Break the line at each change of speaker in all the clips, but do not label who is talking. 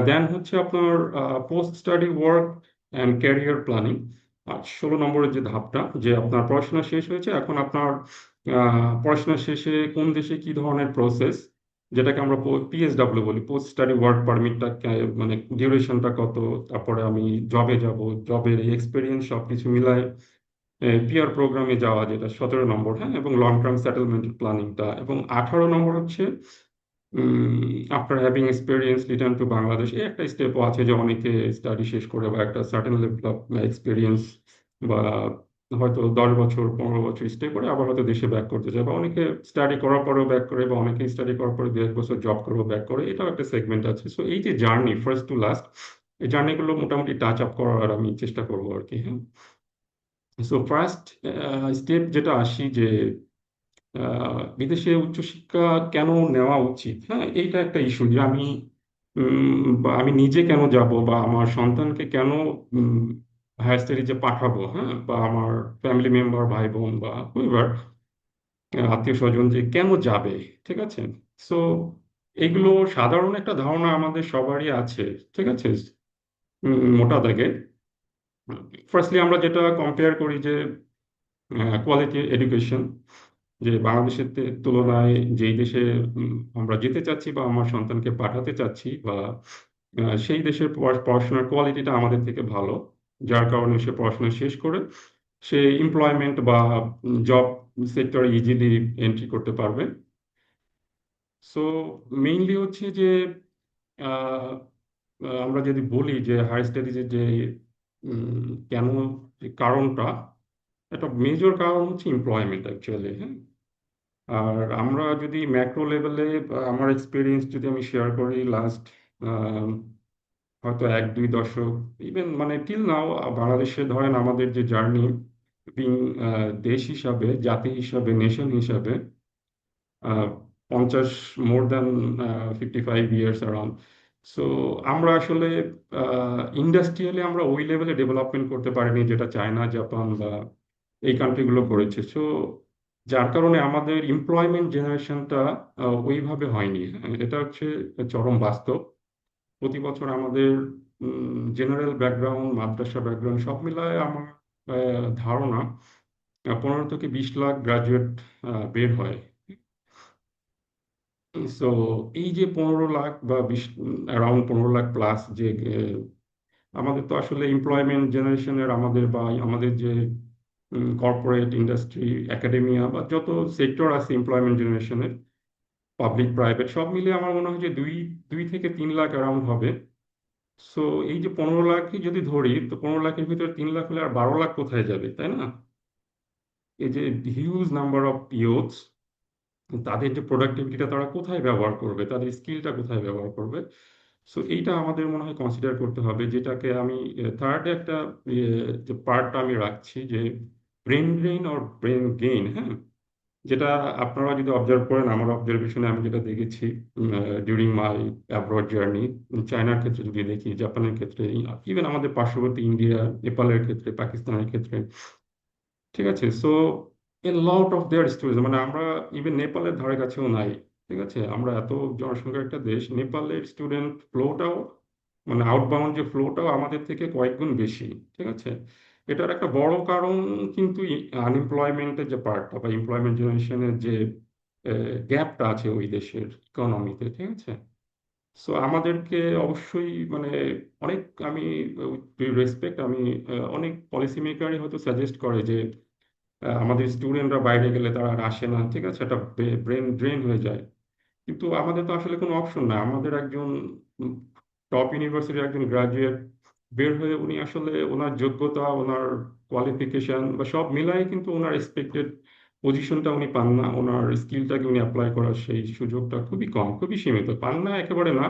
দেন হচ্ছে আপনার post study work and career planning. 16 নম্বরের যে ধাপটা, যে আপনার পড়াশোনা শেষ হয়েছে, এখন আপনার পড়াশোনা শেষে কোন দেশে কি ধরনের প্রসেস, যেটাকে আমরা পিএসডাব্লিউ বলি, পোস্ট স্টাডি ওয়ার্ক পারমিটটা, মানে ডিউরেশনটা কত, তারপরে আমি জবে যাব, জবের এক্সপিরিয়েন্স সবকিছু মিলায় পিআর প্রোগ্রামে যাওয়া, যেটা 17 নম্বর, হ্যাঁ, এবং লং টার্ম সেটেলমেন্ট প্ল্যানিংটা, এবং 18 নম্বর হচ্ছে after having experience return to Bangladesh. এই একটা স্টেপও আছে যে অনেকে স্টাডি শেষ করে বা একটা সার্টেন লেভেল অফ এক্সপিরিয়েন্স বা হয়তো 10 বছর 15 বছর স্টে করে আবার হয়তো দেশে ব্যাক করতে চায়, বা অনেকে স্টাডি করার পরেও ব্যাক করে, বা অনেকে স্টাডি করার পরে 2 এক বছর জব করেও ব্যাক করে। এটাও একটা সেগমেন্ট আছে। সো এই যে জার্নি ফার্স্ট টু লাস্ট, এই জার্নিগুলো মোটামুটি টাচ আপ করার আমি চেষ্টা করবো আর কি, হ্যাঁ। সো ফার্স্ট স্টেপ যেটা আসি, যে বিদেশে উচ্চশিক্ষা কেন নেওয়া উচিত, হ্যাঁ, এইটা একটা ইস্যু, যে বা আমি নিজে কেন যাব, বা আমার সন্তানকে কেন হায়ার স্টাডিজে পাঠাবো, হ্যাঁ, বা আমার ফ্যামিলি মেম্বার, ভাই বোন বা হুইভার, আত্মীয় স্বজন, যে কেন যাবে, ঠিক আছে। সো এগুলো সাধারণ একটা ধারণা আমাদের সবারই আছে, ঠিক আছে, মোটা দাগে। ফার্স্টলি আমরা যেটা কম্পেয়ার করি, যে কোয়ালিটি এডুকেশন, যে বাংলাদেশের তুলনায় যেই দেশে আমরা যেতে চাচ্ছি বা আমার সন্তানকে পাঠাতে চাচ্ছি, বা সেই দেশের পড়াশোনার কোয়ালিটিটা আমাদের থেকে ভালো, যার কারণে সে পড়াশোনা শেষ করে সে এমপ্লয়মেন্ট বা জব সেক্টরে ইজিলি এন্ট্রি করতে পারবে। সো মেইনলি হচ্ছে যে আহ, আমরা যদি বলি যে হায়ার স্টাডিজের যে কেন, যে কারণটা, একটা মেজর কারণ হচ্ছে এমপ্লয়মেন্ট অ্যাকচুয়ালি, হ্যাঁ। আর আমরা যদি ম্যাক্রো লেভেলে আমার এক্সপিরিয়েন্স যদি আমি শেয়ার করি, লাস্ট হয়তো 1 2 দশক, ইভেন মানে টিল নাও, বাংলাদেশে ধরেন আমাদের যে জার্নি, বিং দেশ হিসাবে, জাতি হিসাবে, নেশন হিসাবে, 50, more than 55 years around. So আমরা আসলে ইন্ডাস্ট্রিয়ালি আমরা ওই লেভেলে ডেভেলপমেন্ট করতে পারিনি, যেটা চায়না, জাপান বা এই কান্ট্রিগুলো করেছে। সো যার কারণে আমাদের এমপ্লয়মেন্ট জেনারেশনটা ওইভাবে হয়নি, হ্যাঁ, এটা হচ্ছে চরম বাস্তব। প্রতি বছর আমাদের জেনারেল ব্যাকগ্রাউন্ড, মাদ্রাসা ব্যাকগ্রাউন্ড সব মিলায় আমার ধারণা 15 থেকে 20 লাখ গ্রাজুয়েট বের হয়। সো এই যে 15 লাখ বা 20, অ্যারাউন্ড 15 লাখ প্লাস, যে আমাদের তো আসলে এমপ্লয়মেন্ট জেনারেশনের, আমাদের বা আমাদের যে কর্পোরেট ইন্ডাস্ট্রি, একাডেমিয়া বা যত সেক্টর আছে এমপ্লয়মেন্ট জেনারেশনের, পাবলিক প্রাইভেট সব মিলিয়ে আমার মনে হয় যে 2 2 থেকে 3 লাখ অ্যারাউন্ড হবে। সো এই যে 15 লাখই যদি ধরি, তো 15 লাখের ভিতরে 3 লাখ হলে আর 12 লাখ কোথায় যাবে, তাই না? এই যে হিউজ নাম্বার অফ ইয়ুথস, তাদের যে প্রোডাক্টিভিটিটা তারা কোথায় ব্যবহার করবে, তাদের স্কিলটা কোথায় ব্যবহার করবে। সো এইটা আমাদের মনে হয় কনসিডার করতে হবে, যেটাকে আমি থার্ড একটা যে পার্টটা আমি রাখছি, যে ব্রেন ড্রেন আর ব্রেন গেইন, হ্যাঁ। যেটা আপনারা যদি অবজার্ভ করেন, আমার অবজারভেশনে আমি যেটা দেখেছি ডিউরিং মাই অ্যাব্রড জার্নি, চায়নার ক্ষেত্রে যদি দেখি, জাপানের ক্ষেত্রে, ইভেন আমাদের পার্শ্ববর্তী ইন্ডিয়া, নেপালের ক্ষেত্রে, পাকিস্তানের ক্ষেত্রে, ঠিক আছে। So A lot of their stories, মানে আমরা ইভেন নেপালের ধারে কাছেও নাই, ঠিক আছে। আমরা এত জনসংখ্যার একটা দেশ, নেপালের স্টুডেন্ট ফ্লোটাও, মানে আউটবাউন্ড যে ফ্লোটাও আমাদের থেকে কয়েক গুণ বেশি, ঠিক আছে। এটার একটা বড় কারণ কিন্তু আনএমপ্লয়মেন্টের যে পার্টটা, বা এমপ্লয়মেন্ট জেনারেশনের যে গ্যাপটা আছে ওই দেশের ইকোনমিতে, ঠিক আছে। সো আমাদেরকে অবশ্যই, মানে অনেক, আমি রেসপেক্ট, আমি অনেক পলিসি মেকারই হয়তো সাজেস্ট করে যে আমাদের স্টুডেন্টরা বাইরে গেলে তারা আর আসে না, ঠিক আছে, একটা ব্রেন ড্রেন হয়ে যায়। কিন্তু আমাদের তো আসলে কোনো অপশন না। আমাদের একজন টপ ইউনিভার্সিটির একজন গ্রাজুয়েট বের হয়ে, উনি আসলে ওনার যোগ্যতা, ওনার কোয়ালিফিকেশন বা সব মিলাই কিন্তু ওনার এক্সপেক্টেড পজিশনটা উনি পান না। ওনার স্কিলটাকে উনি অ্যাপ্লাই করার সেই সুযোগটা খুবই কম, খুবই সীমিত। পান না একেবারে না,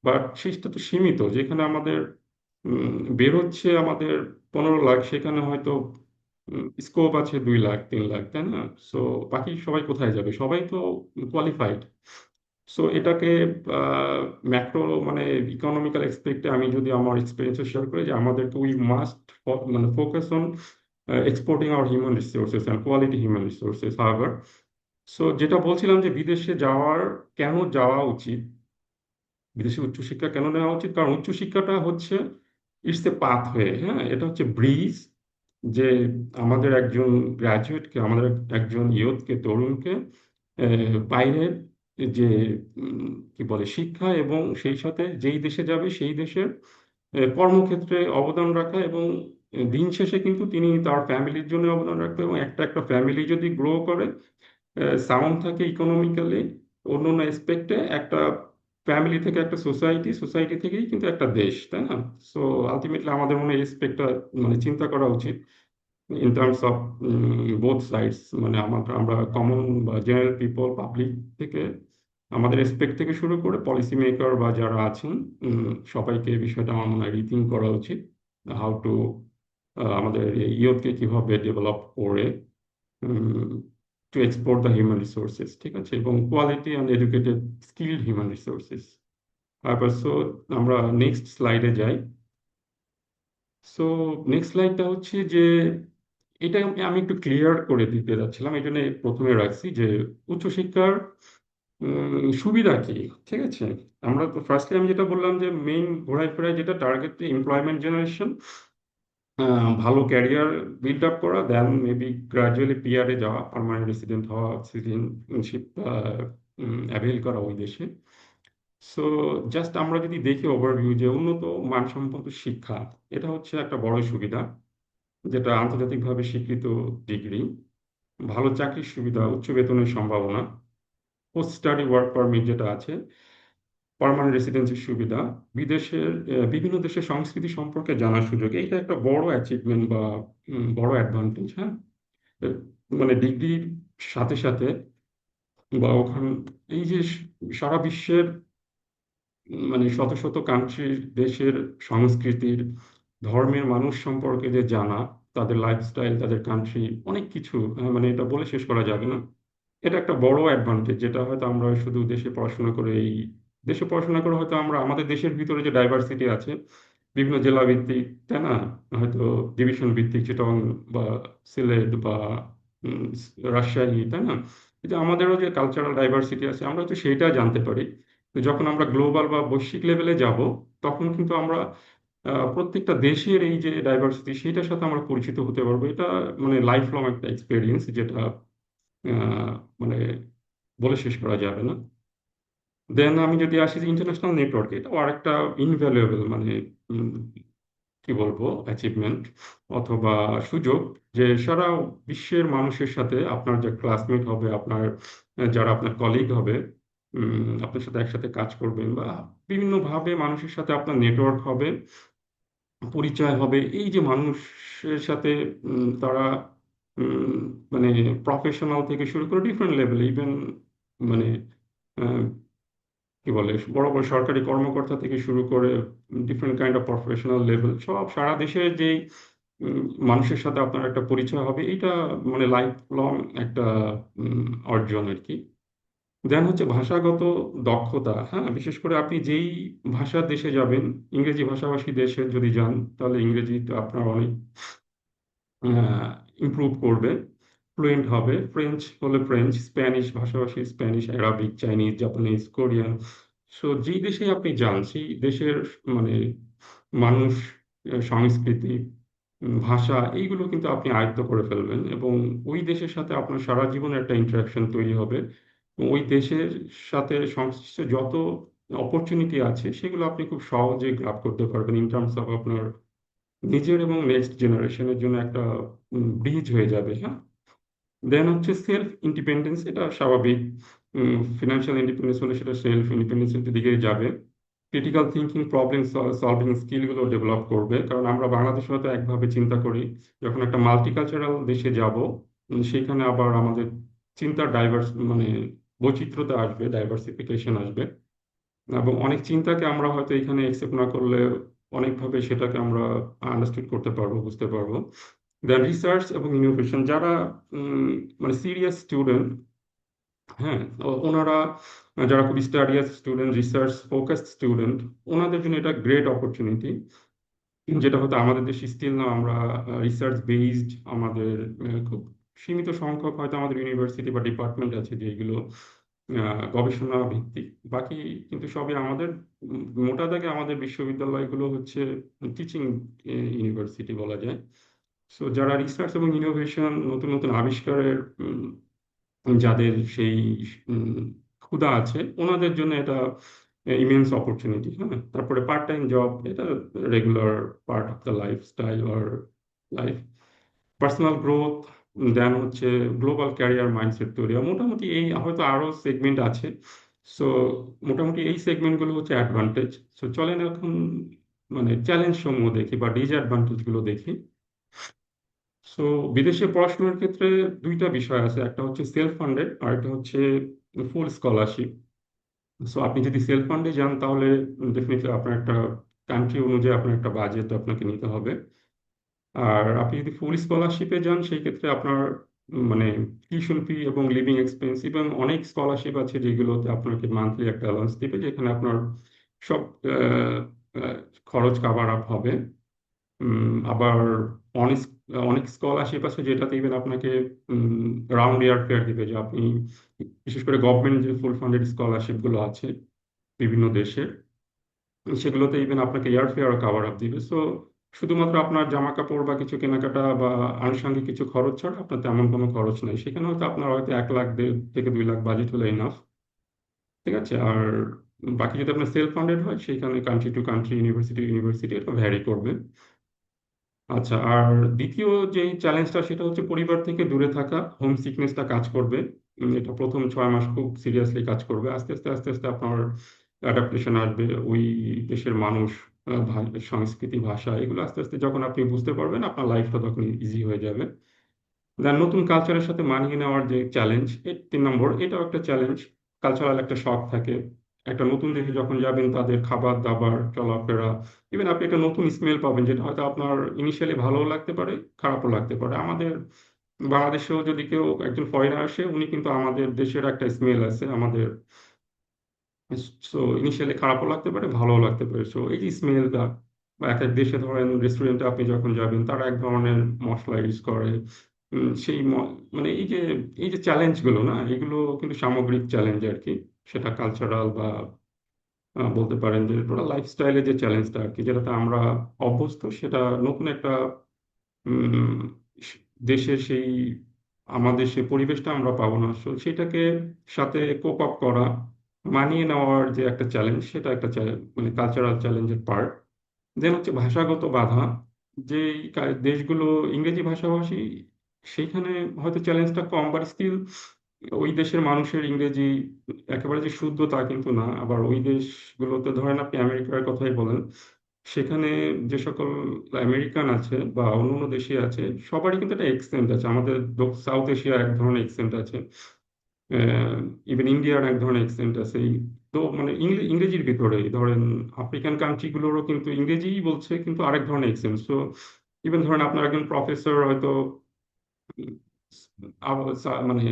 বাট সেটা তো সীমিত। যেখানে আমাদের বের হচ্ছে আমাদের 15 লাখ, সেখানে হয়তো স্কোপ আছে 2 লাখ 3 লাখ, তাই না? সো বাকি সবাই কোথায় যাবে? সবাই তো কোয়ালিফাইড। সো এটাকে ম্যাক্রো, মানে ইকোনমিক্যাল এক্সপেক্টে আমি যদি আমার এক্সপিরিয়েন্স শেয়ার করি, যে আমাদেরকে উই মাস্ট মানে focus on exporting hour human resources and quality human resources. However, so যেটা বলছিলাম, যে বিদেশে যাওয়ার কেন যাওয়া উচিত, বিদেশে উচ্চশিক্ষা কেন নেওয়া উচিত? কারণ উচ্চশিক্ষাটা হচ্ছে ইটস এ পাথওয়ে, হ্যাঁ, এটা হচ্ছে ব্রিজ, যে আমাদের একজন গ্রাজুয়েটকে, আমাদের একজন ইয়ুথকে, তরুণকে বাইরের যে কি বলে শিক্ষা, এবং সেই সাথে যেই দেশে যাবে সেই দেশের কর্মক্ষেত্রে অবদান রাখা, এবং দিন শেষে কিন্তু তিনি তার ফ্যামিলির জন্য অবদান রাখবে, এবং একটা একটা ফ্যামিলি যদি গ্রো করে, সাউন্ড থাকে ইকোনমিক্যালি, অন্য অন্য এসপেক্টে, একটা ফ্যামিলি থেকে একটা সোসাইটি, সোসাইটি থেকেই কিন্তু একটা দেশ, তাই না? সো আলটিমেটলি আমাদের মনে হয় এসপেক্টটা মানে চিন্তা করা উচিত in terms of both sides, মানে আমরা কমন বা জেনারেল পিপল, পাবলিক থেকে, আমাদের এসপেক্ট থেকে শুরু করে পলিসি মেকার বা যারা আছেন, সবাইকে এই বিষয়টা আমার মনে হয় রিথিঙ্ক করা উচিত, হাউ টু আমাদের ইয়ুথকে কিভাবে ডেভেলপ করে to explore the human resources, ঠিক আছে, এবং quality and educated skilled human resources. তারপর আমরা নেক্সট স্লাইডে যাই। সো নেক্সট স্লাইডটা হচ্ছে যে, এটা আমি একটু ক্লিয়ার করে দিতে যাচ্ছিলাম, এই জন্য প্রথমে রাখছি যে উচ্চশিক্ষার সুবিধা কি, ঠিক আছে। আমরা তো ফার্স্টলি আমি যেটা বললাম যে মেইন ঘোরায় ফেরায় যেটা টার্গেট, এমপ্লয়মেন্ট জেনারেশন, ভালো ক্যারিয়ার বিল্ড আপ করা, দেন মেবি গ্রাজুয়ালি পিআরে যাওয়া, পার্মানেন্ট রেসিডেন্ট হওয়া, সিটিজেনশিপ অ্যাভেল করা ওই দেশে। সো জাস্ট আমরা যদি দেখি ওভারভিউ, যে উন্নত মানসম্পন্ন শিক্ষা, এটা হচ্ছে একটা বড় সুবিধা, যেটা আন্তর্জাতিকভাবে স্বীকৃত ডিগ্রি, ভালো চাকরির সুবিধা, উচ্চ বেতনের সম্ভাবনা, পোস্ট স্টাডি ওয়ার্ক পারমিট যেটা আছে, পার্মানেন্ট রেসিডেন্সির সুবিধা, বিদেশের বিভিন্ন দেশের সংস্কৃতি সম্পর্কে জানার সুযোগ, এইটা একটা বড় অ্যাচিভমেন্ট বা বড় অ্যাডভান্টেজ, হ্যাঁ। আহ, মানে ডিগ্রির সাথে সাথে বা ওখানে এই যে সারা বিশ্বের মানে শত শত কান্ট্রির, দেশের সংস্কৃতির, ধর্মের মানুষ সম্পর্কে যে জানা, তাদের লাইফস্টাইল, তাদের কান্ট্রি, অনেক কিছু, মানে এটা বলে শেষ করা যাবে না। এটা একটা বড় অ্যাডভান্টেজ, যেটা হয়তো আমরা শুধু দেশে পড়াশোনা করে, দেশে পড়াশোনা করে হয়তো আমরা আমাদের দেশের ভিতরে যে ডাইভার্সিটি আছে, বিভিন্ন জেলা ভিত্তিক, তাই না, হয়তো ডিভিশন ভিত্তিক, চিটং বা সিলেট বা উম, রাজশাহী, তাই না, এই যে আমাদেরও যে কালচারাল ডাইভার্সিটি আছে, আমরা তো সেইটা জানতে পারি। তো যখন আমরা গ্লোবাল বা বৈশ্বিক লেভেলে যাব, তখন কিন্তু আমরা প্রত্যেকটা দেশের এই যে ডাইভার্সিটি, সেটার সাথে আমরা পরিচিত হতে পারবো। এটা মানে লাইফ লং একটা এক্সপিরিয়েন্স, যেটা আহ, মানে বলে শেষ করা যাবে না। দেন আমি যদি আসি যে ইন্টারন্যাশনাল নেটওয়ার্কে, এটা আরেকটা ইনভ্যালুয়েবল, মানে উম, কি বলবো, অ্যাচিভমেন্ট অথবা সুযোগ, যে সারা বিশ্বের মানুষের সাথে আপনার যে ক্লাসমেট হবে, আপনার যারা আপনার কলিগ হবে, আপনার সাথে একসাথে কাজ করবেন, বা বিভিন্নভাবে মানুষের সাথে আপনার নেটওয়ার্ক হবে, পরিচয় হবে, এই যে মানুষের সাথে তারা উম, মানে প্রফেশনাল থেকে শুরু করে ডিফারেন্ট লেভেল, ইভেন মানে আহ, কি বলে, বড় বড় সরকারি কর্মকর্তা থেকে শুরু করে different kind of professional level, সব সারা দেশের যেই উম, মানুষের সাথে আপনার একটা পরিচয় হবে, এটা মানে লাইফ লং একটা অর্জন আর কি। দেন হচ্ছে ভাষাগত দক্ষতা, হ্যাঁ, বিশেষ করে আপনি যেই ভাষার দেশে যাবেন, ইংরেজি ভাষাভাষী দেশে যদি যান, তাহলে ইংরেজিটা আপনার অনেক ইমপ্রুভ করবে, ফ্লুয়েন্ট হবে। ফ্রেঞ্চ হলে ফ্রেঞ্চ, স্প্যানিশ ভাষাভাষী Spanish, Arabic, Chinese, Japanese, Korean. So যেই দেশে আপনি যান, সেই দেশের মানে মানুষ, সংস্কৃতি, ভাষা, এইগুলো কিন্তু আপনি আয়ত্ত করে ফেলবেন, এবং ওই দেশের সাথে আপনার সারা জীবনের একটা ইন্টারাকশন তৈরি হবে। ওই দেশের সাথে সংশ্লিষ্ট যত অপরচুনিটি আছে, সেগুলো আপনি খুব সহজে গ্রাব করতে পারবেন, ইন টার্মস অফ আপনার নিজের এবং নেক্সট জেনারেশনের জন্য একটা ব্রিজ হয়ে যাবে, হ্যাঁ। দেন হচ্ছে সেলফ ইন্ডিপেন্ডেন্স, এটা স্বাভাবিক, ফিনান্সিয়াল ইন্ডিপেন্ডেন্স হলে সেটা সেলফ ইন্ডিপেন্ডেন্সের দিকে যাবে। ক্রিটিক্যাল থিঙ্কিং, প্রবলেম সলভিং স্কিলগুলো ডেভেলপ করবে, কারণ আমরা বাংলাদেশে হয়তো একভাবে চিন্তা করি, যখন একটা মাল্টিকালচারাল দেশে যাব, সেখানে আবার আমাদের চিন্তার ডাইভার্স মানে বৈচিত্র্যতা আসবে, ডাইভার্সিফিকেশন আসবে, এবং অনেক চিন্তাকে আমরা হয়তো এখানে একসেপ্ট না করলে অনেকভাবে সেটাকে আমরা আন্ডারস্ট্যান্ড করতে পারবো, বুঝতে পারবো। দেন রিসার্চ এবং ইনোভেশন, যারা উম, মানে সিরিয়াস স্টুডেন্ট, হ্যাঁ, ওনারা যারা খুব স্টাডিয়াস স্টুডেন্ট, রিসার্চ ফোকাসড স্টুডেন্ট, ওনাদের জন্য এটা গ্রেট অপরচুনিটি, যেটা হয়তো আমাদের দেশে স্টিল না। আমরা রিসার্চ বেসড, আমাদের খুব সীমিত সংখ্যক হয়তো আমাদের ইউনিভার্সিটি বা ডিপার্টমেন্ট আছে যেগুলো গবেষণা ভিত্তিক। বাকি কিন্তু সবই আমাদের মোটা দাগে আমাদের বিশ্ববিদ্যালয়গুলো হচ্ছে টিচিং ইউনিভার্সিটি বলা যায়। সো যারা রিসার্চ এবং ইনোভেশন, নতুন নতুন আবিষ্কারের যাদের সেই উম, ক্ষুধা আছে, ওনাদের জন্য এটা ইমেন্স অপরচুনিটি। হ্যাঁ, তারপরে পার্ট টাইম জব, এটা regular part of the lifestyle আর লাইফ। পার্সোনাল গ্রোথ, দেন হচ্ছে গ্লোবাল ক্যারিয়ার মাইন্ডসেট তৈরি হয়। মোটামুটি এই, হয়তো আরো সেগমেন্ট আছে। সো মোটামুটি এই সেগমেন্টগুলো হচ্ছে অ্যাডভান্টেজ। সো চলেন এখন মানে চ্যালেঞ্জ সমূহ দেখি বা ডিসঅ্যাডভান্টেজ গুলো দেখি। সো বিদেশে পড়াশোনার ক্ষেত্রে দুইটা বিষয় আছে, একটা হচ্ছে সেলফ ফান্ডেড আর একটা হচ্ছে ফুল স্কলারশিপ। সো আপনি যদি সেলফ ফান্ডে যান তাহলে ডেফিনেটলি আপনার একটা কান্ট্রি অনুযায়ী আপনার একটা বাজেট আপনাকে নিতে হবে। আর আপনি যদি ফুল স্কলারশিপে যান সেই ক্ষেত্রে আপনার মানে টিউশন ফি এবং লিভিং এক্সপেন্স, এবং অনেক স্কলারশিপ আছে যেগুলোতে আপনাকে মান্থলি একটা অ্যালাউন্স দিবে, যেখানে আপনার সব আহ, আহ, খরচ কাভার আপ হবে। আবার অনেক অনেক স্কলারশিপ আছে যেটাতে ইভেন আপনাকে রাউন্ড ইয়ার ফেয়ার দিবে, যে আপনি বিশেষ করে গভর্নমেন্ট যে ফুল ফান্ডেড স্কলারশিপ গুলো আছে বিভিন্ন দেশের, সেগুলোতে ইভেন আপনাকে এয়ার ফেয়ারও কাভার আপ দিবে। সো শুধুমাত্র আপনার জামা কাপড় বা কিছু কেনাকাটা বা আনুষঙ্গিক কিছু খরচ ছাড়া আপনার তেমন কোনো খরচ নেই সেখানে। হয়তো আপনার হয়তো 1 লাখ থেকে 2 লাখ বাজেট হলে ইনাফ। ঠিক আছে। আর বাকি যদি আপনার সেলফ ফান্ডেড হয় সেখানে country to country, university university এটা ভ্যারি করবে। আচ্ছা, আর দ্বিতীয় যে চ্যালেঞ্জটা সেটা হচ্ছে পরিবার থেকে দূরে থাকা, হোম সিকনেসটা কাজ করবে। এটা প্রথম 6 মাস খুব সিরিয়াসলি কাজ করবে। আস্তে আস্তে আস্তে আস্তে আপনার অ্যাডাপ্টেশন আসবে, ওই দেশের মানুষ, সংস্কৃতি, ভাষা, এগুলো আস্তে আস্তে যখন আপনি বুঝতে পারবেন আপনার লাইফটা তখন ইজি হয়ে যাবে। দেন নতুন কালচারের সাথে মানিয়ে নেওয়ার যে চ্যালেঞ্জ, 3 নম্বর, এটাও একটা চ্যালেঞ্জ। কালচারাল একটা শখ থাকে। একটা নতুন দেশে যখন যাবেন তাদের খাবার দাবার, চলাফেরা, ইভেন আপনি একটা নতুন স্মেল পাবেন যেটা হয়তো আপনার ইনিশিয়ালি ভালোও লাগতে পারে, খারাপও লাগতে পারে। আমাদের বাংলাদেশেও যদি কেউ একজন ফরেনার আসে, উনি কিন্তু আমাদের দেশের একটা স্মেল আছে আমাদের। সো ইনিশিয়ালি খারাপও লাগতে পারে, ভালোও লাগতে পারে। সো এই যে স্মেলটা, বা এক এক দেশে ধরেন রেস্টুরেন্টে আপনি যখন যাবেন তারা এক ধরনের মশলা ইউজ করে। সেই মানে এই যে চ্যালেঞ্জ গুলো না, এগুলো কিন্তু সামগ্রিক চ্যালেঞ্জ আর কি। সেটা কালচারাল বা বলতে পারেন যে টোটাল লাইফস্টাইলের যে চ্যালেঞ্জটা আর কি, যেটাতে আমরা অভ্যস্ত, সেটা নতুন একটা উম, দেশের সেই আমাদের সেই পরিবেশটা আমরা পাবো না। So সেটাকে সাথে কোপ আপ করা, মানিয়ে নেওয়ার যে একটা চ্যালেঞ্জ, সেটা একটা মানে কালচারাল চ্যালেঞ্জের পার্ট। দেন হচ্ছে ভাষাগত বাধা। যে দেশগুলো ইংরেজি ভাষাভাষী, সেইখানে হয়তো চ্যালেঞ্জটা কম, বাট স্টিল ওই দেশের মানুষের ইংরেজি একেবারে যে শুদ্ধ তা কিন্তু না। আবার ওই দেশগুলোতে ধরেন আপনি আমেরিকার কথাই বলেন, সেখানে যে সকল আমেরিকান আছে বা অন্যান্য দেশে আছে, সবারই কিন্তু একটা এক্সেন্ট আছে। আমাদের সাউথ এশিয়া এক ধরনের এক্সেন্ট আছে, ইভেন ইন্ডিয়ার এক ধরনের এক্সেন্ট আছে। তো মানে ইংরেজির ভিতরে ধরেন আফ্রিকান কান্ট্রিগুলোরও কিন্তু ইংরেজিই বলছে কিন্তু আরেক ধরনের এক্সেন্ট। সো ইভেন ধরেন আপনার একজন প্রফেসর হয়তো উম, মানে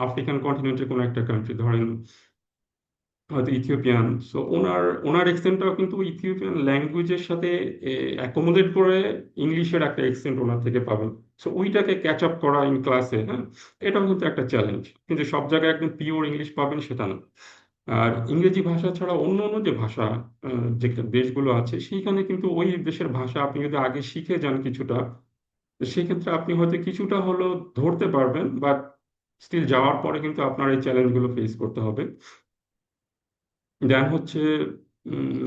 আফ্রিকান কন্টিনেন্টের কোনো একটা কান্ট্রি, ধরেন হয়তো ইথিওপিয়ান। সো ওনার ওনার এক্সেন্টটাও কিন্তু ইথিওপিয়ান ল্যাঙ্গুয়েজের সাথে অ্যাকোমোডেট করে ইংলিশের একটা এক্সেন্ট ওনার থেকে পাবেন। সো ওইটাকে ক্যাচ আপ করা ইন ক্লাসে, হ্যাঁ, এটাও কিন্তু একটা চ্যালেঞ্জ। কিন্তু সব জায়গায় একদম পিওর ইংলিশ পাবেন সেটা না। আর ইংরেজি ভাষা ছাড়া অন্য অন্য যে ভাষা, যে দেশগুলো আছে, সেইখানে কিন্তু ওই দেশের ভাষা আপনি যদি আগে শিখে যান কিছুটা, তো সেক্ষেত্রে আপনি হয়তো কিছুটা হলেও ধরতে পারবেন, বাট স্টিল যাওয়ার পরে কিন্তু আপনার এই চ্যালেঞ্জগুলো ফেস করতে হবে। দেন হচ্ছে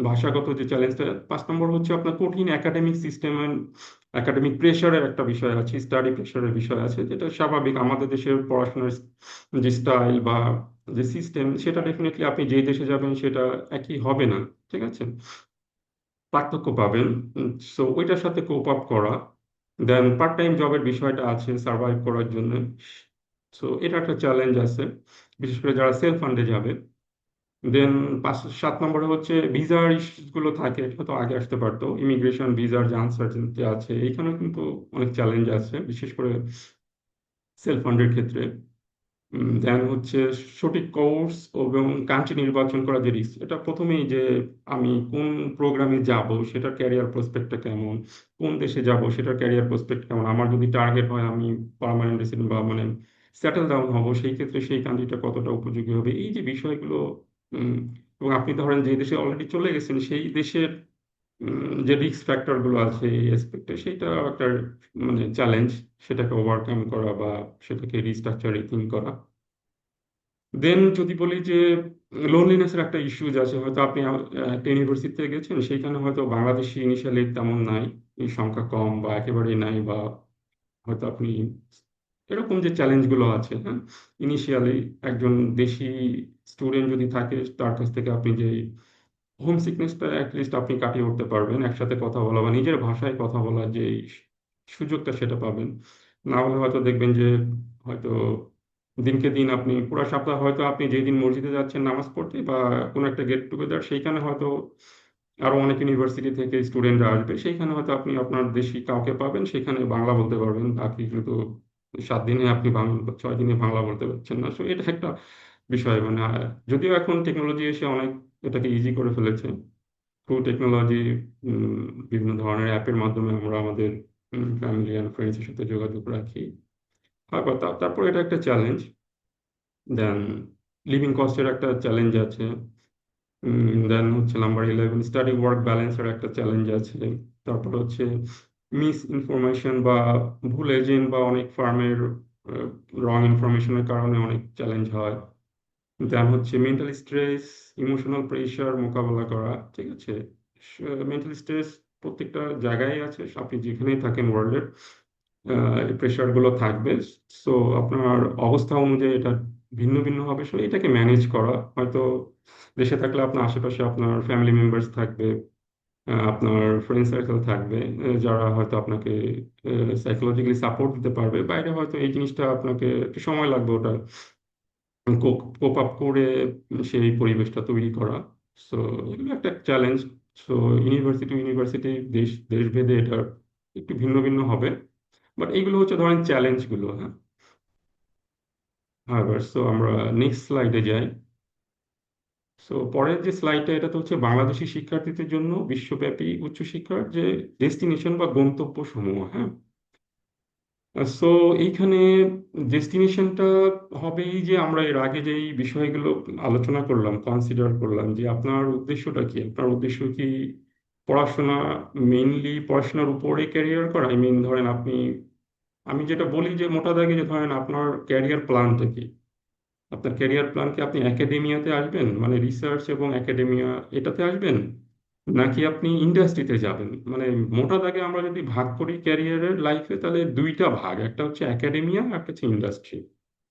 ভাষাগত যে চ্যালেঞ্জটা। 5 নম্বর হচ্ছে আপনার কঠিন একাডেমিক সিস্টেম, একাডেমিক প্রেশারের একটা বিষয় আছে, স্টাডি প্রেশারের বিষয় আছে, যেটা স্বাভাবিক। আমাদের দেশের পড়াশোনার যে স্টাইল বা যে সিস্টেম, সেটা ডেফিনেটলি আপনি যেই দেশে যাবেন সেটা একই হবে না। ঠিক আছে, পার্থক্য পাবেন। সো ওইটার সাথে কোপ আপ করা। দেন পার্ট টাইম জবের বিষয়টা আছে সার্ভাইভ করার জন্য। সো এটা একটা চ্যালেঞ্জ আছে, বিশেষ করে যারা সেলফ ফান্ডে যাবে। দেন 7 নম্বরে হচ্ছে ভিসার ইস্যুস গুলো থাকে, এটা তো আগে আসতে পারতো। ইমিগ্রেশন ভিসার যে আনসার্টেনিটি আছে, এখানেও কিন্তু অনেক চ্যালেঞ্জ আছে, বিশেষ করে সেলফ ফান্ডের ক্ষেত্রে। দেন হচ্ছে সঠিক কোর্স এবং কান্ট্রি নির্বাচন করা যে রিস্ক, এটা প্রথমেই যে আমি কোন প্রোগ্রামে যাব সেটার ক্যারিয়ার প্রসপেক্টটা কেমন, কোন দেশে যাব সেটার ক্যারিয়ার প্রসপেক্ট কেমন। আমার যদি টার্গেট হয় আমি পার্মানেন্ট রেসিডেন্ট বা মানে সেটেল ডাউন হব, সেই ক্ষেত্রে সেই কান্ট্রিটা কতটা উপযোগী হবে, এই যে বিষয়গুলো। উম, এবং আপনি ধরেন যে দেশে অলরেডি চলে গেছেন, সেই দেশের যে রিস্ক ফ্যাক্টর গুলো আছে এই এসপেক্টে, সেটা একটা মানে চ্যালেঞ্জ, সেটাকে ওভারকাম করা বা সেটাকে রিস্ট্রাকচারিং করা। দেন যদি বলি যে লোনলিনেসের একটা ইস্যুজ আছে, হয়তো আপনি একটা ইউনিভার্সিটিতে গেছেন, সেখানে হয়তো বাংলাদেশি ইনিশিয়ালি তেমন নাই, এই সংখ্যা কম বা একেবারেই নাই, বা হয়তো আপনি এরকম যে চ্যালেঞ্জগুলো আছে, হ্যাঁ, ইনিশিয়ালি একজন দেশি স্টুডেন্ট যদি থাকে, তার কাছ থেকে আপনি যে হোম সিকনেসটা অ্যাটলিস্ট আপনি কাটিয়ে উঠতে পারবেন, একসাথে কথা বলা বা নিজের ভাষায় কথা বলার যে সুযোগটা সেটা পাবেন। না হলে হয়তো দেখবেন যে হয়তো দিনকে দিন আপনি পুরো সপ্তাহ হয়তো আপনি যেদিন মসজিদে যাচ্ছেন নামাজ পড়তে বা কোনো একটা গেট টুগেদার, সেইখানে হয়তো আরো অনেক ইউনিভার্সিটি থেকে স্টুডেন্টরা আসবে, সেইখানে হয়তো আপনি আপনার দেশি কাউকে পাবেন, সেখানে বাংলা বলতে পারবেন, বাকি কিন্তু 7 দিনে আপনি বাংলা, 6 দিনে বাংলা বলতে পারছেন না। সো এটা একটা বিষয়, মানে যদিও এখন টেকনোলজি এসে অনেক এটাকে ইজি করে ফেলেছে, থ্রু টেকনোলজি বিভিন্ন ধরনের অ্যাপের মাধ্যমে আমরা আমাদের ফ্যামিলি অ্যান্ড ফ্রেন্ডসের সাথে যোগাযোগ রাখি। তারপর এটা একটা চ্যালেঞ্জ। দেন লিভিং কস্টের একটা চ্যালেঞ্জ আছে। দেন হচ্ছে নাম্বার 11, স্টাডি ওয়ার্ক ব্যালেন্সের একটা চ্যালেঞ্জ আছে। তারপর হচ্ছে মিস ইনফরমেশন বা ভুল এজেন্ট বা অনেক ফার্মের রং ইনফরমেশনের কারণে অনেক চ্যালেঞ্জ হয়। দেন হচ্ছে মেন্টাল স্ট্রেস, ইমোশনাল প্রেশার মোকাবেলা করা, ঠিক আছে। মেন্টাল স্ট্রেস প্রত্যেকটা জায়গায় আছে, আপনি যেখানেই থাকেন ওয়ার্ল্ডের প্রেশার গুলো থাকবে। সো আপনার অবস্থা অনুযায়ী এটা ভিন্ন ভিন্ন হবে। সো এটাকে ম্যানেজ করা, হয়তো দেশে থাকলে আপনার আশেপাশে আপনার ফ্যামিলি মেম্বার্স থাকবে, আপনার ফ্রেন্ড সার্কেল থাকবে, যারা হয়তো আপনাকে সাইকোলজিক্যালি সাপোর্ট দিতে পারবে। বাইরে হয়তো এই জিনিসটা আপনাকে একটু সময় লাগবে ওটা কোপ আপ করে সেই পরিবেশটা তৈরি করা। সো এগুলো একটা চ্যালেঞ্জ। সো ইউনিভার্সিটি ইউনিভার্সিটি, দেশ দেশ ভেদে এটা একটু ভিন্ন ভিন্ন হবে, বাট এইগুলো হচ্ছে ধরেন চ্যালেঞ্জ গুলো, হ্যাঁ। সো আমরা নেক্সট স্লাইডে যাই। সো পরের যে স্লাইডটা, এটা তো হচ্ছে বাংলাদেশি শিক্ষার্থীদের জন্য বিশ্বব্যাপী উচ্চশিক্ষার যে ডেস্টিনেশন বা গন্তব্য সমূহ, হ্যাঁ। সো এইখানে ডেস্টিনেশনটা হবে এই যে আমরা এর আগে যেই বিষয়গুলো আলোচনা করলাম, কনসিডার করলাম, যে আপনার উদ্দেশ্যটা কি, আপনার উদ্দেশ্য কি পড়াশোনা, মেইনলি পড়াশোনার উপরে ক্যারিয়ার করা, আই মিন ধরেন আপনি, আমি যেটা বলি যে মোটা দাগে, যে ধরেন আপনার ক্যারিয়ার প্ল্যানটা কি, আপনার ক্যারিয়ার প্ল্যান কি, আপনি একাডেমিয়াতে আসবেন, মানে রিসার্চ এবং একাডেমিয়া এটাতে আসবেন, নাকি আপনি ইন্ডাস্ট্রিতে যাবেন। মানে মোটা দাগে আমরা যদি ভাগ করি ক্যারিয়ারের লাইফে, তাহলে দুইটা ভাগ, একটা হচ্ছে একাডেমিয়া, একটা হচ্ছে ইন্ডাস্ট্রি,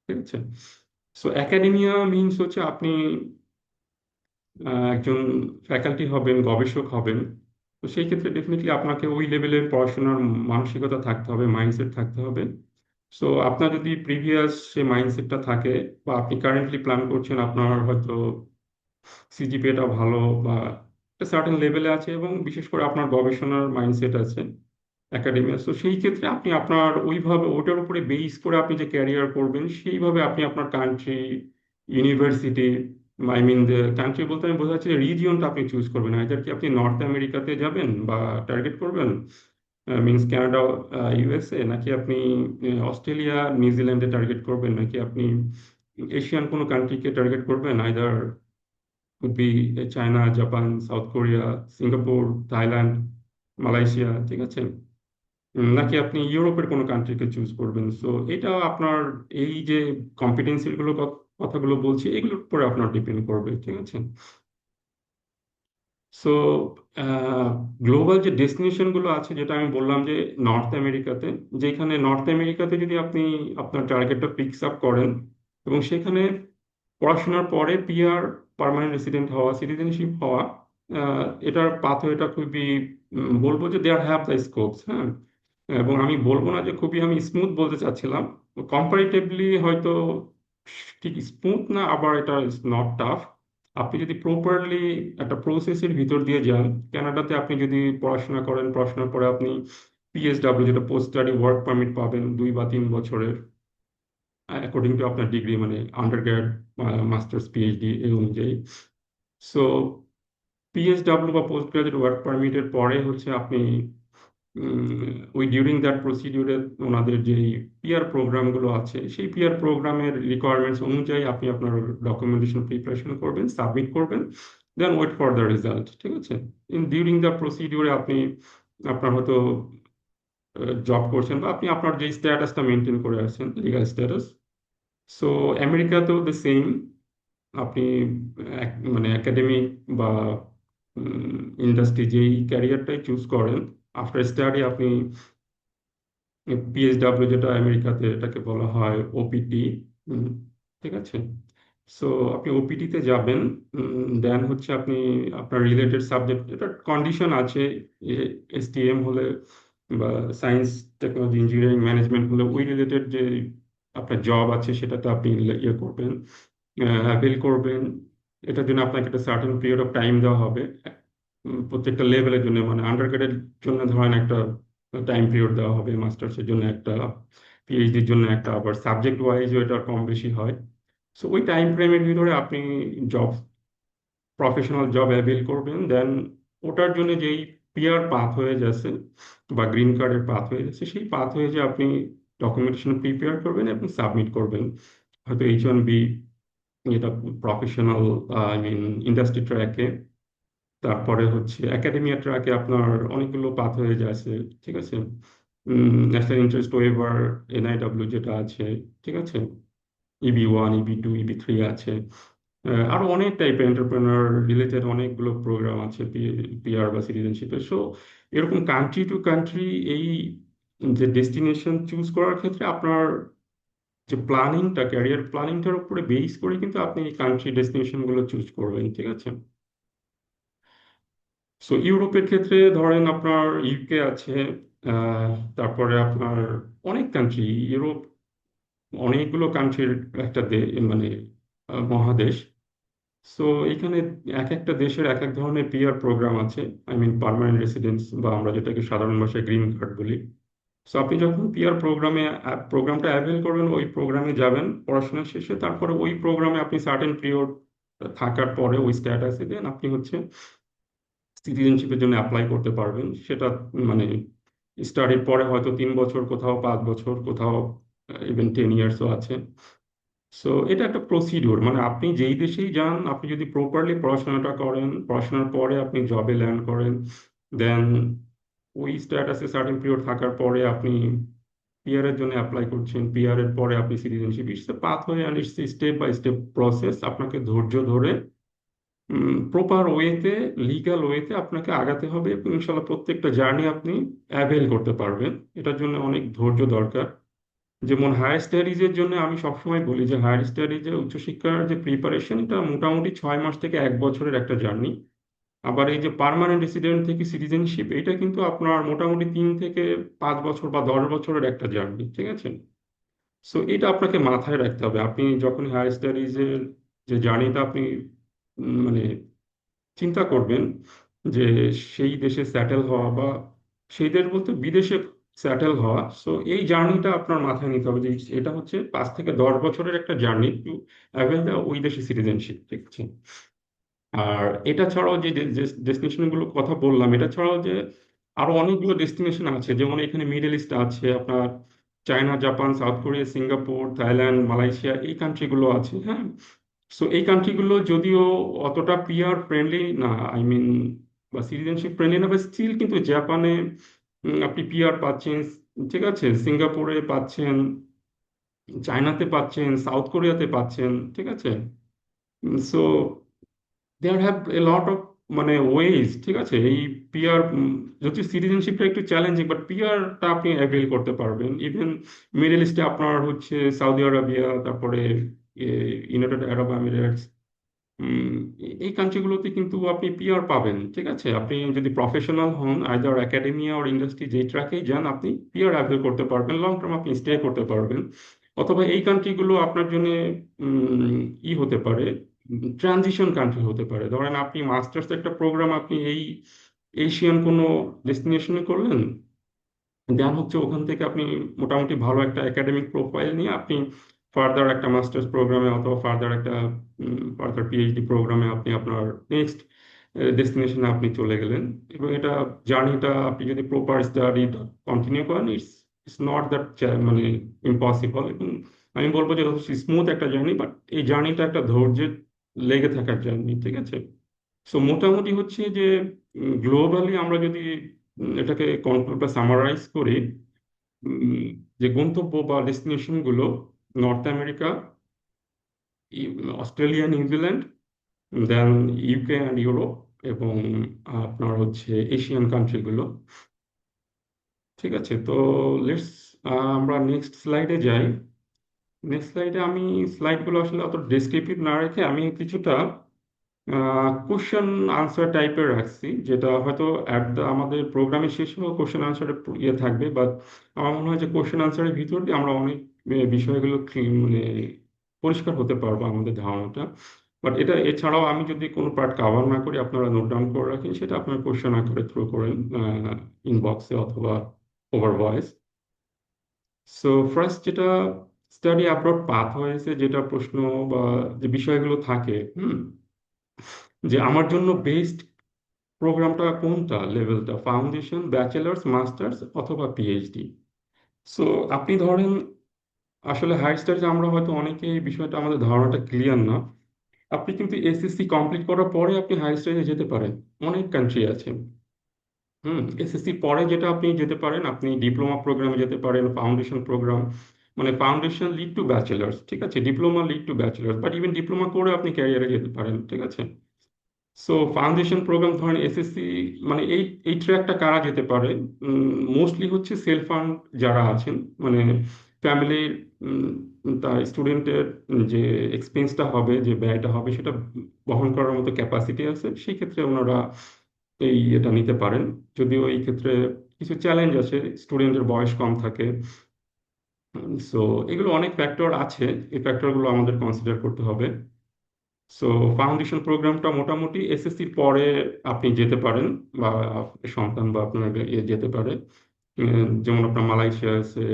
ঠিক আছে। সো একাডেমিয়া মিনস হচ্ছে আপনি একজন ফ্যাকাল্টি হবেন, গবেষক হবেন। তো সেই ক্ষেত্রে ডেফিনেটলি আপনাকে ওই লেভেলের পড়াশোনার মানসিকতা থাকতে হবে, মাইন্ডসেট থাকতে হবে। সো আপনার যদি প্রিভিয়াস সে মাইন্ডসেটটা থাকে, বা আপনি কারেন্টলি প্ল্যান করছেন, আপনার হয়তো সিজিপিএটা ভালো বা একটা সার্টেন লেভেলে আছে, এবং বিশেষ করে আপনার গবেষণার মাইন্ডসেট আছে একাডেমিয়া, তো সেই ক্ষেত্রে আপনি আপনার ওইভাবে ওটার উপরে বেস করে আপনি যে ক্যারিয়ার করবেন, সেইভাবে আপনি আপনার country, university, I mean country বলতে আমি বোঝাচ্ছি রিজিয়নটা আপনি চুজ করবেন, আইদার কি আপনি নর্থ আমেরিকাতে যাবেন বা টার্গেট করবেন, মিনস কানাডা, ইউএসএ, নাকি আপনি অস্ট্রেলিয়া, নিউজিল্যান্ডে টার্গেট করবেন, নাকি আপনি এশিয়ান কোনো কান্ট্রিকে টার্গেট করবেন, either could be China, Japan, South Korea, Singapore, Thailand, Malaysia, ঠিক আছে। নাকি আপনি ইউরোপের কোনো কান্ট্রিকে চুজ করবেন। সো এটা আপনার এই যে কম্পিটেন্সি গুলো কথাগুলো বলছি, এগুলোর উপরে আপনার ডিপেন্ড করবে, ঠিক আছে। সো গ্লোবাল যে ডেস্টিনেশন গুলো আছে, যেটা আমি বললাম যে নর্থ আমেরিকাতে, যেখানে নর্থ আমেরিকাতে যদি আপনি আপনার টার্গেটটা পিকস আপ করেন, এবং সেখানে পড়াশোনার পরে পিআর, পার্মানেন্ট রেসিডেন্ট হওয়া, সিটিজেনশিপ হওয়া, এটার পাথওয়েটা খুবই, বলবো যে দেয়ার হ্যাভ দ্য স্কোপস, হ্যাঁ। এবং আমি বলবো না যে খুবই, আমি স্মুথ বলতে চাচ্ছিলাম, কম্পারেটিভলি হয়তো ঠিক স্মুথ না, আবার এটা ইজ নট টাফ। আপনি যদি প্রপারলি একটা প্রসেসের ভিতর দিয়ে যান, কানাডাতে আপনি যদি পড়াশোনা করেন, পড়াশোনার পরে আপনি পিএসডাব্লিউ, যেটা পোস্ট স্টাডি ওয়ার্ক পারমিট পাবেন 2 বা 3 বছরের, অ্যাকর্ডিং টু আপনার ডিগ্রি, মানে আন্ডার গ্র্যাড, মাস্টার্স, পিএইচডি এই অনুযায়ী। সো পিএসডাব্লিউ বা পোস্ট গ্রাজুয়েট ওয়ার্ক পারমিটের পরে হচ্ছে আপনি ওই ডিউরিং দ্যাট প্রসিডিউরে ওনাদের যে পিআর প্রোগ্রামগুলো আছে সেই পিআর প্রোগ্রামের রিকোয়ারমেন্টস অনুযায়ী আপনি আপনার ডকুমেন্টেশন প্রিপারেশন করবেন, সাবমিট করবেন, দেন ওয়েট ফর দ্য রেজাল্ট। ঠিক আছে? ডিউরিং দ্য প্রসিডিউরে আপনি আপনার হয়তো জব করছেন বা আপনি আপনার যে স্ট্যাটাসটা মেনটেন করে আছেন, লিগাল স্ট্যাটাস। সো আমেরিকাতেও দ্য সেম। আপনি মানে একাডেমিক বা ইন্ডাস্ট্রি যেই ক্যারিয়ারটাই চুজ করেন, আফটার স্টাডি আপনি পিএইচডাব্লিউ, যেটা আমেরিকাতে এটাকে বলা হয় ওপিটি। ঠিক আছে? সো আপনি ওপিটিতে যাবেন, দেন হচ্ছে আপনি আপনার রিলেটেড সাবজেক্ট, এটা কন্ডিশন আছে, এসটিএম হলে বা সায়েন্স টেকনোলজি ইঞ্জিনিয়ারিং ম্যানেজমেন্ট হলে ওই রিলেটেড যে আপনার জব আছে সেটাতে আপনি ইয়ে করবেন, অ্যাপিল করবেন। এটার জন্য আপনাকে একটা সার্টেন পিরিয়ড অফ টাইম দেওয়া হবে। প্রত্যেকটা লেভেলের জন্য, মানে আন্ডারগ্রেডের জন্য ধরেন একটা টাইম পিরিয়ড দেওয়া হবে, মাস্টার্সের জন্য একটা, পিএইচডির জন্য একটা, আবার সাবজেক্ট ওয়াইজও এটা কম বেশি হয়। সো ওই টাইম ফ্রেমের ভিতরে আপনি জব, প্রফেশনাল জব অ্যাভেল করবেন। দেন ওটার জন্য যেই পিআর পাথ হয়ে যাচ্ছে বা গ্রিন কার্ডের পাথ হয়ে যাচ্ছে, সেই পাথ হয়ে যে আপনি ডকুমেন্টেশন প্রিপেয়ার করবেন এবং সাবমিট করবেন। হয়তো H1B, যেটা প্রফেশনাল, আই মিন ইন্ডাস্ট্রি ট্র্যাকে। তারপরে হচ্ছে একাডেমিয়া ট্র্যাকে আপনার অনেকগুলো পাথ হয়ে যাচ্ছে। ঠিক আছে? ন্যাশনাল ইন্টারেস্ট ওয়েভার, NIW যেটা আছে। ঠিক আছে? EB1, EB2, EB3 আছে। আরো অনেক টাইপের এন্টারপ্রেনার রিলেটেড অনেকগুলো প্রোগ্রাম আছে পিআর বা সিটিজেনশিপের। সো এরকম কান্ট্রি টু কান্ট্রি এই যে ডেস্টিনেশন চুজ করার ক্ষেত্রে আপনার যে প্ল্যানিংটা, ক্যারিয়ার প্ল্যানিংটার উপরে বেস করে কিন্তু আপনি এই কান্ট্রি ডেস্টিনেশন গুলো চুজ করবেন। ঠিক আছে? সো ইউরোপের ক্ষেত্রে ধরেন আপনার ইউকে আছে, আহ, তারপরে আপনার অনেক কান্ট্রি, ইউরোপ অনেকগুলো কান্ট্রির একটা মানে মহাদেশ। সো এখানে এক একটা দেশের এক এক ধরনের পিআর প্রোগ্রাম আছে, আই মিন পার্মানেন্ট রেসিডেন্স, বা আমরা যেটাকে সাধারণ ভাষায় গ্রিন কার্ড বলি। সো আপনি যখন পিআর প্রোগ্রামটা অ্যাভেল করবেন, ওই প্রোগ্রামে যাবেন পড়াশোনা শেষে, তারপরে ওই প্রোগ্রামে আপনি সার্টেন পিরিয়ড থাকার পরে ওই স্ট্যাটাসে দেন আপনি হচ্ছে সিটিজেনশিপের জন্য অ্যাপ্লাই করতে পারবেন। সেটা মানে স্টাডির পরে হয়তো 3 বছর, কোথাও 5 বছর, কোথাও ইভেন 10 ইয়ার্সও আছে। সো এটা একটা প্রসিডিওর, মানে আপনি যেই দেশেই যান, আপনি যদি প্রপারলি পড়াশোনাটা করেন, পড়াশোনার পরে আপনি জবে ল্যান্ড করেন, দেন ওই স্ট্যাটাসে সার্টেন পিরিয়ড থাকার পরে আপনি পিআর এর জন্য অ্যাপ্লাই করছেন, পিআর এর পরে আপনি citizenship, it's a pathway and it's step by step process. আপনাকে ধৈর্য ধরে প্রপার ওয়েতে, লিগ্যাল ওয়েতে আপনাকে আগাতে হবে এবং ইনশাল্লাহ প্রত্যেকটা জার্নি আপনি অ্যাভেল করতে পারবেন। এটার জন্য অনেক ধৈর্য দরকার। যেমন হায়ার স্টাডিজের জন্য আমি সবসময় বলি যে হায়ার স্টাডিজে উচ্চশিক্ষার যে প্রিপারেশন, এটা মোটামুটি 6 মাস থেকে 1 বছরের একটা জার্নি। আবার এই যে পার্মানেন্ট রেসিডেন্ট থেকে সিটিজেনশিপ, এটা কিন্তু আপনার মোটামুটি 3 থেকে 5 বছর বা 10 বছরের একটা জার্নি। ঠিক আছে? সো এটা আপনাকে মাথায় রাখতে হবে আপনি যখন হায়ার স্টাডিজের যে জার্নিটা আপনি মানে চিন্তা করবেন যে সেই দেশে সেটেল হওয়া, বা সেই দেশ বলতে বিদেশে সেটেল হওয়া। সো এই জার্নিটা আপনার মাথায় নিতে হবে যে এটা হচ্ছে 5 থেকে 10 বছরের একটা জার্নি টু অ্যাভেল দ্য ওই দেশে সিটিজেনশিপ। ঠিক আছে? আর এটা ছাড়াও যে ডেস্টিনেশন গুলোর কথা বললাম, এটা ছাড়াও যে আরো অনেকগুলো ডেস্টিনেশন আছে, যেমন এখানে মিডল ইস্ট আছে আপনার, China, Japan, South Korea, Singapore, Thailand, Malaysia, এই কান্ট্রিগুলো আছে। হ্যাঁ? সো এই কান্ট্রিগুলো যদিও অতটা পিআর ফ্রেন্ডলি না, আই মিন বা সিটিজেনশিপ ফ্রেন্ডলি না, বা স্টিল কিন্তু জাপানে আপনি পিআর পাচ্ছেন। ঠিক আছে? সিঙ্গাপুরে পাচ্ছেন, চায়নাতে পাচ্ছেন, সাউথ কোরিয়াতে পাচ্ছেন। ঠিক আছে? So there have a lot of মানে ওয়েজ। ঠিক আছে? এই পিআর, যদি সিটিজেনশিপটা একটু চ্যালেঞ্জিং, বাট পিআরটা আপনি অ্যাভেল করতে পারবেন। ইভেন মিডল ইস্টে আপনার হচ্ছে সৌদি আরবিয়া, তারপরে ইউনাইটেড আরব আমিরাটস, এই কান্ট্রিগুলোতে কিন্তু আপনি পিআর পাবেন। ঠিক আছে? আপনি যদি প্রফেশনাল হন, আইদার একাডেমিয়া আর ইন্ডাস্ট্রি যেই ট্র্যাকেই যান, আপনি পিআর অ্যাভেল করতে পারবেন, লং টার্ম আপনি স্টে করতে পারবেন। অথবা এই কান্ট্রিগুলো আপনার জন্য হতে পারে, ট্রানজিশন কান্ট্রি হতে পারে। ধরেন আপনি মাস্টার্স একটা প্রোগ্রাম আপনি এই এশিয়ান কোনো ডেস্টিনেশনে করলেন, দেন হচ্ছে ওখান থেকে আপনি মোটামুটি ভালো একটা একাডেমিক প্রোফাইল নিয়ে আপনি ফার্দার একটা মাস্টার্স প্রোগ্রামে অথবা ফার্দার একটা পিএইচডি প্রোগ্রামে আপনি আপনার নেক্সট ডেস্টিনেশনে আপনি চলে গেলেন, এবং এটা জার্নিটা আপনি যদি প্রপার স্টাডিটা কন্টিনিউ করেন, ইটস ইটস নট দ্যাট মানে ইম্পসিবল। এবং আমি বলবো যে যথেষ্ট স্মুথ একটা জার্নি, বাট এই জার্নিটা একটা ধৈর্যের লেগে থাকার জার্নি, ঠিক আছে? সো মোটামুটি হচ্ছে যে গ্লোবালি আমরা যদি এটাকে কনক্লুড বা সামারাইজ করি, উম, যে গন্তব্য বা ডেস্টিনেশন গুলো North America, Australia, New Zealand, then UK and Europe, এবং আপনার হচ্ছে এশিয়ান কান্ট্রিগুলো, ঠিক আছে? তো লেটস আমরা নেক্সট স্লাইডে যাই। নেক্সট স্লাইডে আমি স্লাইডগুলো আসলে অত ডেসক্রিপটিভ না রেখে আমি কিছুটা কোশ্চেন আনসার টাইপের রাখছি, যেটা হয়তো আমাদের প্রোগ্রামের শেষেও কোশ্চেন আনসারের ইয়ে থাকবে, বাট আমার মনে হয় যে কোশ্চেন আনসারের ভিতর দিয়ে আমরা অনেক বিষয়গুলো মানে পরিষ্কার হতে পারবো আমাদের ধারণাটা। বাট এটা এছাড়াও আমি যদি কোনো পার্ট কভার না করি, আপনারা নোট ডাউন করে রাখেন, সেটা আপনার কোশ্চেন আকারে থ্রো করেন ইনবক্সে অথবা ওভার ভয়েস। সো ফার্স্ট যেটা স্টাডি অ্যাব্রড পাথ হয়েছে, যেটা প্রশ্ন বা যে বিষয়গুলো থাকে, যে আমার জন্য বেস্ট প্রোগ্রামটা কোনটা, লেভেলটা ফাউন্ডেশন, ব্যাচেলার্স, মাস্টার্স অথবা পিএইচডি। সো আপনি ধরেন, আসলে হায়ার স্টাডিজে আমরা হয়তো অনেকে এই বিষয়টা, আমাদের ধারণাটা ক্লিয়ার না। আপনি কিন্তু এসএসসি কমপ্লিট করার পরে আপনি হায়ার স্টাডিজে যেতে পারেন, অনেক কান্ট্রি আছে। এসএসসি পরে যেটা আপনি যেতে পারেন, আপনি ডিপ্লোমা প্রোগ্রামে যেতে পারেন, ফাউন্ডেশন প্রোগ্রাম, মানে ফাউন্ডেশন লিড টু ব্যাচেলার্স, ঠিক আছে, diploma lead to bachelors, but even diploma করে আপনি ক্যারিয়ারে যেতে পারেন, ঠিক আছে? সো ফাউন্ডেশন প্রোগ্রাম ধরেন এসএসসি, মানে এই এই ট্র্যাকটা কারা যেতে পারে? মোস্টলি হচ্ছে সেলফ ফান্ড যারা আছেন, মানে ফ্যামিলির, তার স্টুডেন্টের যে এক্সপেন্সটা হবে, যে ব্যয়টা হবে, সেটা বহন করার মতো ক্যাপাসিটি আছে, সেই ক্ষেত্রে ওনারা এটা নিতে পারেন। যদিও এই ক্ষেত্রে কিছু চ্যালেঞ্জ আছে, স্টুডেন্টের বয়স কম থাকে। সো এগুলো অনেক ফ্যাক্টর আছে, এই ফ্যাক্টরগুলো আমাদের কনসিডার করতে হবে। সো ফাউন্ডেশন প্রোগ্রামটা মোটামুটি এসএসসির পরে আপনি যেতে পারেন, বা আপনার সন্তান বা আপনার যেতে পারে। যেমন আপনার মালয়েশিয়া আছে,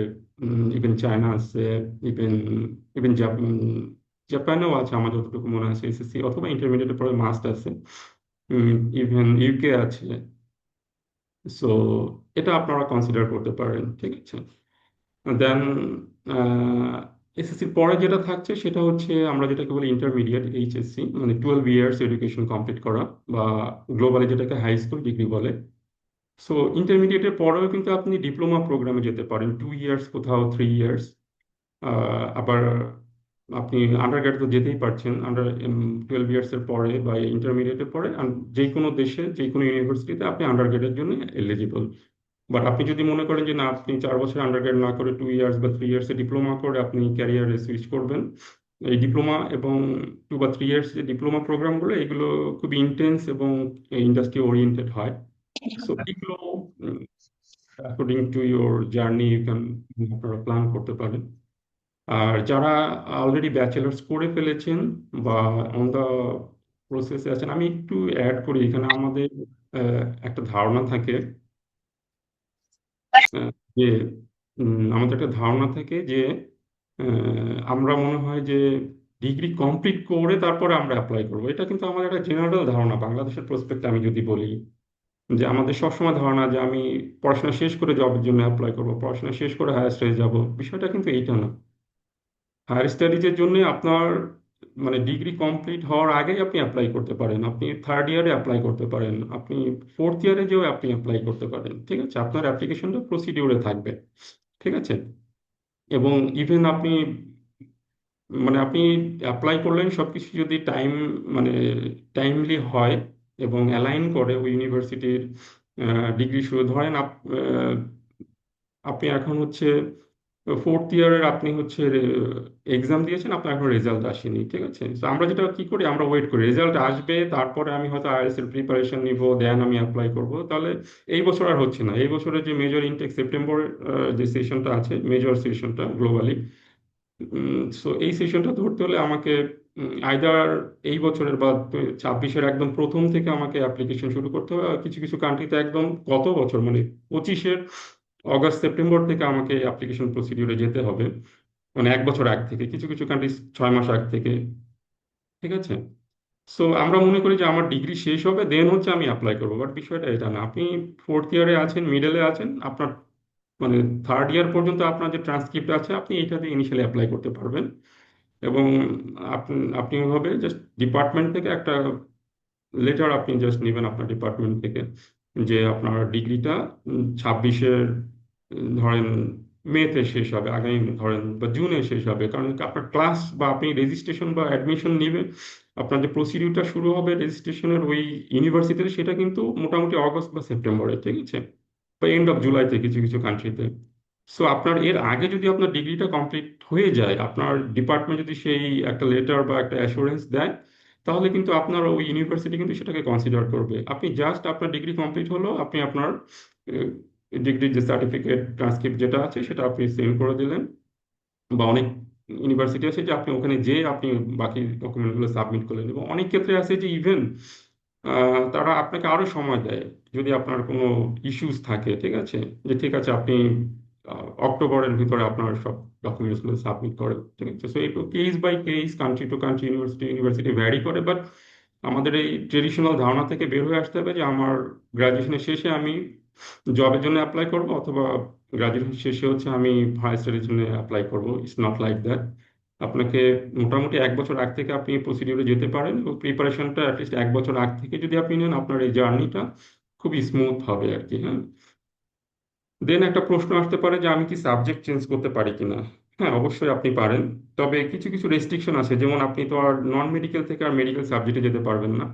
ইভেন চায়না আছে, ইভেন ইভেন জাপানেও আছে আমার যতটুকু মনে আছে এসএসসি অথবা ইন্টারমিডিয়েটের পরে মাস্ট আছে, ইভেন ইউকে আছে। সো এটা আপনারা কনসিডার করতে পারেন, ঠিক আছে? দেন এসএসসির পরে যেটা থাকছে সেটা হচ্ছে আমরা যেটাকে বলি ইন্টারমিডিয়েট, এইচএসসি, মানে 12 ইয়ার্স এডুকেশন কমপ্লিট করা, বা গ্লোবালি যেটাকে হাই স্কুল ডিগ্রি বলে। সো ইন্টারমিডিয়েটের পরেও কিন্তু আপনি ডিপ্লোমা প্রোগ্রামে যেতে পারেন, 2 ইয়ার্স, কোথাও 3 ইয়ার্স। আবার আপনি আন্ডার তো যেতেই পারছেন, 12 ইয়ার্স এর পরে বা ইন্টারমিডিয়েটের পরে, যে কোনো দেশে যে কোনো ইউনিভার্সিটিতে আপনি আন্ডার জন্য এলিজিবল। বাট আপনি যদি মনে করেন যে না, আপনি 4 বছর আন্ডারগ্রেড না করে 2 ইয়ার্স বা 3 ইয়ার্সে ডিপ্লোমা করে আপনি ক্যারিয়ারে সুইচ করবেন, এই ডিপ্লোমা এবং 2 বা 3 ইয়ার্স যে ডিপ্লোমা প্রোগ্রামগুলো, এগুলো খুবই ইন্টেন্স এবং ইন্ডাস্ট্রি ওরিয়েন্টেড হয়। সো এগুলো according to your journey you can, আপনারা প্ল্যান করতে পারেন। আর যারা অলরেডি ব্যাচেলার্স করে ফেলেছেন বা অন দ্য প্রসেসে আছেন, আমি একটু অ্যাড করি এখানে। আমাদের একটা ধারণা থাকে, আহ, যে আমাদের একটা ধারণা থাকে যে আমরা মনে হয় যে ডিগ্রি কমপ্লিট করে তারপরে আমরা অ্যাপ্লাই করবো। এটা কিন্তু আমাদের একটা জেনারেল ধারণা, বাংলাদেশের প্রসপেক্টে আমি যদি বলি, যে আমাদের সবসময় ধারণা যে আমি পড়াশোনা শেষ করে জবের জন্য অ্যাপ্লাই করবো, পড়াশোনা শেষ করে হায়ার স্টাডিজ যাব। বিষয়টা কিন্তু এইটা না। হায়ার স্টাডিজের জন্য আপনার মানে ডিগ্রি কমপ্লিট হওয়ার আগেই আপনি অ্যাপ্লাই করতে পারেন, আপনি থার্ড ইয়ারে অ্যাপ্লাই করতে পারেন, আপনি ফোর্থ ইয়ারে যেও আপনি অ্যাপ্লাই করতে পারেন, ঠিক আছে? আপনার অ্যাপ্লিকেশনটা প্রসিডিউরে থাকবে, ঠিক আছে? এবং ইভেন আপনি, মানে আপনি অ্যাপ্লাই করলেন, সবকিছু যদি মানে টাইমলি হয় এবং অ্যালাইন করে ওই ইউনিভার্সিটির ডিগ্রি শুরু, ধরেন আপনি এখন হচ্ছে ফোর্থ ইয়ারের, আপনি হচ্ছে এক্সাম দিয়েছেন, আপনার এখন রেজাল্ট আসেনি, ঠিক আছে? তো আমরা যেটা কি করি, আমরা ওয়েট করি রেজাল্ট আসবে, তারপরে আমি হয়তো আইএলটিএস এর প্রিপারেশন নিব, দেন আমি অ্যাপ্লাই করব। তাহলে এই বছর আর হচ্ছে না। এই বছরের যে মেজর ইনটেক সেপ্টেম্বর, যে সেশনটা আছে, মেজর সেশনটা গ্লোবালি, সো এই সেশনটা ধরতে হলে আমাকে আইদার এই বছরের বা 26-এর একদম প্রথম থেকে আমাকে অ্যাপ্লিকেশন শুরু করতে হবে। আর কিছু কিছু কান্ট্রিতে একদম কত বছর, মানে 25-এর অগস্ট সেপ্টেম্বর থেকে আমাকে অ্যাপ্লিকেশন প্রসিডিউরে যেতে হবে, মানে 1 বছর আগ থেকে, কিছু কিছু কান্ট্রি 6 মাস আগ থেকে, ঠিক আছে? সো আমরা মনে করি যে আমার ডিগ্রি শেষ হবে দেন হচ্ছে আমি অ্যাপ্লাই করবো, বাট বিষয়টা এটা না। আপনি ফোর্থ ইয়ারে আছেন, মিডলে আছেন, আপনার মানে থার্ড ইয়ার পর্যন্ত আপনার যে ট্রান্সক্রিপ্ট আছে আপনি এটাতে ইনিশিয়ালি অ্যাপ্লাই করতে পারবেন। এবং আপনি ওইভাবে জাস্ট ডিপার্টমেন্ট থেকে একটা লেটার আপনি জাস্ট নেবেন আপনার ডিপার্টমেন্ট থেকে, যে আপনার ডিগ্রিটা 26-এর ধরেন মেতে শেষ হবে, আগামী ধরেন বা জুনে শেষ হবে, কারণ আপনার ক্লাস বা আপনি রেজিস্ট্রেশন বা অ্যাডমিশন নেবেন, আপনার যে প্রসিডিউরটা শুরু হবে রেজিস্ট্রেশনের ওই ইউনিভার্সিটিতে, সেটা কিন্তু মোটামুটি অগস্ট বা সেপ্টেম্বরে, ঠিক আছে, বা এন্ড অফ জুলাইতে কিছু কিছু কান্ট্রিতে। সো আপনার এর আগে যদি আপনার ডিগ্রিটা কমপ্লিট হয়ে যায়, আপনার ডিপার্টমেন্ট যদি সেই একটা লেটার বা একটা অ্যাসুরেন্স দেয়, তাহলে কিন্তু আপনার ওই ইউনিভার্সিটি কিন্তু সেটাকে কনসিডার করবে। আপনি জাস্ট আপনার ডিগ্রি কমপ্লিট হলো, আপনি আপনার ডিগ্রির যে সার্টিফিকেট ট্রান্সক্রিপ্ট যেটা আছে সেটা আপনি সেন্ড করে দিলেন, বা অনেক ইউনিভার্সিটি আছে যে আপনি ওখানে যেয়ে আপনি বাকি ডকুমেন্টগুলো সাবমিট করলেন। এবং অনেক ক্ষেত্রে আছে যে ইভেন তারা আপনাকে আরো সময় দেয় যদি আপনার কোনো ইস্যুস থাকে, ঠিক আছে, যে ঠিক আছে আপনি অক্টোবরের ভিতরে আপনার সব ডকুমেন্টসগুলো সাবমিট করেন, ঠিক আছে। সো একটু case by case, country to country, university university vary করে, বাট আমাদের এই ট্রেডিশনাল ধারণা থেকে বের হয়ে আসতে হবে যে আমার গ্রাজুয়েশনের শেষে আমি জবের জন্য অ্যাপ্লাই করব, অথবা গ্রাজুয়েশন শেষে হচ্ছে আমি হায়ার স্টাডির জন্য অ্যাপ্লাই করব। It's not like that. আপনাকে মোটামুটি 1 বছর আগ থেকে আপনি প্রসিডিউরে যেতে পারেন, এবং প্রিপারেশনটা অ্যাটলিস্ট 1 বছর আগ থেকে যদি আপনি নেন, আপনার এই জার্নিটা খুবই স্মুথ হবে আর কি, হ্যাঁ। দেন একটা প্রশ্ন আসতে পারে যে আমি কি সাবজেক্ট চেঞ্জ করতে পারি কিনা। হ্যাঁ, অবশ্যই আপনি পারেন, তবে কিছু কিছু রেস্ট্রিকশন আছে। যেমন আপনি তো আর নন মেডিকেল থেকে আর মেডিকেল সাবজেক্টে যেতে পারবেন না,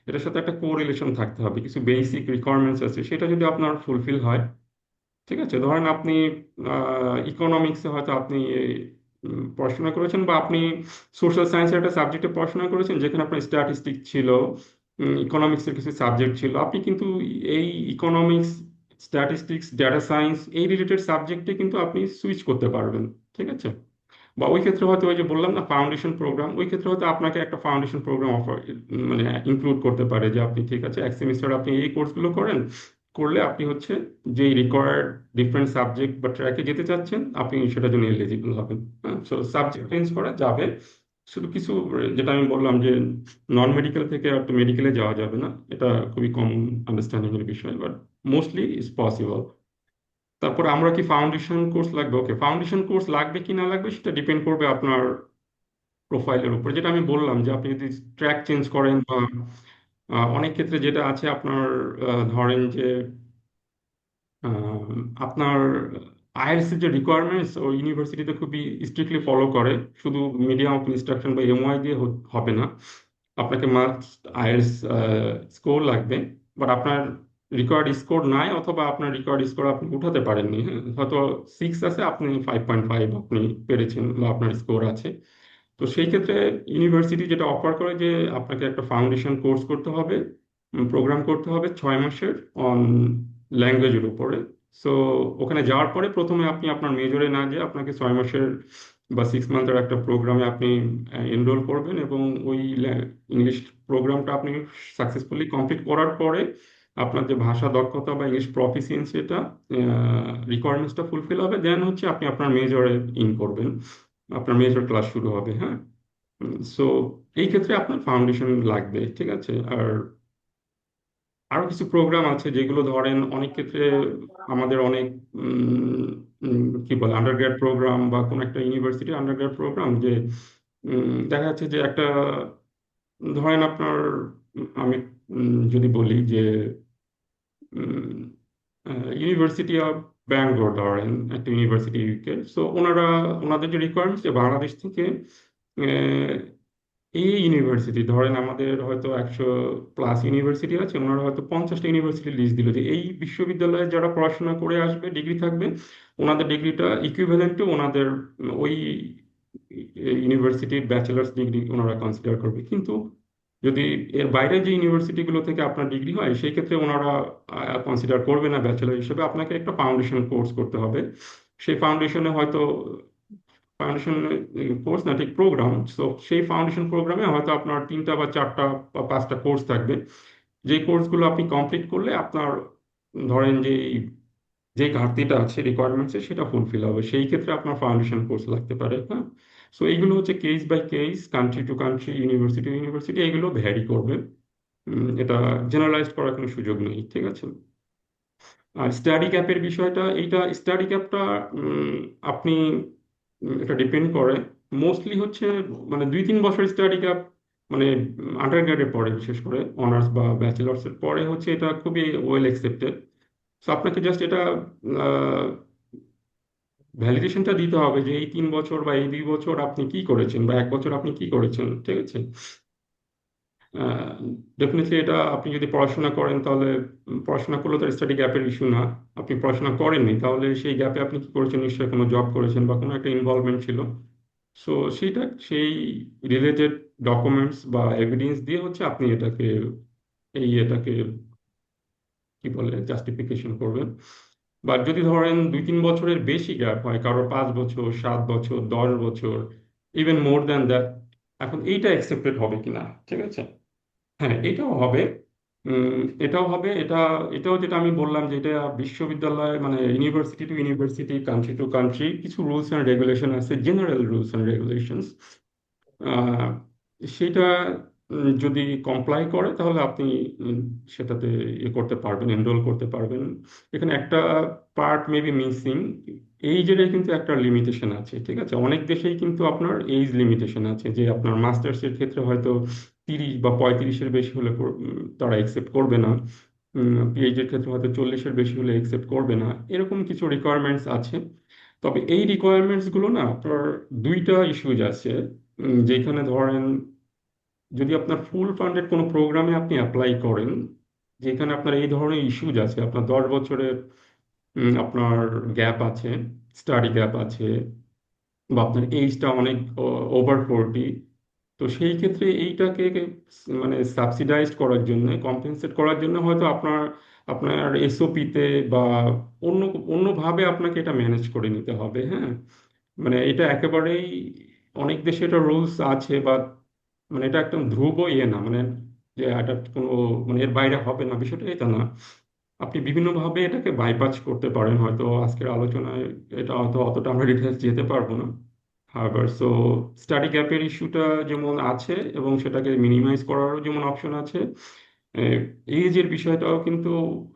এটার সাথে একটা কোরিলেশন থাকতে হবে, কিছু বেসিক রিকোয়ারমেন্টস আছে, সেটা যদি আপনার ফুলফিল হয়, ঠিক আছে। ধরেন আপনি ইকোনমিক্সে হয়তো আপনি পড়াশোনা করেছেন, বা আপনি সোশ্যাল সায়েন্সের একটা সাবজেক্টে পড়াশোনা করেছেন যেখানে আপনার স্ট্যাটিস্টিক্স ছিল, ইকোনমিক্সের কিছু সাবজেক্ট ছিল, আপনি কিন্তু এই ইকোনমিক্স, স্ট্যাটিস্টিক্স, ডেটা সায়েন্স এই রিলেটেড সাবজেক্টে কিন্তু আপনি সুইচ করতে পারবেন, ঠিক আছে। বা ওই ক্ষেত্রে হয়তো ওই যে বললাম না ফাউন্ডেশন প্রোগ্রাম, ওই ক্ষেত্রে হয়তো আপনাকে একটা ফাউন্ডেশন প্রোগ্রাম অফার মানে ইনক্লুড করতে পারে, যে আপনি ঠিক আছে 1 সেমিস্টার আপনি এই কোর্সগুলো করেন, করলে আপনি হচ্ছে যে রিকোয়ার্ড ডিফারেন্ট সাবজেক্ট বা ট্র্যাকে যেতে চাচ্ছেন আপনি সেটার জন্য এলিজিবল হবেন। হ্যাঁ, সো সাবজেক্ট চেঞ্জ করা যাবে, শুধু কিছু যেটা আমি বললাম যে নন মেডিকেল থেকে আর তো মেডিকেলে যাওয়া যাবে না, এটা খুবই কম আন্ডারস্ট্যান্ডিং এর বিষয়, বাট মোস্টলি ইজ পসিবল। তারপর আমরা কি ফাউন্ডেশন কোর্স লাগবে? ওকে, ফাউন্ডেশন কোর্স লাগবে কি না লাগবে সেটা ডিপেন্ড করবে আপনার প্রোফাইলের উপর। যেটা আমি বললাম যে আপনি যদি ট্র্যাক চেঞ্জ করেন, বা অনেক ক্ষেত্রে যেটা আছে আপনার ধরেন যে আহ, আপনার আইএলটিএস এর যে রিকোয়ারমেন্টস ও ইউনিভার্সিটিতে খুবই স্ট্রিক্টলি ফলো করে, শুধু মিডিয়াম অফ ইনস্ট্রাকশন বা এমওআই দিয়ে হবে না, আপনাকে মাস্ট আইএলটিএস স্কোর লাগবে। বাট আপনার রিকোয়ার্ড স্কোর নাই, অথবা আপনার রিকোয়ার্ড স্কোর আপনি উঠাতে পারেননি, হ্যাঁ, হয়তো 6 আছে, আপনি 5.5 আপনি পেরেছেন বা আপনার স্কোর আছে। তো সেই ক্ষেত্রে ইউনিভার্সিটি যেটা অফার করে যে আপনাকে একটা ফাউন্ডেশন কোর্স করতে হবে, প্রোগ্রাম করতে হবে 6 মাসের, অন ল্যাঙ্গুয়েজের উপরে। সো ওখানে যাওয়ার পরে প্রথমে আপনি আপনার মেজরে না যেয়ে আপনাকে 6 মাসের বা 6 মান্থের একটা প্রোগ্রামে আপনি এনরোল করবেন, এবং ওই ইংলিশ প্রোগ্রামটা আপনি সাকসেসফুলি কমপ্লিট করার পরে আপনার যে ভাষা দক্ষতা বা ইংলিশ প্রফিসিয়েন্সি, এটা রিকোয়ারমেন্টসটা ফুলফিল হবে, দেন হচ্ছে আপনি আপনার মেজরে ইন করবেন, আপনার মেজর ক্লাস শুরু হবে, হ্যাঁ। সো এই ক্ষেত্রে আপনার ফাউন্ডেশন লাগবে, ঠিক আছে। আর আরো কিছু প্রোগ্রাম আছে যেগুলো ধরেন অনেক ক্ষেত্রে আমাদের অনেক কি বলে আন্ডারগ্রেড প্রোগ্রাম, বা কোন একটা ইউনিভার্সিটি আন্ডারগ্রেড প্রোগ্রাম, যে দেখা যাচ্ছে যে একটা ধরেন আপনার আমি যদি বলি যে ইউনিভার্সিটি অফ ব্যাঙ্গালোর, ধরেন একটা ইউনিভার্সিটি ইউকে, সো ওনাদের যে রিকোয়ারমেন্টস যে বাংলাদেশ থেকে আহ, এই ইউনিভার্সিটি, ধরেন আমাদের হয়তো 100+ ইউনিভার্সিটি আছে, ওনারা হয়তো 50টা ইউনিভার্সিটি লিস্ট দিল যে এই বিশ্ববিদ্যালয়ে যারা পড়াশোনা করে আসবে, ডিগ্রি থাকবে, ওনাদের ডিগ্রিটা ইকুইভ্যালেন্ট টু ওনাদের ওই ইউনিভার্সিটির ব্যাচেলার্স ডিগ্রি ওনারা কনসিডার করবে। কিন্তু যদি এর বাইরে যে ইউনিভার্সিটিগুলো থেকে আপনার ডিগ্রি হয়, সেই ক্ষেত্রে ওনারা কনসিডার করবে না ব্যাচেলার হিসেবে, আপনাকে একটা ফাউন্ডেশন কোর্স করতে হবে। সেই ফাউন্ডেশনে হয়তো ফাউন্ডেশন কোর্স না, ঠিক প্রোগ্রাম। সো সেই ফাউন্ডেশন প্রোগ্রামে হয়তো আপনার 3টা বা 4টা বা 5টা কোর্স থাকবে, যে কোর্সগুলো আপনি কমপ্লিট করলে আপনার ধরেন যে যে ঘাটতিটা আছে রিকোয়ারমেন্টসে সেটা ফুলফিল হবে, সেই ক্ষেত্রে আপনার ফাউন্ডেশন কোর্স লাগতে পারে, হ্যাঁ। সো এইগুলো হচ্ছে case by case, country to country, university to university, এগুলো ভ্যারি করবে। এটা জেনারেলাইজ করার কোনো সুযোগ নেই, ঠিক আছে। আর স্টাডি ক্যাপের বিষয়টা, এইটা স্টাডি ক্যাপটা আপনি এটা ডিপেন্ড করে মোস্টলি হচ্ছে মানে 2-3 বছর স্টাডি ক্যাপ, মানে আন্ডার গ্রেডের পরে, বিশেষ করে অনার্স বা ব্যাচেলার্স এর পরে হচ্ছে এটা খুবই ওয়েল অ্যাকসেপ্টেড। তো আপনাকে জাস্ট এটা ভ্যালিডেশনটা দিতে হবে যে এই 3 বছর বা এই 2 বছর আপনি কি করেছেন, বা 1 বছর আপনি কি করেছেন, ঠিক আছে। ডেফিনেটলি এটা আপনি যদি পড়াশোনা করেন তাহলে, পড়াশোনা করলে তো স্টাডি গ্যাপের ইস্যু না। আপনি পড়াশোনা করেননি তাহলে সেই গ্যাপে আপনি কি করেছেন, নিশ্চয়ই কোনো জব করেছেন বা কোনো একটা ইনভলভমেন্ট ছিল। সো সেইটা, সেই রিলেটেড ডকুমেন্টস বা এভিডেন্স দিয়ে হচ্ছে আপনি এটাকে কি বলে জাস্টিফিকেশন করবেন। বা যদি ধরেন 2-3 বছরের বেশি গ্যাপ হয়, কারো 5 বছর, 7 বছর, 10 বছর, ইভেন মোর দ্যান দ্যাট, এখন এইটা অ্যাকসেপ্টেড হবে কিনা, ঠিক আছে। হ্যাঁ, এটাও হবে। এটাও হবে, এটাও যেটা আমি বললাম যে এটা বিশ্ববিদ্যালয় মানে university to university, country to country কিছু রুলস অ্যান্ড রেগুলেশন আছে, জেনারেল রুলস অ্যান্ড রেগুলেশনস। সেটা যদি কমপ্লাই করে তাহলে আপনি উম, সেটাতে ইয়ে করতে পারবেন, এনরোল করতে পারবেন। এখানে একটা পার্ট মেবি মিসিং, এইজের কিন্তু একটা লিমিটেশন আছে, ঠিক আছে। অনেক দেশেই কিন্তু আপনার এইজ লিমিটেশন আছে, যে আপনার মাস্টার্স এর ক্ষেত্রে হয়তো 30 বা 35-এর বেশি হলে তারা একসেপ্ট করবে না। পিএইচডির ক্ষেত্রে হয়তো 40-এর বেশি হলে একসেপ্ট করবে না, এরকম কিছু রিকোয়ারমেন্টস আছে। তবে এই রিকোয়ারমেন্টস গুলো না আপনার দুইটা ইস্যুজ আছে। যেখানে ধরেন যদি আপনার ফুল ফান্ডেড কোনো প্রোগ্রামে আপনি অ্যাপ্লাই করেন, যেখানে আপনার এই ধরনের ইস্যুজ আছে, আপনার 10 বছরের আপনার গ্যাপ আছে, স্টাডি গ্যাপ আছে, বা আপনার এইজটা অনেক ওভার 40, তো সেই ক্ষেত্রে এইটাকে মানে সাবসিডাইজড করার জন্য, কম্পেনসেট করার জন্য হয়তো আপনার আপনার এসওপিতে বা অন্য অন্যভাবে আপনাকে এটা ম্যানেজ করে নিতে হবে, হ্যাঁ। মানে এটা একেবারেই, অনেক দেশে এটা রুলস আছে, বা মানে এটা একদম ধ্রুব ইয়ে না, মানে যে এটা কোনো মানে এর বাইরে হবে না, বিষয়টা এটা না। আপনি বিভিন্নভাবে এটাকে বাইপাস করতে পারেন, হয়তো আজকের আলোচনায় এটা হয়তো অতটা আমরা ডিটেলস যেতে পারবো না। হার্বার সো স্টাডি গ্যাপের ইস্যুটা যেমন আছে, এবং সেটাকে মিনিমাইজ করারও যেমন অপশন আছে, এজের বিষয়টাও কিন্তু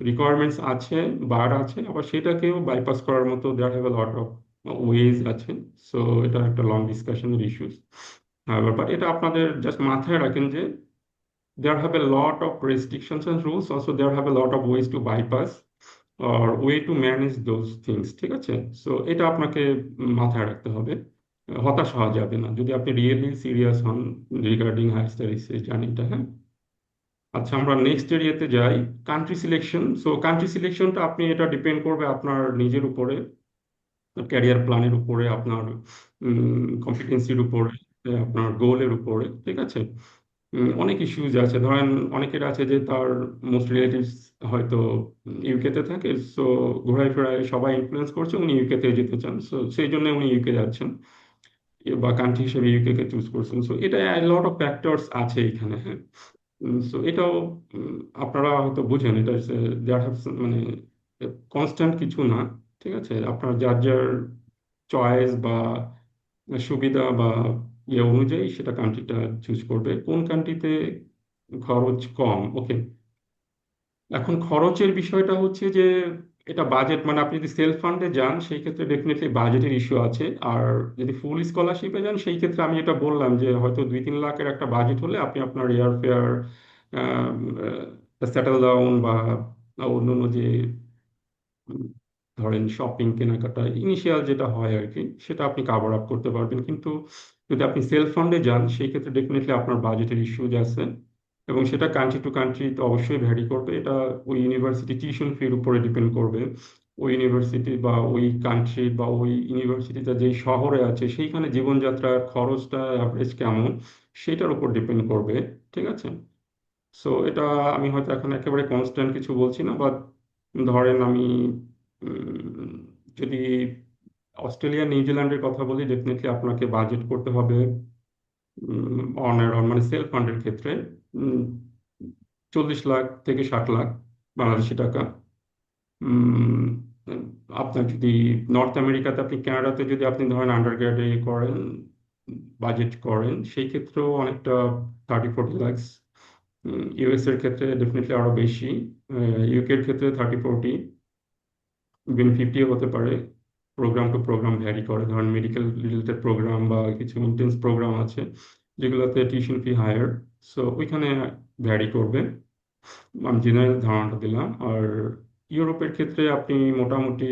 রিকোয়ারমেন্টস আছে, বার আছে, আবার সেটাকেও বাইপাস করার মতো there have a lot of ways আছে। সো এটা একটা লং ডিসকাশনের ইস্যুস। বাট এটা আপনাদের জাস্ট মাথায় রাখেন যে there have a lot of restrictions and rules, also there have a lot of ways to bypass or way to manage those things, ঠিক আছে। সো এটা আপনাকে মাথায় রাখতে হবে, হতাশ হওয়া যাবে না যদি আপনি রিয়েলি সিরিয়াস হন রিগার্ডিং হায়ার স্টাডিজ জার্নিটা, হ্যাঁ। আচ্ছা, আমরা নেক্সট এরিয়াতে যাই, কান্ট্রি সিলেকশন। সো কান্ট্রি সিলেকশনটা আপনি, এটা ডিপেন্ড করবে আপনার নিজের উপরে, ক্যারিয়ার প্ল্যানের উপরে, আপনার কম্পিটেন্সির উপরে, আপনার গোলের উপরে, ঠিক আছে। অনেক ইস্যুজ আছে, ধরেন অনেকের আছে যে তার মোস্ট রিলেটিভস হয়তো ইউকেতে থাকে, সো ঘোরায় ফেরায় সবাই ইনফ্লুয়েন্স করছে, উনি ইউকেতে যেতে চান, সো সেই জন্য উনি ইউকে যাচ্ছেন, বা কান্ট্রি হিসেবে ইউকে কে চুজ করছেন। সো এটা লট অফ ফ্যাক্টরস আছে এখানে, হ্যাঁ। সো এটাও উম, আপনারা হয়তো বুঝেন, এটা দেয়ার হ্যাভ মানে কনস্ট্যান্ট কিছু না, ঠিক আছে। আপনার যার যার চয়েস বা সুবিধা বা ইয়ে অনুযায়ী সেটা কান্ট্রিটা চুজ করবে, কোন কান্ট্রিতে খরচ কম, ওকে। এখন খরচের বিষয়টা হচ্ছে যে এটা বাজেট, মানে আপনি যদি সেলফ ফান্ডে যান সেই ক্ষেত্রে ডেফিনেটলি বাজেটের ইস্যু আছে। আর যদি ফুল স্কলারশিপে যান সেই ক্ষেত্রে আমি যেটা বললাম যে হয়তো 2-3 লাখের একটা বাজেট হলে আপনি আপনার এয়ার ফেয়ার, সেটেল ডাউন, বা অন্যান্য যে উম, ধরেন শপিং, কেনাকাটা, ইনিশিয়াল যেটা হয় আর কি, সেটা আপনি কাভার আপ করতে পারবেন। কিন্তু যদি আপনি সেলফ ফান্ডে যান সেই ক্ষেত্রে ডেফিনেটলি আপনার বাজেটের ইস্যুজ আছে, এবং সেটা কান্ট্রি টু কান্ট্রি তো অবশ্যই ভ্যারি করবে। এটা ওই ইউনিভার্সিটি টিউশন ফির উপরে ডিপেন্ড করবে, ওই ইউনিভার্সিটি বা ওই কান্ট্রি বা ওই ইউনিভার্সিটিটা যেই শহরে আছে সেইখানে জীবনযাত্রার খরচটা অ্যাভারেজ কেমন, সেটার উপর ডিপেন্ড করবে, ঠিক আছে। সো এটা আমি হয়তো এখন একেবারে কনস্ট্যান্ট কিছু বলছি না, বাট ধরেন আমি উম, যদি অস্ট্রেলিয়া নিউজিল্যান্ডের কথা বলি, ডেফিনেটলি আপনাকে বাজেট করতে হবে অন অ্যান্ড অন, মানে সেলফ ফান্ডের ক্ষেত্রে উম, 40 লাখ থেকে 60 লাখ বাংলাদেশি টাকা। উম, আপনার যদি নর্থ আমেরিকাতে, আপনি কানাডাতে যদি আপনি ধরেন আন্ডার গ্রেডে করেন, বাজেট করেন সেই ক্ষেত্রেও অনেকটা 30-40 লাখ। ইউএস এর ক্ষেত্রে ডেফিনেটলি আরো বেশি, ইউকে এর ক্ষেত্রে 30-40, ইভেন 50ও হতে পারে। প্রোগ্রাম টু প্রোগ্রাম ভ্যারি করে, ধরেন মেডিকেল রিলেটেড প্রোগ্রাম বা কিছু ইন্টেন্স প্রোগ্রাম আছে যেগুলোতে টিউশন ফি হায়ার, সো ওইখানে ভ্যারি করবে। আমি জেনারেল ধারণাটা দিলাম। আর ইউরোপের ক্ষেত্রে আপনি মোটামুটি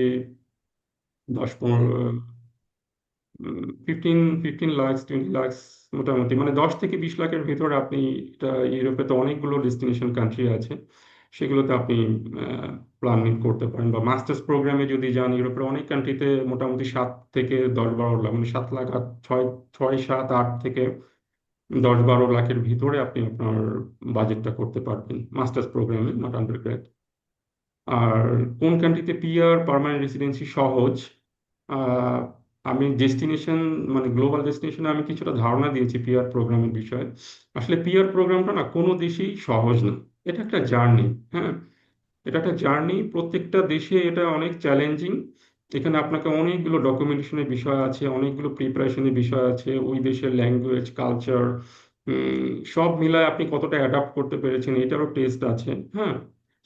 10-15, 15 লাখ, 20 লাখ, মোটামুটি মানে 10 থেকে 20 লাখের ভিতরে আপনি, এটা ইউরোপে তো অনেকগুলো ডেস্টিনেশন কান্ট্রি আছে, সেগুলোতে আপনি প্ল্যানিং করতে পারেন। বা মাস্টার্স প্রোগ্রামে যদি যান, ইউরোপের অনেক কান্ট্রিতে মোটামুটি 7 থেকে 10-12 লাখ, মানে 7 লাখ, আর 6, 7, 8 থেকে 10-12 লাখের ভিতরে আপনি আপনার বাজেটটা করতে পারবেন মাস্টার্স প্রোগ্রামে, নট আন্ডার। আর কোন কান্ট্রিতে পিআর পার্মানেন্ট রেসিডেন্সি সহজ, আহ, আমি ডেস্টিনেশন মানে গ্লোবাল ডেস্টিনেশনে আমি কিছুটা ধারণা দিয়েছি পিআর প্রোগ্রামের বিষয়ে। আসলে পিআর প্রোগ্রামটা না কোনো দেশেই সহজ না, এটা একটা জার্নি। হ্যাঁ, এটা একটা জার্নি, প্রত্যেকটা দেশে এটা অনেক চ্যালেঞ্জিং। এখানে আপনাকে অনেকগুলো ডকুমেন্টেশনের বিষয় আছে, অনেকগুলো প্রিপারেশনের বিষয় আছে, ওই দেশের ল্যাঙ্গুয়েজ, কালচার, সব মিলায় আপনি কতটা অ্যাডাপ্ট করতে পেরেছেন এটারও টেস্ট আছে। হ্যাঁ,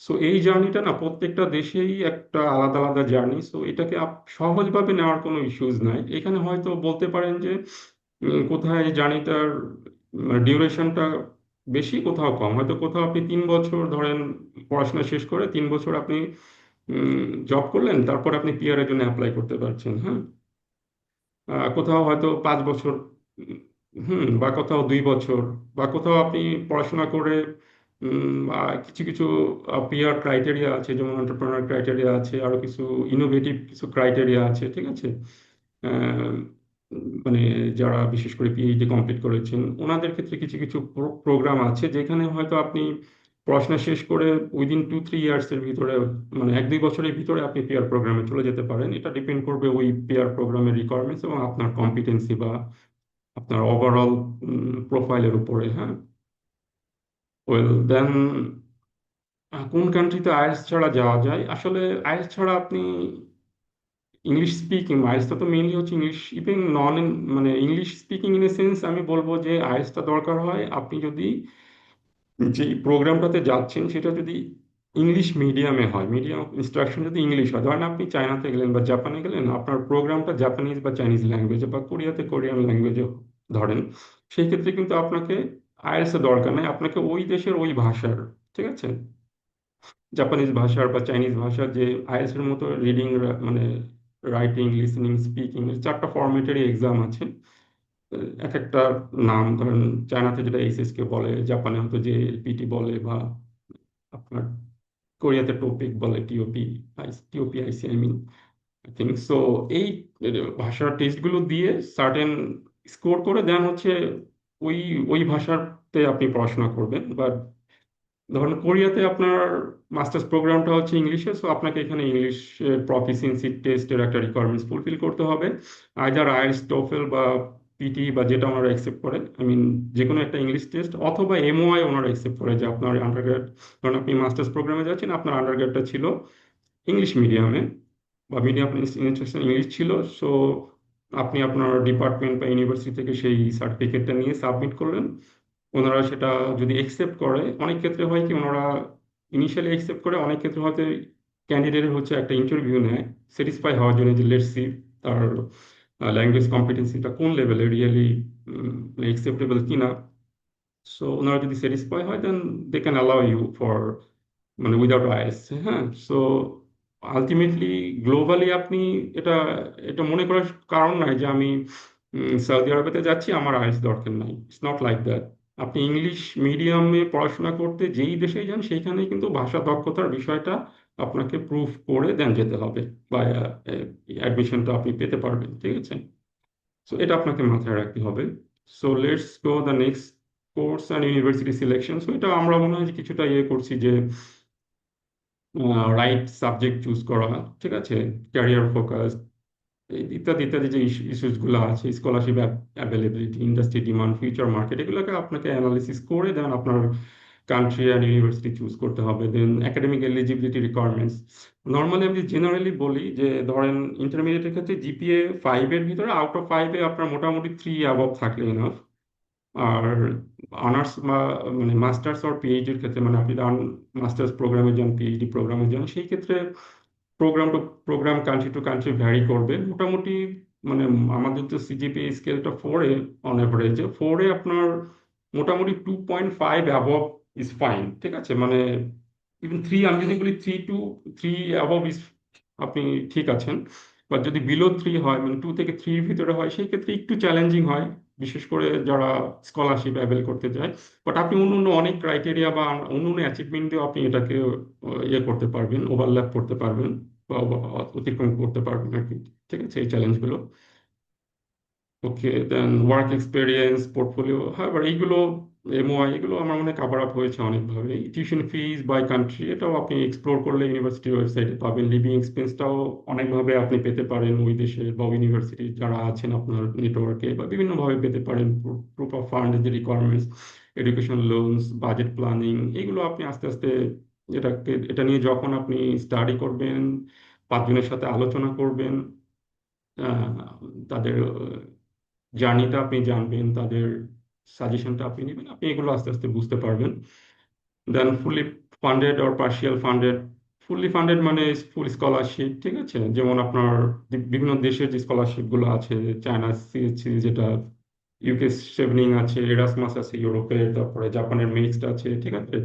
সো এই জার্নিটা না প্রত্যেকটা দেশেই একটা আলাদা আলাদা জার্নি। সো এটাকে সহজভাবে নেওয়ার কোনো ইস্যুজ নাই। এখানে হয়তো বলতে পারেন যে কোথায় জার্নিটার ডিউরেশনটা বেশি, কোথাও কম, হয়তো কোথাও আপনি 3 বছর ধরেন পড়াশোনা শেষ করে 3 বছর আপনি জব করলেন, তারপর আপনি পিআর এর জন্য অ্যাপ্লাই করতে পারছেন। হ্যাঁ, কোথাও হয়তো 5 বছর, বা কোথাও 2 বছর, বা কোথাও আপনি পড়াশোনা করে কিছু কিছু পিআর ক্রাইটেরিয়া আছে, যেমন এন্টারপ্রেনার ক্রাইটেরিয়া আছে, আরো কিছু ইনোভেটিভ কিছু ক্রাইটেরিয়া আছে, ঠিক আছে। আহ, মানে যারা বিশেষ করে পিএইচডি কমপ্লিট করেছেন ওনাদের ক্ষেত্রে কিছু কিছু প্রোগ্রাম আছে যেখানে হয়তো আপনি পড়াশোনা শেষ করে উইদিন 2-3 ইয়ার্স এর ভিতরে, মানে 1-2 বছরের ভিতরে আপনি পিআর প্রোগ্রামে চলে যেতে পারেন। এটা ডিপেন্ড করবে ওই পিআর প্রোগ্রামের রিকোয়ারমেন্টস এবং আপনার কম্পিটেন্সি বা আপনার ওভারঅল প্রোফাইলের উপরে। হ্যাঁ, ওয়েল দেন, কোন কান্ট্রিতে আইএলটিএস ছাড়া যাওয়া যায়? আসলে আইএলটিএস ছাড়া আপনি ইংলিশ স্পিকিং, আইএলটিএসটা তো মেইনলি হচ্ছে ইংলিশ, ইভেন নন মানে English speaking in a sense আমি বলবো যে আইএলটিএসটা দরকার হয় আপনি যদি যে প্রোগ্রামটাতে যাচ্ছেন সেটা যদি ইংলিশ মিডিয়ামে হয়, মিডিয়াম ইনস্ট্রাকশন যদি ইংলিশ হয়। ধরেন আপনি চায়নাতে গেলেন বা জাপানে গেলেন, আপনার প্রোগ্রামটা জাপানিজ বা চাইনিজ ল্যাঙ্গুয়েজে, বা কোরিয়াতে কোরিয়ান ল্যাঙ্গুয়েজে ধরেন, সেই ক্ষেত্রে কিন্তু আপনাকে আইএলটিএস এর দরকার নেই, আপনাকে ওই দেশের ওই ভাষার, ঠিক আছে, জাপানিজ ভাষার বা চাইনিজ ভাষার যে আইএলটিএস এর মতো রিডিং, মানে রাইটিং, লিসনিং, স্পিকিং, 4টা ফরম্যাটেরই এক্সাম আছে। এক একটা নাম, ধরেন চায়নাতে যেটা এইচএস কে বলে, জাপানে হয়তো যে এলপিটি বলে, বা আপনার কোরিয়াতে টোপিক বলে, TOP IC, I mean, I think so. এই ভাষার টেস্টগুলো দিয়ে সার্টেন স্কোর করে দেন হচ্ছে ওই ওই ভাষাতে আপনি পড়াশোনা করবেন। বা ধরুন কোরিয়াতে আপনার মাস্টার্স প্রোগ্রামটা হচ্ছে ইংলিশে, সো আপনাকে এখানে ইংলিশ প্রফিসিয়েন্সি টেস্টের একটা রিকোয়ারমেন্টস ফুলফিল করতে হবে। আইদার আইএলটিএস, টোফেল বা পিটি, বা যেটা ওনারা অ্যাকসেপ্ট করে, আই মিন যে কোনো একটা ইংলিশ টেস্ট, অথবা এমওআই ওনারা অ্যাকসেপ্ট করে যে আপনার আন্ডারগ্রেড, ধরুন আপনি মাস্টার্স প্রোগ্রামে যাচ্ছেন, আপনার আন্ডারগ্রেডটা ছিল ইংলিশ মিডিয়ামে বা মিডিয়াম ইনস্ট্রাকশন ইংলিশ ছিল, সো আপনি আপনার ডিপার্টমেন্ট বা ইউনিভার্সিটি থেকে সেই সার্টিফিকেটটা নিয়ে সাবমিট করলেন। ওনারা সেটা যদি একসেপ্ট করে, অনেক ক্ষেত্রে হয় কি ওনারা ইনিশিয়ালি একসেপ্ট করে, অনেক ক্ষেত্রে হয়তো ক্যান্ডিডেটের হচ্ছে একটা ইন্টারভিউ নেয় স্যাটিসফাই হওয়ার জন্য, যে লেটস সি তার ল্যাঙ্গুয়েজ কম্পিটেন্সিটা কোন লেভেলে, রিয়েলি একসেপ্টেবল কিনা। সো ওনারা যদি স্যাটিসফাই হয় then they can allow you for, মানে উইদাউট আইএলটিএস। হ্যাঁ, সো আলটিমেটলি গ্লোবালি আপনি এটা এটা মনে করার কারণ নাই যে আমি সৌদি আরবেতে যাচ্ছি আমার আইএলটিএস দরকার নাই, ইটস নট লাইক দ্যাট। আপনি ইংলিশ মিডিয়ামে পড়াশোনা করতে যেই দেশে যান সেইখানে কিন্তু ভাষা দক্ষতার বিষয়টা আপনাকে প্রুফ করে দেন যেতে হবে, বা অ্যাডমিশনটা আপনি পেতে পারবেন, ঠিক আছে। সো এটা আপনাকে মাথায় রাখতে হবে। So let's go the next, course and university selection. So এটা আমরা মনে হয় যে কিছুটা ইয়ে করছি যে রাইট সাবজেক্ট চুজ করা, ঠিক আছে, ক্যারিয়ার ফোকাস, ইত্যাদি ইত্যাদি যে ইস্যুস গুলো আছে, scholarship availability, industry demand, future market, এগুলোকে আপনাকে অ্যানালিসিস করে দেন আপনার কান্ট্রি অ্যান্ড ইউনিভার্সিটি চুজ করতে হবে। দেন একাডেমিক এলিজিবিলিটি রিকোয়ারমেন্টস, নর্মালি আমি জেনারেলি বলি যে ধরেন ইন্টারমিডিয়েটের ক্ষেত্রে জিপিএ 5-এর ভিতরে আউট অফ 5-এ আপনার মোটামুটি 3 অ্যাবভ থাকলে এনাফ। আর অনার্স বা মানে মাস্টার্স আর পিএইচডির ক্ষেত্রে, মানে আপনি মাস্টার্স প্রোগ্রামে যান, পিএইচডি প্রোগ্রামে যান, সেই ক্ষেত্রে programme to programme, country to country vary করবে। মোটামুটি মানে আমাদের তো সিজিপিএ স্কেলটা 4-এ, অন অ্যাভারেজে 4-এ আপনার মোটামুটি 2.5 অ্যাবভ ইজ ফাইন, ঠিক আছে? মানে ইভেন 3, আমি যদি বলি 3 অ্যাবভ ইজ, আপনি ঠিক আছেন। বা যদি বিলো 3 হয়, মানে 2 থেকে 3 ভিতরে হয়, সেই ক্ষেত্রে একটু চ্যালেঞ্জিং হয়, বিশেষ করে যারা স্কলারশিপ অ্যাভেল করতে চায়। বাট আপনি অন্য অন্য অনেক ক্রাইটেরিয়া বা অন্য অন্য অ্যাচিভমেন্ট দিয়েও আপনি এটাকে ইয়ে করতে পারবেন, ওভারল্যাপ করতে পারবেন বা অতিক্রম করতে পারবেন আর কি। ঠিক আছে, এই চ্যালেঞ্জগুলো। ওকে, দেন ওয়ার্ক এক্সপেরিয়েন্স, পোর্টফোলিও, হ্যাঁ, এবার এইগুলো এমওআই, এগুলো আমার মনে হয় কাভার আপ হয়েছে অনেকভাবে। টিউশন ফিজ বাই কান্ট্রি, এটাও আপনি এক্সপ্লোর করলে ইউনিভার্সিটি ওয়েবসাইটে পাবেন। লিভিং এক্সপেন্সটাও অনেকভাবে আপনি পেতে পারেন ওই দেশের বা ইউনিভার্সিটি যারা আছেন আপনার নেটওয়ার্কে, বা বিভিন্নভাবে পেতে পারেন। প্রুফ অফ ফান্ড যে requirements, education loans, budget planning, এগুলো আপনি আস্তে আস্তে এটা নিয়ে যখন আপনি স্টাডি করবেন, 5 জনের সাথে আলোচনা করবেন, আহ, তাদের জার্নিটা আপনি জানবেন, তাদের সাজেশনটা আপনি নেবেন, আপনি এগুলো আস্তে আস্তে বুঝতে পারবেন। Then fully funded or partial funded. Fully funded মানে ফুল স্কলারশিপ, ঠিক আছে? যেমন আপনার বিভিন্ন দেশের যে স্কলারশিপ গুলো আছে, চায়না সিএসসি, যেটা ইউকে সেভেনিং আছে, এরাসমাস আছে ইউরোপে, তারপরে জাপানের মেক্সড আছে, ঠিক আছে,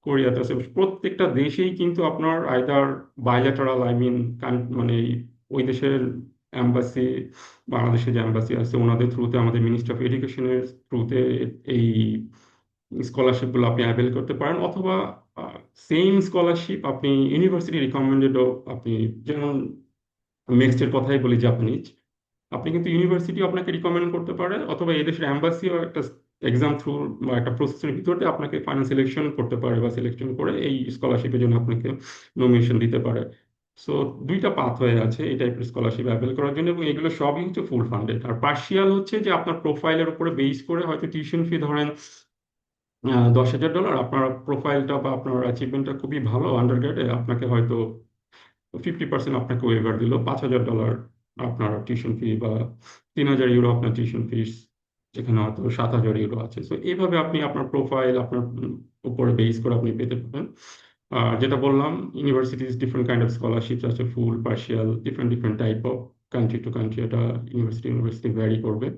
কোরিয়াতে আছে। প্রত্যেকটা দেশেই কিন্তু আপনার আইদার বায়োল্যাটারাল, আই মিন মানে ওই দেশের এম্বাসি, বাংলাদেশে যে এম্বাসি আছে ওনাদের থ্রুতে, আমাদের মিনিস্ট্রি অফ এডুকেশনের থ্রুতে এই স্কলারশিপগুলো আপনি অ্যাভেল করতে পারেন। অথবা সেম স্কলারশিপ আপনি ইউনিভার্সিটি রিকমেন্ডেডও আপনি, যেমন নেক্সটের কথাই বলি, জাপানিজ, আপনি কিন্তু ইউনিভার্সিটি আপনাকে রিকমেন্ড করতে পারে, অথবা এই দেশের অ্যাম্বাসিও একটা এক্সাম থ্রু বা একটা প্রসেসের ভিতরে আপনাকে ফাইনাল সিলেকশন করতে পারে, বা সিলেকশন করে এই স্কলারশিপের জন্য আপনাকে নমিনেশন দিতে পারে। সো দুইটা পাথ হয়ে আছে এই টাইপের স্কলারশিপ অ্যাভেল করার জন্য, এবং এগুলো সবই হচ্ছে ফুল ফান্ডেড। আর পার্শিয়াল হচ্ছে যে আপনার প্রোফাইলের উপরে বেস করে, হয়তো টিউশন ফি ধরেন $10,000, আপনার প্রোফাইলটা বা আপনার অ্যাচিভমেন্টটা খুবই ভালো আন্ডারগ্রেডে, আপনাকে হয়তো 50% আপনাকে ওয়েভার দিল, $5,000 আপনার টিউশন ফি, বা €3,000 আপনার টিউশন ফিস, যেখানে হয়তো €7,000 আছে। সো এইভাবে আপনি আপনার প্রোফাইল, আপনার উপরে বেস করে আপনি পেতে পারেন। যেটা বললাম, universities different kind of scholarship আছে, full, partial, different different type of, country to country এটা ইউনিভার্সিটি ইউনিভার্সিটি ভ্যারি করবে।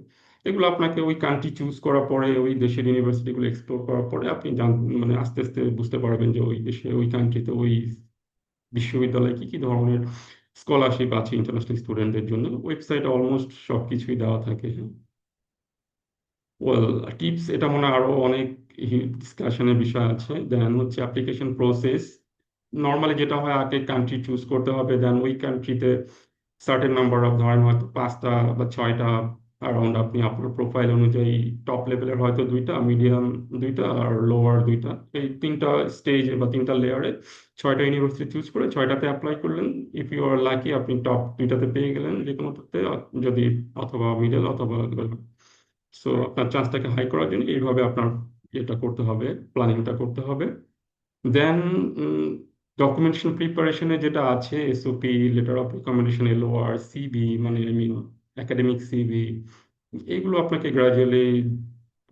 এগুলো আপনাকে ওই কান্ট্রি চুজ করার পরে, ওই দেশের ইউনিভার্সিটিগুলো এক্সপ্লোর করার পরে আপনি মানে আস্তে আস্তে বুঝতে পারবেন যে ওই দেশে, ওই কান্ট্রিতে, ওই বিশ্ববিদ্যালয়ে কি কি ধরনের স্কলারশিপ আছে ইন্টারন্যাশনাল স্টুডেন্টদের জন্য। ওয়েবসাইটে অলমোস্ট সবকিছুই দেওয়া থাকে। ওয়েল, টিপস, এটা মনে হয় আরো অনেক ডিসকাশনের বিষয় আছে। দেন হচ্ছে অ্যাপ্লিকেশন প্রসেস। নর্মালি যেটা হয়, আগে কান্ট্রি চুজ করতে হবে, দেন ওই কান্ট্রিতে সার্টেন নাম্বার অফ, ধরেন হয়তো 5টা বা 6টা অ্যারাউন্ড, আপনি আপনার প্রোফাইল অনুযায়ী টপ লেভেলের হয়তো 2টা, মিডিয়াম 2টা, আর লোয়ার 2টা, এই 3টা স্টেজে বা 3টা লেয়ারে 6টা ইউনিভার্সিটি চুজ করে 6টাতে অ্যাপ্লাই করলেন। ইফ ইউ আর লাকি, আপনি টপ 2টাতে পেয়ে গেলেন যে কোনোটাতে, যদি অথবা মিডল অথবা, সো আপনার চান্সটাকে হাই করার জন্য এইভাবে আপনার এটা করতে হবে, প্ল্যানিংটা করতে হবে। দেন ডকুমেন্টেশন প্রিপারেশনে যেটা আছে, SOP, letter of recommendation, LOR, CV, মানে আই মিন একাডেমিক সিভি, এগুলো আপনাকে গ্রাজুয়ালি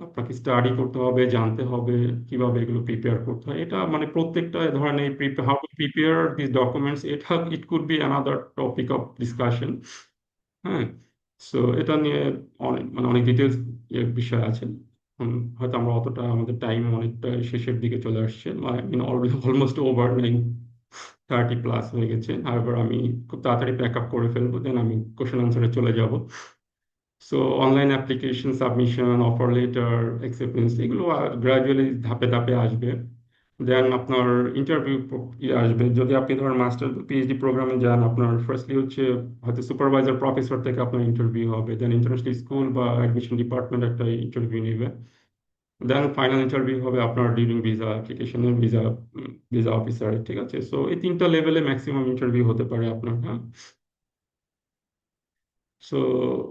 আপনাকে স্টাডি করতে হবে, জানতে হবে কিভাবে এগুলো প্রিপেয়ার করতে হয়। এটা মানে প্রত্যেকটা ধরনের how to prepare this documents, এটা it could be another topic of discussion. হ্যাঁ, সো এটা নিয়ে অনেক ডিটেলস বিষয় আছে। হয়তো আমরা অতটা, আমাদের টাইম অনেকটা শেষের দিকে চলে আসছে, অলমোস্ট ওভার 9:30 প্লাস হয়ে গেছে। হাওয়েভার আমি খুব তাড়াতাড়ি প্যাক আপ করে ফেলবো, দেন আমি কোশ্চেন আনসারে চলে যাব। So online application submission, offer letter, acceptance, এগুলো গ্রাজুয়ালি ধাপে ধাপে আসবে। দেন আপনার ইন্টারভিউ আসবে। যদি আপনি ধরেন মাস্টার পিএইচডি প্রোগ্রামে যান, আপনার ফার্স্টলি হচ্ছে হয়তো সুপারভাইজার প্রফেসর থেকে আপনার ইন্টারভিউ হবে, দেন ইন্টারন্যাশনাল স্কুল বা অ্যাডমিশন ডিপার্টমেন্ট একটা ইন্টারভিউ নেবে, দেন ফাইনাল ইন্টারভিউ হবে আপনার ডিউরিং ভিসা অ্যাপ্লিকেশনের, ভিসা ভিসা অফিসার, ঠিক আছে? সো এই 3টা লেভেলে ম্যাক্সিমাম ইন্টারভিউ হতে পারে আপনার। হ্যাঁ, সো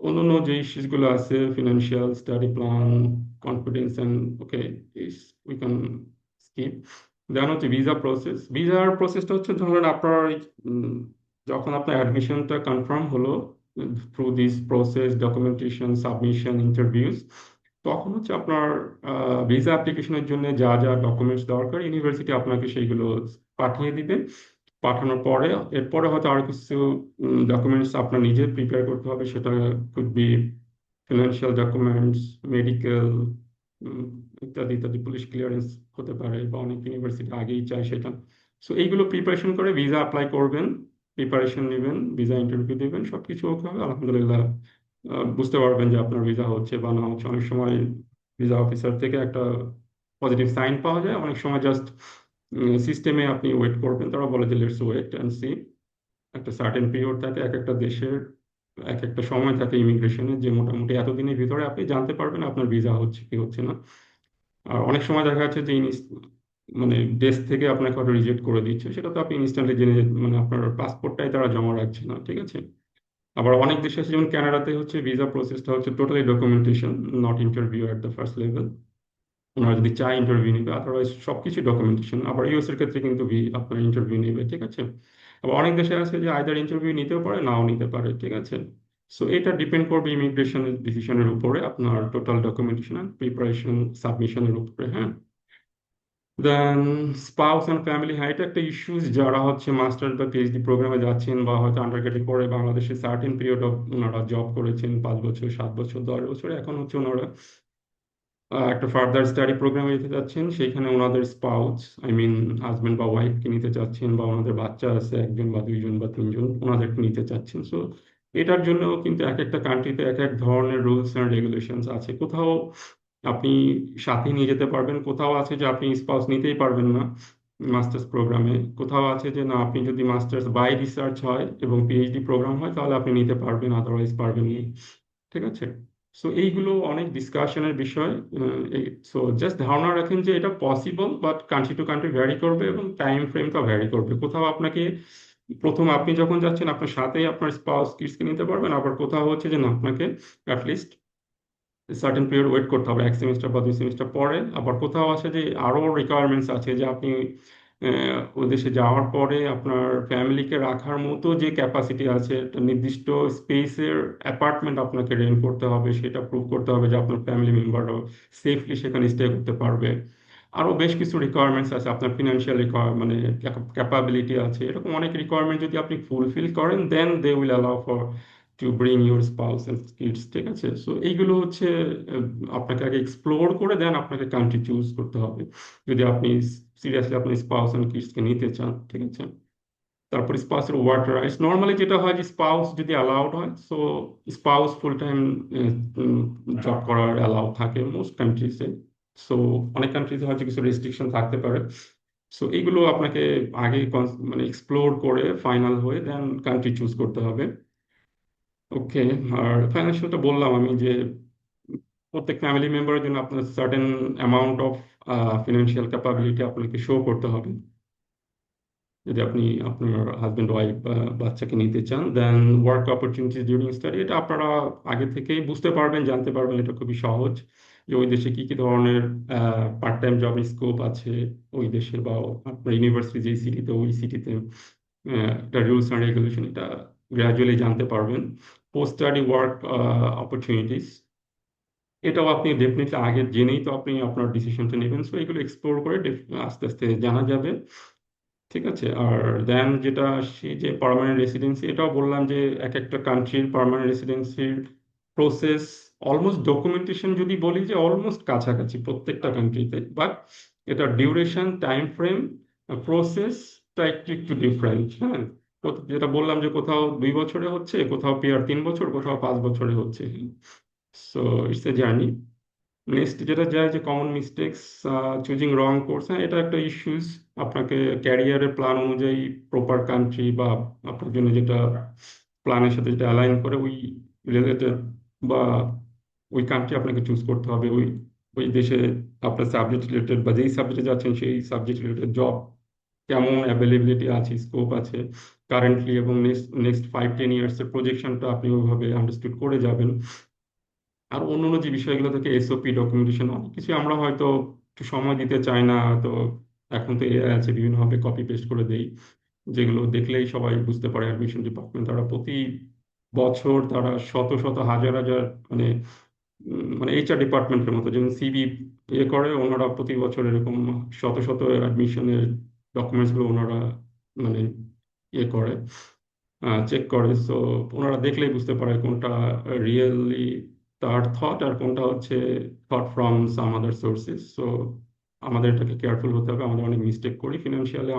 অন্যান্য যে ইস্যুসগুলো আছে, financial, study plan, confidence, and okay, we can কি। দেন হচ্ছে ভিসা প্রসেস। ভিসার প্রসেসটা হচ্ছে ধরেন আপনার উম, যখন আপনার অ্যাডমিশনটা কনফার্ম হলো through this process, documentation, submission, interviews, তখন হচ্ছে আপনার ভিসা অ্যাপ্লিকেশনের জন্য যা যা ডকুমেন্টস দরকার ইউনিভার্সিটি আপনাকে সেইগুলো পাঠিয়ে দিবে। পাঠানোর পরে এরপরে হয়তো আরো কিছু ডকুমেন্টস আপনার নিজে প্রিপেয়ার করতে হবে। সেটা could be financial documents, medical ইত্যাদি ইত্যাদি, পুলিশ ক্লিয়ারেন্স হতে পারে, বা অনেক ইউনিভার্সিটি আগেই চায় সেটা। সো এইগুলো প্রিপারেশন করে ভিসা অ্যাপ্লাই করবেন, প্রিপারেশন নেবেন, ভিসা ইন্টারভিউ দেবেন, সবকিছু ওকে হবে আলহামদুলিল্লাহ। বুঝতে পারবেন যে আপনার ভিসা হচ্ছে বা না হচ্ছে। অনেক সময় ভিসা অফিসার থেকে একটা পজিটিভ সাইন পাওয়া যায়, অনেক সময় জাস্ট সিস্টেমে আপনি ওয়েট করবেন, তারা বলে যে লেটস ওয়েট অ্যান্ড সি। একটা সার্টেন পিরিয়ড থাকে এক একটা দেশের, এক একটা সময় থাকে ইমিগ্রেশনে, যে মোটামুটি এতদিনের ভিতরে আপনি জানতে পারবেন আপনার ভিসা হচ্ছে কি হচ্ছে না। আর অনেক সময় দেখা যাচ্ছে যে মানে দেশ থেকে আপনাকে হয়তো রিজেক্ট করে দিচ্ছে, সেটা তো আপনি ইনস্ট্যান্টলি জেনে মানে আপনার পাসপোর্টটাই তারা জমা রাখছে না, ঠিক আছে। আবার অনেক দেশে আছে, যেমন কানাডাতে হচ্ছে ভিসা প্রসেসটা হচ্ছে totally documentation, not interview at the first level. ওনারা যদি চায় ইন্টারভিউ নিবে, আদারওয়াইজ সবকিছু ডকুমেন্টেশন। আবার ইউএস এর ক্ষেত্রে কিন্তু আপনার ইন্টারভিউ নিবে, ঠিক আছে। আবার অনেক দেশে আছে যে আইদার ইন্টারভিউ নিতেও পারে, নাও নিতে পারে, ঠিক আছে। সো এটা ডিপেন্ড করবে ইমিগ্রেশন ডিসিশনের উপরে, আপনার টোটাল ডকুমেন্টেশন অ্যান্ড প্রিপারেশন সাবমিশনের উপরে, হ্যাঁ। দেন স্পাউস অ্যান্ড ফ্যামিলি, হ্যাঁ এটা একটা ইস্যুস। যারা হচ্ছে মাস্টার্স বা পিএইচডি প্রোগ্রামে যাচ্ছেন, বা হয়তো আন্ডারগ্রেডে পরে বাংলাদেশে সার্টেন পিরিয়ড অফ ওনারা জব করেছেন, 5 বছর, 7 বছর, 10 বছর, এখন হচ্ছে ওনারা একটা ফার্দার স্টাডি প্রোগ্রামে যেতে চাচ্ছেন, সেইখানে ওনাদের স্পাউস, আই মিন হাজবেন্ড বা ওয়াইফকে নিতে চাচ্ছেন, বা ওনাদের বাচ্চা আছে একজন বা দুইজন বা তিনজন, ওনাদেরকে নিতে চাচ্ছেন। সো এটার জন্য কিন্তু এক একটা কান্ট্রিতে এক এক ধরনের রুলস অ্যান্ড রেগুলেশনস আছে। কোথাও আপনি সাথে নিয়ে যেতে পারবেন, কোথাও আছে যে আপনি স্পাউস নিতেই পারবেন না মাস্টার্স প্রোগ্রামে, কোথাও আছে যে না, আপনি যদি মাস্টার্স বাই রিসার্চ হয় এবং পিএইচডি প্রোগ্রাম হয় তাহলে আপনি নিতে পারবেন, আদারওয়াইজ পারবেন না, ঠিক আছে। সো এইগুলো অনেক ডিসকাশনের বিষয়। সো জাস্ট ধারণা রাখেন যে এটা possible, but country to country vary করবে এবং টাইম ফ্রেমটা ভ্যারি করবে। কোথাও আপনাকে প্রথম আপনি যখন যাচ্ছেন আপনার সাথেই আপনার স্পাউস কিডসকে নিতে পারবেন, আবার কোথাও হচ্ছে যে না, আপনাকে অ্যাটলিস্ট সার্টেন পিরিয়ড ওয়েট করতে হবে, 1 সেমিস্টার বা 2 সেমিস্টার পরে। আবার কোথাও আছে যে আরো রিকোয়ারমেন্টস আছে, যে আপনি ওই দেশে যাওয়ার পরে আপনার ফ্যামিলিকে রাখার মতো যে ক্যাপাসিটি আছে, একটা নির্দিষ্ট স্পেসের অ্যাপার্টমেন্ট আপনাকে রেন্ট করতে হবে, সেটা প্রুভ করতে হবে যে আপনার ফ্যামিলি মেম্বারও সেফলি সেখানে স্টে করতে পারবে। আরো বেশ কিছু রিকোয়ারমেন্টস আছে, আপনার ফিনান্সিয়াল মানে ক্যাপাবিলিটি আছে, এরকম অনেক রিকোয়ারমেন্ট যদি আপনি ফুলফিল করেন, then they will allow for to bring your spouse and kids, ঠিক আছে। সো এইগুলো হচ্ছে আহ, আপনাকে আগে এক্সপ্লোর করে দেন আপনাকে কান্ট্রি চুজ করতে হবে, যদি আপনি সিরিয়াসলি আপনার স্পাউস এন্ড কিডসকে নিতে চান, ঠিক আছে। তারপর স্পাউসের ওয়ার্ক রাইটস, নর্মালি যেটা হয় যে স্পাউস যদি অ্যালাউড হয়, so spouse full time job করার অ্যালাউ থাকে মোস্ট কান্ট্রিজে। সো অনেক কান্ট্রিজে হয়তো কিছু রেস্ট্রিকশন থাকতে পারে। সো এইগুলো আপনাকে আগে মানে এক্সপ্লোর করে ফাইনাল হয়ে দেন কান্ট্রি চুজ করতে হবে। ওকে। আর ফাইন্যান্সিয়ালটা বললাম আমি যে প্রত্যেক ফ্যামিলি মেম্বারের জন্য আপনার certain amount of financial capability আপনাকে শো করতে হবে, যদি আপনি আপনার হাজব্যান্ড ওয়াইফ বা বাচ্চাকে নিতে চান। Then work opportunities during study, এটা আপনারা আগে থেকেই বুঝতে পারবেন, জানতে পারবেন, এটা খুবই সহজ, যে ওই দেশে কি কি ধরনের পার্ট টাইম জবের স্কোপ আছে ওই দেশে, বা আপনার ইউনিভার্সিটি যেই সিটিতে, ওই সিটিতে এটা রুলস অ্যান্ড রেগুলেশন, এটা গ্রাজুয়ালি জানতে পারবেন। পোস্ট স্টাডি ওয়ার্ক অপরচুনিটিস, এটাও আপনি ডেফিনেটলি আগে জেনেই তো আপনি আপনার ডিসিশনটা নেবেন। সো এগুলো এক্সপ্লোর করে আস্তে আস্তে জানা যাবে, ঠিক আছে। আর দেন যেটা আসছি যে পার্মানেন্ট রেসিডেন্সি, এটাও বললাম যে এক একটা কান্ট্রির পার্মানেন্ট রেসিডেন্সির প্রসেস, অলমোস্ট ডকুমেন্টেশন যদি বলি যে অলমোস্ট কাছাকাছি প্রত্যেকটা কান্ট্রিতে, বাট এটা ডিউরেশন, টাইম ফ্রেম, প্রসেসটা একটু একটু ডিফারেন্ট, হ্যাঁ। যেটা বললাম যে কোথাও 2 বছরে হচ্ছে, কোথাও পেয়ার 3 বছর, কোথাও 5 বছরে হচ্ছে। So it's a journey. Next যেটা যায় যে কমন মিস্টেক্স, চুজিং রং কোর্স, হ্যাঁ এটা একটা ইস্যুস। আপনাকে ক্যারিয়ারের প্ল্যান অনুযায়ী প্রপার কান্ট্রি, বা আপনার জন্য যেটা প্ল্যানের সাথে যেটা অ্যালাইন করে ওই রিলেটেড, বা ওই কান্ট্রি আপনাকে চুজ করতে হবে। ওই ওই দেশে আপনার সাবজেক্ট রিলেটেড বা যেই সাবজেক্টে যাচ্ছেন সেই সাবজেক্ট রিলেটেড জব কেমন অ্যাভেলেবিলিটি আছে, স্কোপ আছে কারেন্টলি, এবং নেক্সট নেক্সট 5-10 ইয়ার্সের প্রজেকশনটা আপনি ওইভাবে আন্ডারস্টুড করে যাবেন। আর অন্যান্য যে বিষয়গুলো থেকে এসওপি, ডকুমেন্টেশন, অনেক কিছু আমরা হয়তো একটু সময় দিতে চাই না, তো এখন তো এআই আছে, বিভিন্নভাবে কপি পেস্ট করে দেই, যেগুলো দেখলেই সবাই বুঝতে পারে অ্যাডমিশন ডিপার্টমেন্ট তারা প্রতি বছর তারা শত শত হাজার হাজার মানে মানে এইচআর ডিপার্টমেন্টের মতো যেমন সিভি করে, ওনারা প্রতি বছর এরকম শত শত অ্যাডমিশনের ডকুমেন্টস গুলো ওনারা মানে করে, চেক করে। সো ওনারা দেখলেই বুঝতে পারে কোনটা রিয়েলি তার থট আর কোনটা হচ্ছে thought from some other sources. So আমাদের এটাকে কেয়ারফুল হতে হবে। আমাদের অনেক মিস্টেক করি ফিনান্সিয়ালি,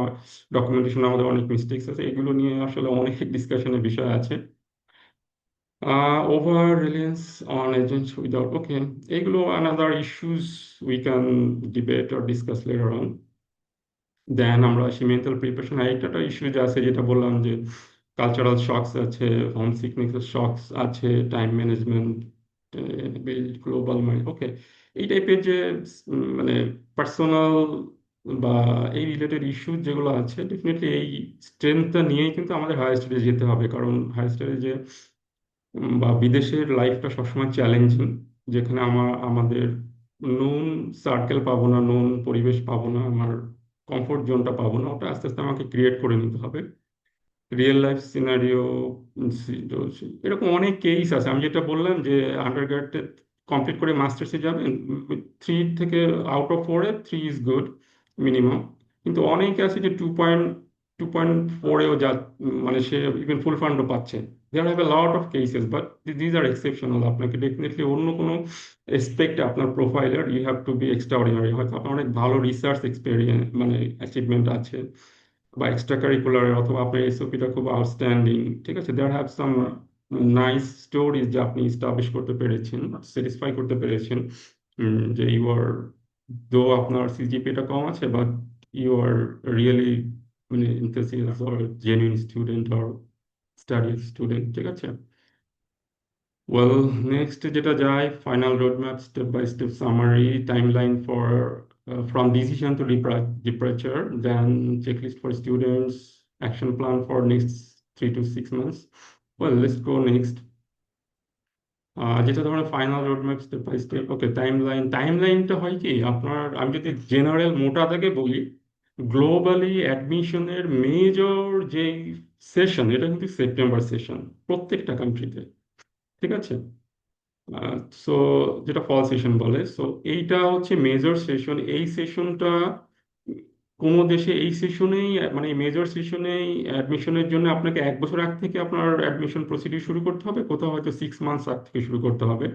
ডকুমেন্টেশনে আমাদের অনেক মিস্টেক্স আছে, এগুলো নিয়ে আসলে অনেক ডিসকাশনের বিষয় আছে। Over reliance on agents without, okay, এগুলো another issues we can debate or discuss later on. দেন আমরা আসি মেন্টাল প্রিপারেশন। একটা ইস্যু যে আছে যেটা বললাম যে কালচারাল শকস আছে, হোম সিকনেস শকস আছে, টাইম ম্যানেজমেন্ট, গ্লোবাল মাইন্ড, ওকে, এই টাইপের যে মানে পার্সোনাল বা এই রিলেটেড ইস্যু যেগুলো আছে, ডেফিনেটলি এই স্ট্রেংথটা নিয়েই কিন্তু আমাদের হায়ার স্টাডিজে যেতে হবে। কারণ হায়ার স্টাডিজে বা বিদেশের লাইফটা সবসময় চ্যালেঞ্জিং, যেখানে আমাদের নোন সার্কেল পাবো না, নোন পরিবেশ পাবো না, আমার কমফোর্ট জোনটা পাবো না, ওটা আস্তে আস্তে আমাকে ক্রিয়েট করে নিতে হবে। রিয়েল লাইফ সিনারিও এরকম অনেক কেস আছে। আমি যেটা বললাম যে আন্ডার কমপ্লিট করে মাস্টার্সে যাবেন, 3 থেকে আউট অফ 4-এ 3 ইজ গুড মিনিমাম। কিন্তু অনেকে আছে যে 2.4-এও যা মানে সে ইভেন ফুল ফান্ডও পাচ্ছে। There have a lot of cases, but these are exceptional. আপনাকে ডেফিনেটলি অন্য কোনো এসপেক্টে আপনার প্রোফাইলের you have to be extraordinary. হয়তো আপনার অনেক ভালো রিসার্চ এক্সপেরিয়েন্স মানে অ্যাচিভমেন্ট আছে, বা এক্সট্রা কারিকুলার, অথবা আপনার এসওপিটা খুব আউটস্ট্যান্ডিং, ঠিক আছে, there have some nice stories যে আপনি স্টাবলিশ করতে পেরেছেন, স্যাটিসফাই করতে পেরেছেন, যে ইউ আর, দো আপনার সিজিপিটা কম আছে, বাট ইউ আর রিয়েলি মানে enthusiast or genuine student or study student, ঠিক আছে। ওয়েল, নেক্সট যেটা যায়, final roadmap, step by step summary, timeline for from decision to departure, then checklist for students, action plan for next 3 to 6 months. Well, let's go next. যেটা ধরো final roadmap, step by step, okay. টাইমলাইনটা হয় কি আপনার, আমি যদি general মোটা থেকে বলি, গ্লোবালি অ্যাডমিশনের মেজর যে সেশন, এটা কিন্তু সেপ্টেম্বর সেশন প্রত্যেকটা কান্ট্রিতে, ঠিক আছে। সো যেটা ফল সেশন বলে, সো এইটা হচ্ছে মেজর সেশন। এই সেশনটা কোনো দেশে এই সেশনেই মানে মেজর সেশনেই অ্যাডমিশনের জন্য আপনাকে 1 বছর আগ থেকে আপনার অ্যাডমিশন প্রসিডিউর শুরু করতে হবে, কোথাও হয়তো 6 মান্থস আগ থেকে শুরু করতে হবে।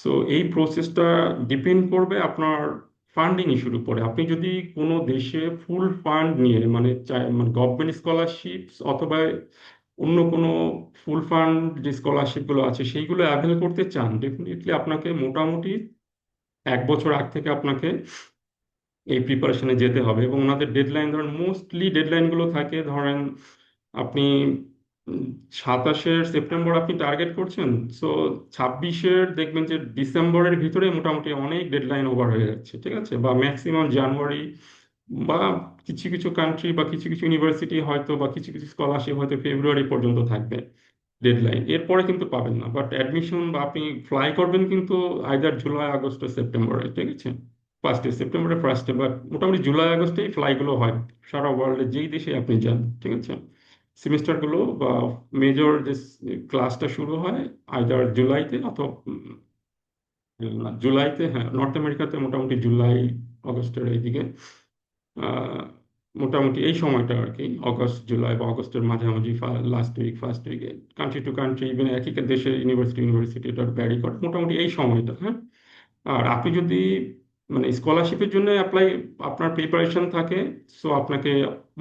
সো এই প্রসেসটা ডিপেন্ড করবে আপনার ফান্ডিং ইস্যুর উপরে। আপনি যদি কোনো দেশে ফুল ফান্ড নিয়ে মানে মানে গভর্নমেন্ট স্কলারশিপ অথবা অন্য কোনো ফুল ফান্ড যে স্কলারশিপগুলো আছে সেইগুলো অ্যাভেল করতে চান, ডেফিনেটলি আপনাকে মোটামুটি 1 বছর আগ থেকে আপনাকে এই প্রিপারেশনে যেতে হবে। এবং ওনাদের ডেডলাইন, ধরেন মোস্টলি ডেডলাইনগুলো থাকে, ধরেন আপনি 27 সেপ্টেম্বর আপনি টার্গেট করছেন, সো 26-এর দেখবেন যে ডিসেম্বরের ভিতরে মোটামুটি অনেক ডেডলাইন ওভার হয়ে যাচ্ছে, ঠিক আছে, বা ম্যাক্সিমাম জানুয়ারি, বা কিছু কিছু কান্ট্রি বা কিছু কিছু ইউনিভার্সিটি হয়তো বা কিছু কিছু স্কলারশিপ হয়তো ফেব্রুয়ারি পর্যন্ত থাকবে ডেডলাইন, এরপরে কিন্তু পাবেন না। বাট অ্যাডমিশন বা আপনি ফ্লাই করবেন কিন্তু আইদার জুলাই, আগস্ট, সেপ্টেম্বরে, ঠিক আছে, ফার্স্টে সেপ্টেম্বরে ফার্স্টে, বাট মোটামুটি জুলাই আগস্টেই ফ্লাইগুলো হয় সারা ওয়ার্ল্ডে যেই দেশে আপনি যান, ঠিক আছে। সেমিস্টারগুলো বা মেজর যে ক্লাসটা শুরু হয় আইদার জুলাইতে অথবা জুলাইতে, হ্যাঁ, নর্থ আমেরিকাতে মোটামুটি জুলাই আগস্টের এইদিকে, আহ, মোটামুটি এই সময়টা আর কি, অগস্ট জুলাই বা অগস্টের মাঝামাঝি, লাস্ট উইক, ফার্স্ট উইকে, কান্ট্রি টু কান্ট্রি, ইভেন একই দেশের ইউনিভার্সিটি এটা ভ্যারি করে, মোটামুটি এই সময়টা, হ্যাঁ। আর আপনি যদি মানে স্কলারশিপের জন্য অ্যাপ্লাই আপনার প্রিপারেশন থাকে, সো আপনাকে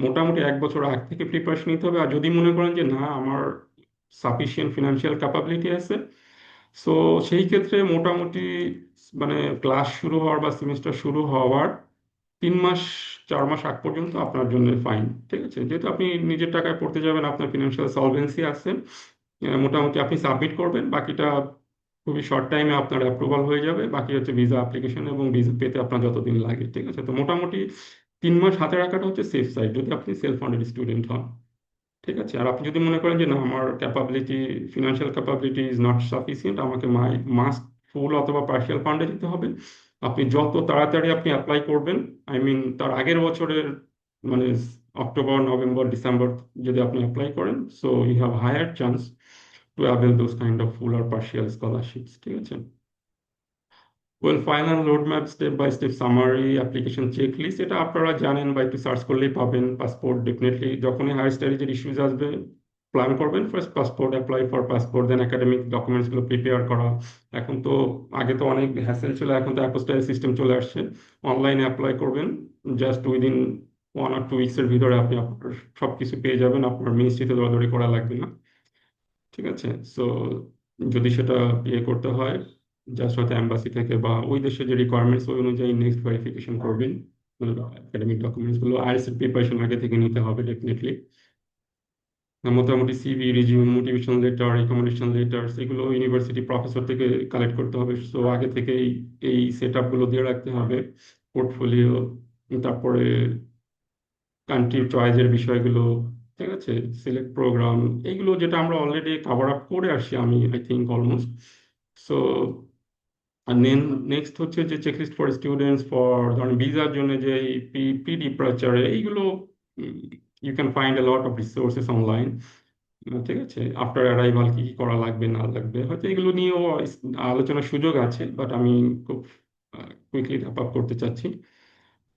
মোটামুটি 1 বছর আগ থেকে প্রিপারেশন নিতে হবে। আর যদি মনে করেন যে না আমার সাফিসিয়েন্ট ফিনান্সিয়াল ক্যাপাবিলিটি আছে, সো সেই ক্ষেত্রে মোটামুটি মানে ক্লাস শুরু হওয়ার বা সেমিস্টার শুরু হওয়ার 3 মাস 4 মাস আগ পর্যন্ত আপনার জন্য ফাইন, ঠিক আছে। যেহেতু আপনি নিজের টাকায় পড়তে যাবেন, আপনার ফিনান্সিয়াল সলভেন্সি আছে, মোটামুটি আপনি সাবমিট করবেন, বাকিটা খুবই শর্ট টাইমে আপনার অ্যাপ্রুভাল হয়ে যাবে। বাকি হচ্ছে ভিসা অ্যাপ্লিকেশন এবং ভিসা পেতে আপনার যতদিন লাগে, ঠিক আছে। তো মোটামুটি 3 মাস হাতে রাখাটা হচ্ছে সেফ সাইড যদি আপনি সেলফ ফান্ডেড স্টুডেন্ট হন, ঠিক আছে। আর আপনি যদি মনে করেন যে না আমার capability, financial capability is not sufficient, আমাকে মাস্ট ফুল অথবা পার্শিয়াল ফান্ডে যেতে হবে, আপনি যত তাড়াতাড়ি আপনি অ্যাপ্লাই করবেন, আই মিন তার আগের বছরের মানে অক্টোবর, নভেম্বর, ডিসেম্বর যদি আপনি অ্যাপ্লাই করেন, so you have higher chance to avail those kind of full আর পার্শিয়াল স্কলারশিপস, ঠিক আছে? Well, final roadmap, step by step summary, application checklist, এটা আপনারা জানেন বা একটু সার্চ করলেই পাবেন। পাসপোর্ট ডেফিনেটলি যখনই হায়ার স্টাডিজের ইস্যুজ আসবে, প্ল্যান করবেন first passport, apply for passport, then academic ডকুমেন্টসগুলো প্রিপেয়ার করা। এখন তো, আগে তো অনেক হ্যাসেল ছিল, এখন তো অ্যাপোস্টাইল সিস্টেম চলে আসছে। অনলাইনে অ্যাপ্লাই করবেন, জাস্ট উইদিন 1 or 2 উইক্সের ভিতরে আপনি আপনার সব কিছু পেয়ে যাবেন, আপনার মিনিস্ট্রিতে দৌড়াদৌড়ি করা লাগবে না, ঠিক আছে? সো যদি সেটা ইয়ে করতে হয়, জাস্ট হয়তো এম্বাসি থেকে বা ওই দেশের যে রিকোয়ারমেন্টস ওই অনুযায়ী নেক্সট ভেরিফিকেশন করবেন। একাডেমিক ডকুমেন্টস গুলো আইএলটিএস এর প্রিপারেশন আগে থেকে নিতে হবে ডেফিনেটলি। মোটামুটি CV, resume, motivation letter, recommendation letters, এগুলো ইউনিভার্সিটি প্রফেসর থেকে কালেক্ট করতে হবে। সো আগে থেকেই এই সেট আপ গুলো দিয়ে রাখতে হবে, পোর্টফোলিও, তারপরে কান্ট্রি চয়েসের বিষয়গুলো, ঠিক আছে, সিলেক্ট প্রোগ্রাম, এইগুলো যেটা আমরা অলরেডি কভার আপ করে আসছি, আমি আই থিঙ্ক অলমোস্ট। সো আর নেক্সট হচ্ছে যে চেকলিস্ট ফর স্টুডেন্টস, ফর ধরেন ভিসার জন্য যে প্রি ডিপার্চারে, এইগুলো you can find a lot of resources online, ঠিক আছে? আফটার অ্যারাইভাল কি কি করা লাগবে না লাগবে, হয়তো এগুলো নিয়েও আলোচনার সুযোগ আছে, বাট আমি খুব কুইকলি র্যাপ আপ করতে চাচ্ছি।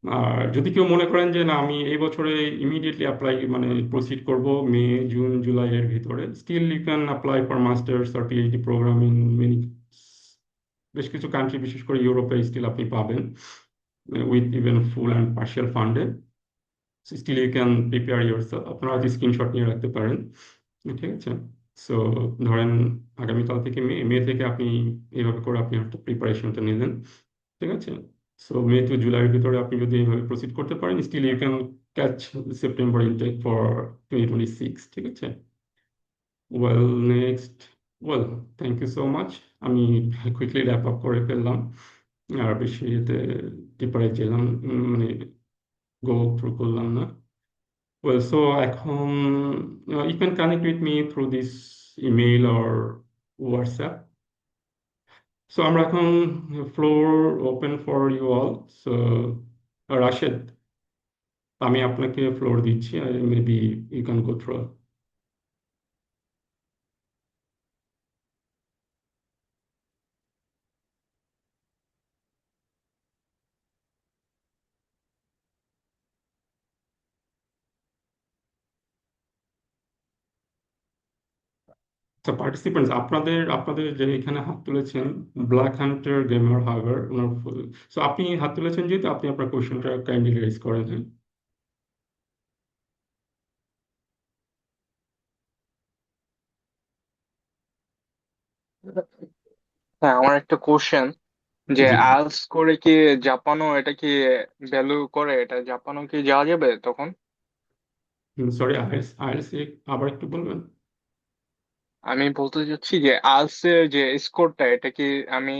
আর যদি কেউ মনে করেন যে না, আমি এই বছরে ইমিডিয়েটলি অ্যাপ্লাই মানে প্রসিড করব মে, জুন, জুলাই এর ভিতরে, still you can apply for masters আর পিএইচডি প্রোগ্রাম ইন মেনি, বেশ কিছু কান্ট্রি, বিশেষ করে ইউরোপে স্টিল আপনি পাবেন with even full and partial ফান্ডে। Still you can prepare yourself, আপনারা হয়তো স্ক্রিনশট নিয়ে রাখতে পারেন, ঠিক আছে? সো ধরেন আগামীকাল থেকে মে, মে থেকে আপনি এইভাবে করে আপনি একটা প্রিপারেশনটা নিলেন, ঠিক আছে? সো মে টু জুলাইয়ের ভিতরে আপনি যদি এইভাবে প্রসিড করতে পারেন, still you can catch September intake for 2026, ঠিক আছে? Well, next, well, thank you so much. আমি কুইকলি র্যাপ আপ করে ফেললাম, আর বেশি এতে ডিপারে গেলাম, মানে গো থ্রু করলাম না। ওয়েল, সো এখন you can connect with me through this email or WhatsApp. So আমরা এখন floor open for you all. So Rashed, আমি আপনাকে ফ্লোর দিচ্ছি, maybe you can go through. আচ্ছা, পার্টিসিপেন্টস, আপনাদের আপনাদের যে এখানে হাত তুলেছেন, ব্ল্যাক হান্টার গেমার হাগার, ওনার, সো আপনি হাত তুলেছেন যেহেতু আপনি আপনার কোয়েশ্চেনটা কাইন্ডলি রেজ করেন, হ্যাঁ?
হ্যাঁ, আমার একটা কোশ্চেন, যে
জি,
আইএলটিএস করে কি জাপানও এটা কি ভ্যালু করে, এটা জাপানও কি যাওয়া যাবে তখন?
সরি, আইএলটিএস, আইএলটিএস আবার একটু বলবেন?
আমি বলতে চাচ্ছি যে আইএলটিএস এর যে স্কোরটা, এটা কি আমি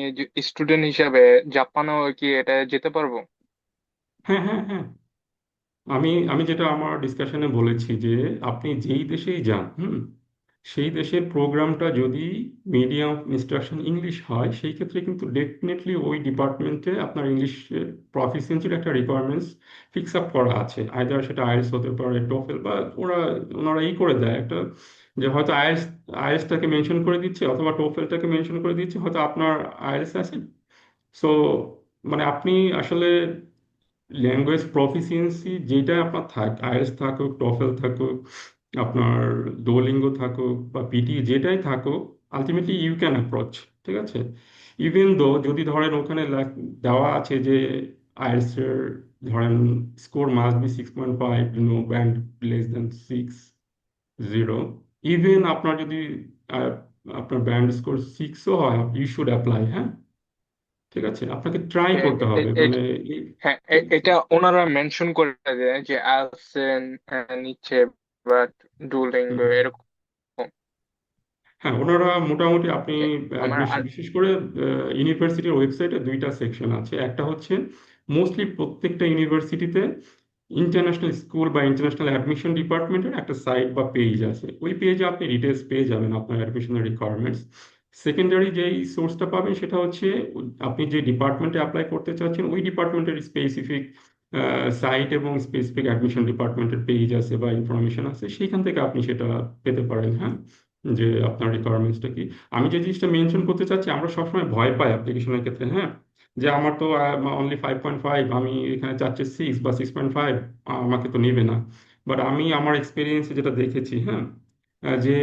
স্টুডেন্ট হিসাবে জাপানও কি এটা যেতে পারবো?
হ্যাঁ, হ্যাঁ, হ্যাঁ। আমি যেটা আমার ডিসকাশনে বলেছি যে আপনি যেই দেশেই যান, সেই দেশের প্রোগ্রামটা যদি মিডিয়াম ইনস্ট্রাকশন ইংলিশ হয়, সেই ক্ষেত্রে কিন্তু ডেফিনেটলি ওই ডিপার্টমেন্টে আপনার ইংলিশ প্রফিসিয়েন্সির একটা রিকোয়ারমেন্টস ফিক্স আপ করা আছে। আইদার সেটা আইএলটিএস হতে পারে, টোফেল, বা ওনারা করে দেয় একটা, যে হয়তো আইএলটিএসটাকে মেনশন করে দিচ্ছে অথবা টোফেলটাকে মেনশন করে দিচ্ছে, হয়তো আপনার আইএলটিএস আছে। সো মানে আপনি আসলে ল্যাঙ্গুয়েজ প্রফিসিয়েন্সি যেটা আপনার থাক, আইএলটিএস থাকুক, টফেল থাকুক, আপনার ডুওলিঙ্গো থাকুক বা পিটি যেটাই থাকুক, আলটিমেটলি ইউ ক্যান অ্যাপ্রোচ, ঠিক আছে? ইভেন দো যদি ধরেন ওখানে দেওয়া আছে যে আইএলটিএস এর ধরেন score must be 6.5, band less than 6.0, even আপনার যদি আহ, আপনার ব্যান্ড স্কোর 6ও হয়, ইউ শুড অ্যাপ্লাই, হ্যাঁ? ঠিক আছে, আপনাকে ট্রাই
এ-
করতে
এ-
হবে,
এ-
মানে
হ্যাঁ,
ঠিক আছে।
এটা ওনারা মেনশন করে দেয় যে আইএলটিএস নিচ্ছে, বাট ডুওলিঙ্গো
হুম।
এরকম।
হ্যাঁ, ওনারা মোটামুটি, আপনি
ওকে, আমার
বিশেষ করে ইউনিভার্সিটির ওয়েবসাইটে দুইটা সেকশন আছে। একটা হচ্ছে মোস্টলি প্রত্যেকটা ইউনিভার্সিটিতে ইন্টারন্যাশনাল স্কুল বা ইন্টারন্যাশনাল অ্যাডমিশন ডিপার্টমেন্টের একটা সাইট বা পেজ আছে, ওই পেজে আপনি ডিটেলস পেয়ে যাবেন আপনার অ্যাডমিশনের রিকোয়ারমেন্টস। সেকেন্ডারি যেই সোর্সটা পাবেন সেটা হচ্ছে আপনি যে ডিপার্টমেন্টে অ্যাপ্লাই করতে চাচ্ছেন ওই ডিপার্টমেন্টের স্পেসিফিক সাইট এবং স্পেসিফিক অ্যাডমিশন ডিপার্টমেন্টের পেজ আছে বা ইনফরমেশন আছে, সেইখান থেকে আপনি সেটা পেতে পারেন। হ্যাঁ, যে আপনার রিকোয়ারমেন্টসটা কি। আমি যে জিনিসটা মেনশন করতে চাচ্ছি, আমরা সবসময় ভয় পাই অ্যাপ্লিকেশনের ক্ষেত্রে। হ্যাঁ, যে আমার তো অনলি 5.5, আমি এখানে চাচ্ছি 6 বা 6.5, আমাকে তো নেবে না। বাট আমি আমার এক্সপিরিয়েন্সে যেটা দেখেছি, হ্যাঁ, যে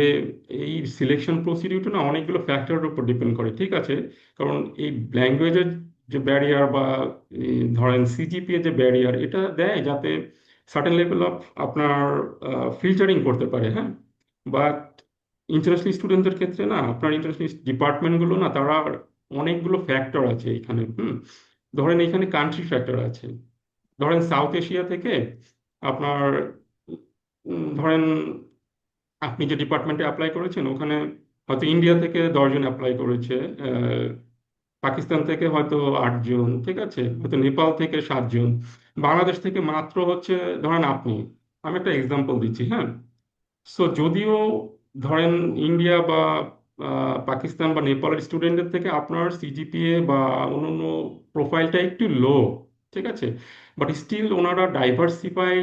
এই সিলেকশন প্রসিডিউরটা না অনেকগুলো ফ্যাক্টরের উপর ডিপেন্ড করে, ঠিক আছে। কারণ এই ল্যাঙ্গুয়েজের যে ব্যারিয়ার বা ধরেন সিজিপিএ যে ব্যারিয়ার, এটা দেয় যাতে সার্টেন লেভেল অফ আপনার ফিল্টারিং করতে পারে। হ্যাঁ, বাট ইন্টারন্যাশনাল স্টুডেন্টদের ক্ষেত্রে না, আপনার ইন্টারন্যাশনাল ডিপার্টমেন্টগুলো না, তারা অনেকগুলো ফ্যাক্টর আছে এখানে। ধরেন এখানে কান্ট্রি ফ্যাক্টর আছে। ধরেন সাউথ এশিয়া থেকে আপনার ধরেন আপনি যে ডিপার্টমেন্টে অ্যাপ্লাই করেছেন ওখানে হয়তো ইন্ডিয়া থেকে 10 জন অ্যাপ্লাই করেছে, পাকিস্তান থেকে হয়তো 8 জন, ঠিক আছে, হয়তো নেপাল থেকে 7 জন, বাংলাদেশ থেকে মাত্র হচ্ছে ধরেন আপনি। আমি একটা এক্সাম্পল দিচ্ছি। হ্যাঁ, সো যদিও ধরেন ইন্ডিয়া বা পাকিস্তান বা নেপালের স্টুডেন্টদের থেকে আপনার সিজিপিএ বা অন্যান্য প্রোফাইলটা একটু লো, ঠিক আছে, বাট স্টিল ওনারা ডাইভার্সিফাই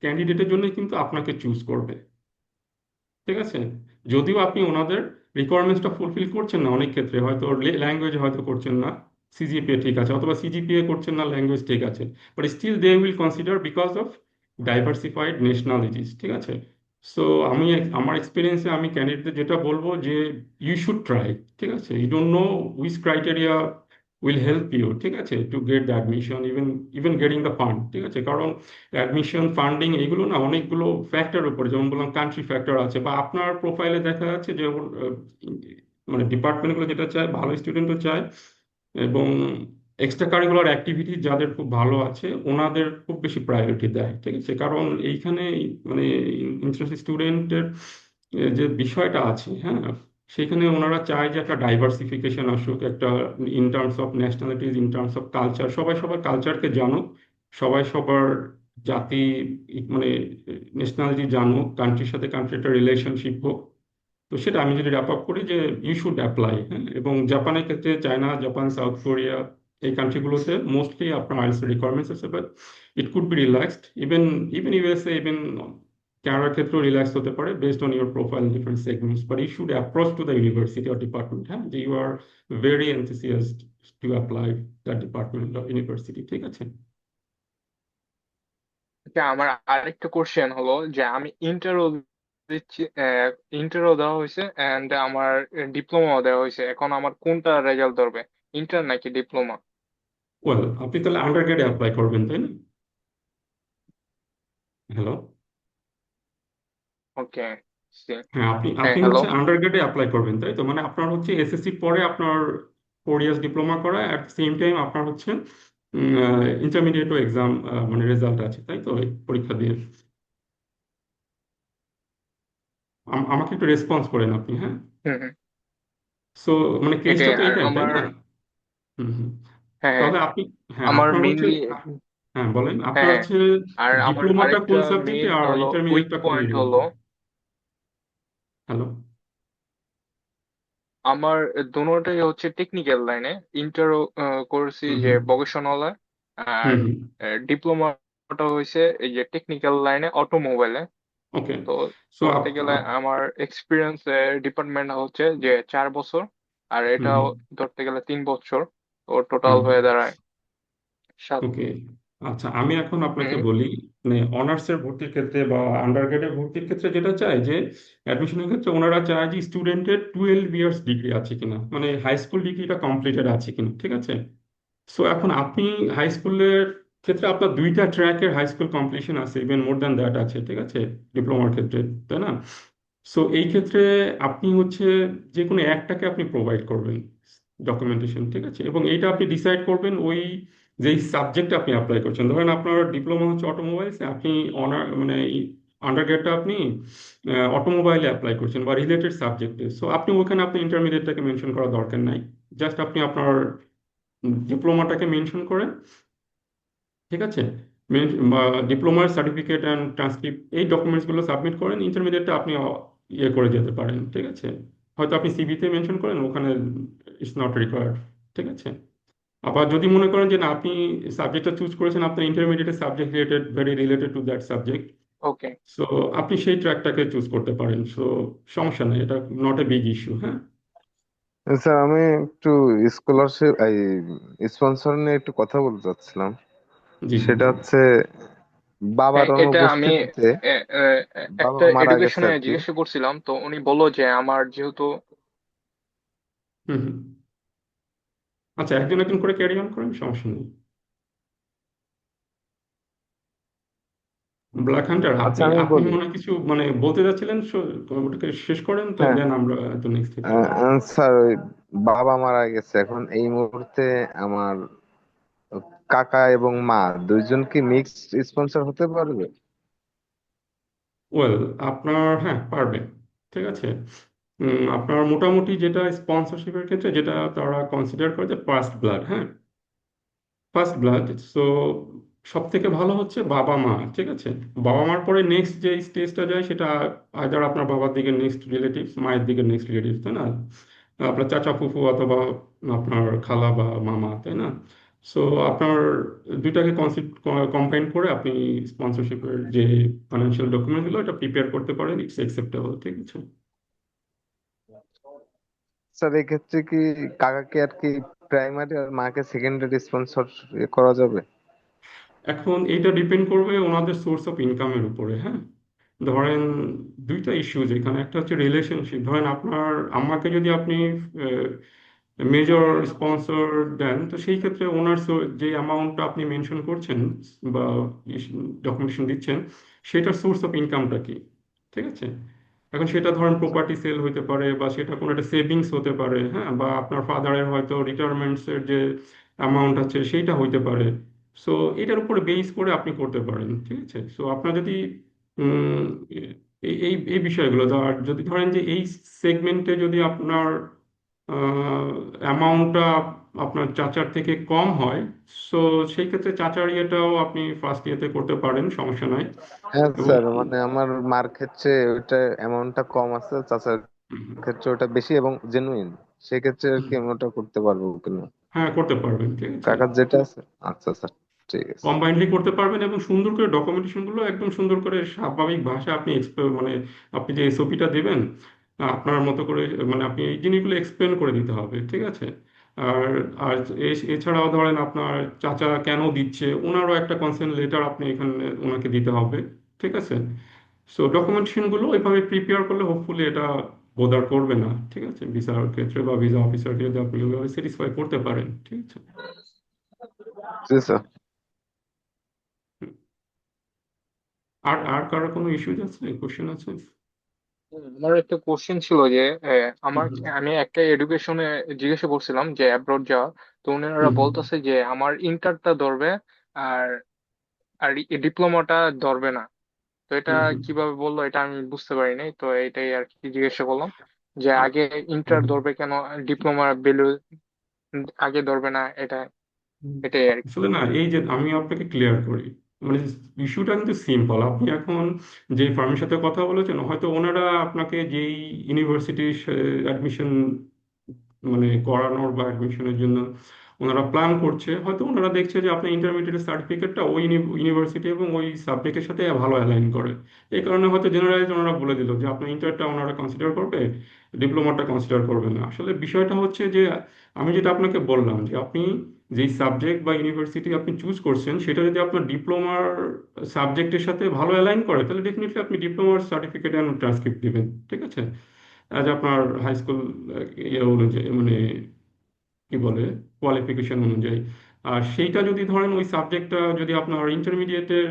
ক্যান্ডিডেটের জন্য কিন্তু আপনাকে চুজ করবে, ঠিক আছে। যদিও আপনি ওনাদের রিকোয়ারমেন্টসটা ফুলফিল করছেন না, অনেক ক্ষেত্রে হয়তো ল্যাঙ্গুয়েজ হয়তো করছেন না, সিজিপিএ ঠিক আছে, অথবা সিজিপিএ করছেন না, ল্যাঙ্গুয়েজ ঠিক আছে, but still they will consider because of diversified nationalities, ঠিক আছে। সো আমি আমার এক্সপিরিয়েন্সে আমি ক্যান্ডিডেটদের যেটা বলবো যে ইউ শুড ট্রাই, ঠিক আছে। You don't know which criteria will help you, ঠিক আছে, to get the admission, even even getting the fund, ঠিক আছে। কারণ অ্যাডমিশন ফান্ডিং এগুলো না অনেকগুলো ফ্যাক্টর উপরে, যেমন বললাম কান্ট্রি ফ্যাক্টর আছে, বা আপনার প্রোফাইলে দেখা যাচ্ছে যে মানে ডিপার্টমেন্টগুলো যেটা চায় ভালো স্টুডেন্টও চায়, এবং এক্সট্রা কারিকুলার অ্যাক্টিভিটি যাদের খুব ভালো আছে ওনাদের খুব বেশি প্রায়োরিটি দেয়, ঠিক আছে। কারণ এইখানে মানে ইন্টারন্যাশনাল স্টুডেন্টের যে বিষয়টা আছে, হ্যাঁ, সেখানে ওনারা চায় যে একটা ডাইভার্সিফিকেশন আসুক, একটা in terms of nationalities, in terms of culture, সবাই সবার কালচারকে জানুক, সবাই সবার জাতি মানে ন্যাশনালিটি জানুক, কান্ট্রির সাথে কান্ট্রি একটা রিলেশনশিপ হোক। তো সেটা আমি যদি র্যাপ আপ করি যে ইউ শুড অ্যাপ্লাই। হ্যাঁ, এবং জাপানের ক্ষেত্রে চায়না, জাপান, সাউথ কোরিয়া, এই কান্ট্রিগুলোতে মোস্টলি আপনার আইএলটিএস রিকোয়ারমেন্টস আছে, but it could be relaxed. Even even USA, even কানাডার ক্ষেত্রেও রিল্যাক্স হতে পারে based on your profile different segments, but you should approach to the university or department, হ্যাঁ, যে you are very enthusiast to apply the department of university, ঠিক আছে।
আচ্ছা, আমার আরেকটা কোশ্চেন হলো যে আমি ইন্টারও দিচ্ছি, ইন্টারও দেওয়া হয়েছে এন্ড আমার ডিপ্লোমাও দেওয়া হয়েছে, এখন আমার কোনটা রেজাল্ট ধরবে, ইন্টার নাকি ডিপ্লোমা?
ওয়েল, আপনি তাহলে আন্ডার গ্রেডে অ্যাপ্লাই করবেন, তাই না? হ্যালো।
ওকে।
হ্যাঁ, আপনি
হ্যাঁ,
আপনি
হ্যালো।
হচ্ছে আন্ডার গ্রেডে অ্যাপ্লাই করবেন, তাই তো? মানে আপনার হচ্ছে এসএসসি পরে আপনার 4 ইয়ার্স ডিপ্লোমা করা, অ্যাট দ্য সেম টাইম আপনার হচ্ছে ইন্টারমিডিয়েটও এক্সাম মানে রেজাল্ট আছে, তাই তো, এই পরীক্ষা দিয়ে। আমাকে একটু রেসপন্স করেন আপনি, হ্যাঁ।
হুম হুম।
সো মানে
ওকে।
কেসটা তো
আর
এইটাই, তাই
আমার,
না? হুম হুম।
হ্যাঁ হ্যাঁ,
তাহলে আপনি, হ্যাঁ
আমার
আপনার হচ্ছে,
মেইনলি,
হ্যাঁ বলেন,
হ্যাঁ
আপনার
হ্যাঁ,
হচ্ছে
আর আমার
ডিপ্লোমাটা
আরেকটা
কোন সাবজেক্টে
মেইন
আর
হলো উইক
ইন্টারমিডিয়েটটা কোন
পয়েন্ট হলো,
এরিয়াতে? হ্যালো।
আমার দোনোটাই হচ্ছে টেকনিক্যাল লাইনে। ইন্টারও করছি
হুম
যে
হুম
ভোকেশনাল, আর
হুম হুম।
ডিপ্লোমাটা হয়েছে এই যে টেকনিক্যাল লাইনে অটোমোবাইলে।
ওকে।
তো
সো
ধরতে গেলে আমার এক্সপিরিয়েন্স ডিপার্টমেন্ট হচ্ছে যে 4 বছর, আর
হুম
এটাও
হুম
ধরতে গেলে 3 বছর, তো টোটাল
হুম।
হয়ে দাঁড়ায় 7।
ওকে। আচ্ছা, আমি এখন আপনাকে
হুম
বলি, মানে অনার্সের ভর্তির ক্ষেত্রে বা আন্ডার গ্রেডের ভর্তির ক্ষেত্রে যেটা চাই যে অ্যাডমিশনের ক্ষেত্রে ওনারা চায় যে স্টুডেন্টের 12 ইয়ার্স ডিগ্রি আছে কিনা, মানে হাই স্কুল ডিগ্রিটা কমপ্লিটেড আছে কিনা, ঠিক আছে। সো এখন আপনি হাই স্কুলের ক্ষেত্রে আপনার 2টা ট্র্যাকের হাই স্কুল কমপ্লিশন আছে, ইভেন মোর দ্যান দ্যাট আছে, ঠিক আছে, ডিপ্লোমার ক্ষেত্রে, তাই না? সো এই ক্ষেত্রে আপনি হচ্ছে যে কোনো একটাকে আপনি প্রোভাইড করবেন ডকুমেন্টেশন, ঠিক আছে, এবং এইটা আপনি ডিসাইড করবেন ওই যেই সাবজেক্টে আপনি অ্যাপ্লাই করছেন। ধরেন আপনার ডিপ্লোমা হচ্ছে অটোমোবাইলস, আপনি অনার মানে আন্ডারগ্রেডটা আপনি অটোমোবাইলে অ্যাপ্লাই করছেন বা রিলেটেড সাবজেক্টে, সো আপনি ওখানে আপনি ইন্টারমিডিয়েটটাকে মেনশন করার দরকার নাই। জাস্ট আপনি আপনার ডিপ্লোমাটাকে মেনশন করেন, ঠিক আছে, ডিপ্লোমার সার্টিফিকেট অ্যান্ড ট্রান্সক্রিপ্ট এই ডকুমেন্টসগুলো সাবমিট করেন, ইন্টারমিডিয়েটটা আপনি ইয়ে করে যেতে পারেন, ঠিক আছে। হয়তো আপনি সিভিতে মেনশন করেন, ওখানে ইটস নট রিকোয়ার্ড। ঠিক আছে। আবার যদি মনে করেন যে না, আপনি সাবজেক্টটা চুজ করেছেন আপনার ইন্টারমিডিয়েটের subject related, very related to that subject,
okay.
So আপনি সেই ট্র্যাকটাকে চুজ করতে পারেন। সো সমস্যা নেই, এটা নট এ বিগ ইস্যু। হ্যাঁ।
স্যার আমি একটু স্কলারশিপ এই স্পন্সর নিয়ে একটু কথা বলতে চাচ্ছিলাম।
জি জি
সেটা
জি।
হচ্ছে বাবার
হ্যাঁ, এটা আমি
অনুপস্থিতিতে,
এ, এ,
বাবা
একটা
মারা গেছে
এডুকেশনে
আর কি।
জিজ্ঞাসা করছিলাম, তো উনি বললো যে আমার যেহেতু
হুম হুম। আচ্ছা, একজন একজন করে ক্যারি অন করেন, সমস্যা নেই। ব্ল্যাক হান্টার,
আচ্ছা
আপনি
আমি
আপনি
বলি।
মনে হয় কিছু মানে বলতে যাচ্ছিলেন, ওটাকে শেষ করেন, তো
হ্যাঁ,
দেন আমরা তো নেক্সট ক্ষেত্রে যাবো।
স্যার ওই বাবা মারা গেছে, এখন এই মুহূর্তে আমার কাকা এবং মা দুইজন কি মিক্সড স্পন্সর হতে পারবে?
ওয়েল, আপনার, হ্যাঁ পারবেন। ঠিক আছে। আপনার মোটামুটি যেটা স্পন্সরশিপের ক্ষেত্রে যেটা তারা কনসিডার করে যে ফার্স্ট ব্লাড। হ্যাঁ, ফার্স্ট ব্লাড। সো সব থেকে ভালো হচ্ছে বাবা মা। ঠিক আছে। বাবা মার পরে নেক্সট যে স্টেজটা যায় সেটা আইদার আপনার বাবার দিকে নেক্সট রিলেটিভস, মায়ের দিকে নেক্সট রিলেটিভস, তাই না? আপনার চাচা ফুফু অথবা আপনার খালা বা মামা, তাই না? সো আপনার দুইটাকে কম্বাইন করে আপনি স্পন্সরশিপের যে ফাইন্যান্সিয়াল ডকুমেন্টগুলো এটা প্রিপেয়ার করতে পারেন, ইটস অ্যাকসেপ্টেবল। ঠিক আছে।
স্যার এক্ষেত্রে কি কাকাকে আর কি প্রাইমারি আর মাকে সেকেন্ডারি স্পন্সর করা যাবে?
এখন এইটা ডিপেন্ড করবে ওনাদের সোর্স অফ ইনকামের উপরে। হ্যাঁ, ধরেন দুইটা ইস্যুজ এখানে, একটা হচ্ছে রিলেশনশিপ। ধরেন আপনার আম্মাকে যদি আপনি মেজর স্পন্সর দেন, তো সেই ক্ষেত্রে ওনার যে অ্যামাউন্টটা আপনি মেনশন করছেন বা ডকুমেন্টেশন দিচ্ছেন, সেটার সোর্স অফ ইনকামটা কি? ঠিক আছে। এখন সেটা ধরেন প্রপার্টি সেল হতে পারে, বা সেটা কোনো একটা সেভিংস হতে পারে, হ্যাঁ, বা আপনার ফাদারের হয়তো রিটায়ারমেন্টসের যে অ্যামাউন্ট আছে সেইটা হইতে পারে। সো এটার উপরে বেস করে আপনি করতে পারেন। ঠিক আছে। সো আপনার যদি উম, এই এই এই বিষয়গুলো, আর যদি ধরেন যে এই সেগমেন্টে যদি আপনার অ্যামাউন্টটা আপনার চাচার থেকে কম হয়, সো সেই ক্ষেত্রে চাচার ইয়েটাও আপনি ফার্স্ট ইয়েতে করতে পারেন, সমস্যা নাই।
হ্যাঁ
এবং
স্যার, মানে আমার মার ক্ষেত্রে ওইটা অ্যামাউন্টটা কম আছে, চাচার ক্ষেত্রে ওটা বেশি এবং জেনুইন, সেক্ষেত্রে আর কি আমি ওটা করতে পারবো কিনা?
হ্যাঁ, করতে পারবেন। ঠিক আছে।
কাকার যেটা আছে। আচ্ছা স্যার, ঠিক আছে।
কম্বাইনলি করতে পারবেন, এবং সুন্দর করে ডকুমেন্টেশন গুলো একদম সুন্দর করে স্বাভাবিক ভাষায় আপনি মানে আপনি যে এসওপিটা দেবেন, আপনার মতো করে, মানে আপনি এই জিনিসগুলো এক্সপ্লেন করে দিতে হবে। ঠিক আছে। আর আর এছাড়াও ধরেন আপনার চাচা কেন দিচ্ছে, ওনারও একটা কনসেন্ট লেটার আপনি এখানে ওনাকে দিতে হবে। ঠিক আছে। সো ডকুমেন্টেশন গুলো ওইভাবে প্রিপেয়ার করলে হোপফুলি এটা বোদার করবে না। ঠিক আছে, ভিসার ক্ষেত্রে বা ভিসা অফিসারকে যদি আপনি ওইভাবে স্যাটিসফাই করতে পারেন। ঠিক আছে।
জি স্যার।
আর আর কারো কোনো ইস্যুজ আছে, কোশ্চেন আছে?
আমার একটা কোশ্চেন ছিল যে
হুম
আমার
হুম
আমি একটা এডুকেশনে জিজ্ঞাসা করছিলাম যে অ্যাব্রড যাওয়া, তো ওনারা
হুম হুম
বলতেছে যে আমার ইন্টারটা ধরবে, আর আর ডিপ্লোমাটা ধরবে না। তো এটা
হুম
কিভাবে বললো এটা আমি বুঝতে পারি নাই, তো এটাই আর কি জিজ্ঞাসা করলাম যে আগে
হুম
ইন্টার
হুম।
ধরবে কেন, ডিপ্লোমার ভ্যালু আগে ধরবে না, এটা এটাই আর কি।
আসলে না, এই যে আমি আপনাকে ক্লিয়ার করি, মানে ইস্যুটা কিন্তু সিম্পল। আপনি এখন যে ফার্মের সাথে কথা বলেছেন, হয়তো ওনারা আপনাকে যেই ইউনিভার্সিটির অ্যাডমিশন মানে করানোর বা অ্যাডমিশনের জন্য ওনারা প্ল্যান করছে, হয়তো ওনারা দেখছে যে আপনার ইন্টারমিডিয়েট সার্টিফিকেটটা ওই ইউনিভার্সিটি এবং ওই সাবজেক্টের সাথে ভালো অ্যালাইন করে। এই কারণে হয়তো জেনারেলাইজ ওনারা বলে দিল যে আপনার ইন্টারটা ওনারা কনসিডার করবে, ডিপ্লোমাটা কনসিডার করবে না। আসলে বিষয়টা হচ্ছে যে আমি যেটা আপনাকে বললাম, যে আপনি যেই সাবজেক্ট বা ইউনিভার্সিটি আপনি চুজ করছেন সেটা যদি আপনার ডিপ্লোমার সাবজেক্টের সাথে ভালো অ্যালাইন করে, তাহলে ডেফিনেটলি আপনি ডিপ্লোমার সার্টিফিকেট অ্যান্ড ট্রান্সক্রিপ্ট দিবেন। ঠিক আছে। আজ আপনার হাই স্কুল ইয়ে অনুযায়ী, মানে কি বলে, কোয়ালিফিকেশন অনুযায়ী। আর সেইটা যদি ধরেন ওই সাবজেক্টটা যদি আপনার ইন্টারমিডিয়েটের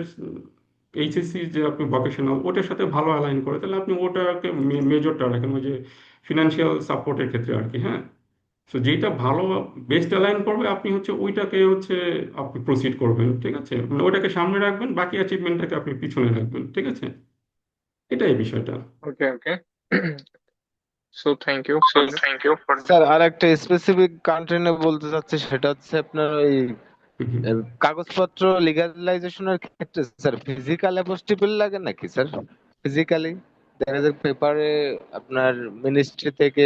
এইচএসসি যে আপনি ভোকেশনাল ওটার সাথে ভালো অ্যালাইন করে, তাহলে আপনি ওটাকে মেজরটা রাখেন, ওই যে ফিনান্সিয়াল সাপোর্টের ক্ষেত্রে আর কি। হ্যাঁ। তো যেটা ভালো বেস্ট অ্যালাইন করবে আপনি হচ্ছে ওইটাকে হচ্ছে আপনি প্রসিড করবেন। ঠিক আছে, মানে ওইটাকে সামনে রাখবেন, বাকি অ্যাচিভমেন্টটাকে আপনি পিছনে রাখবেন। ঠিক আছে, এটাই বিষয়টা।
Okay, okay. So thank you
So
for this.
thank you for
sir আর একটা স্পেসিফিক কান্ট্রি নিয়ে বলতে চাচ্ছি, সেটা হচ্ছে আপনার ওই
হুম।
কাগজপত্র লিগালাইজেশনের ক্ষেত্রে স্যার ফিজিক্যাল অ্যাপোস্টিপল লাগে নাকি স্যার? ফিজিক্যালি দেখা যায় পেপারে আপনার মিনিস্ট্রি থেকে,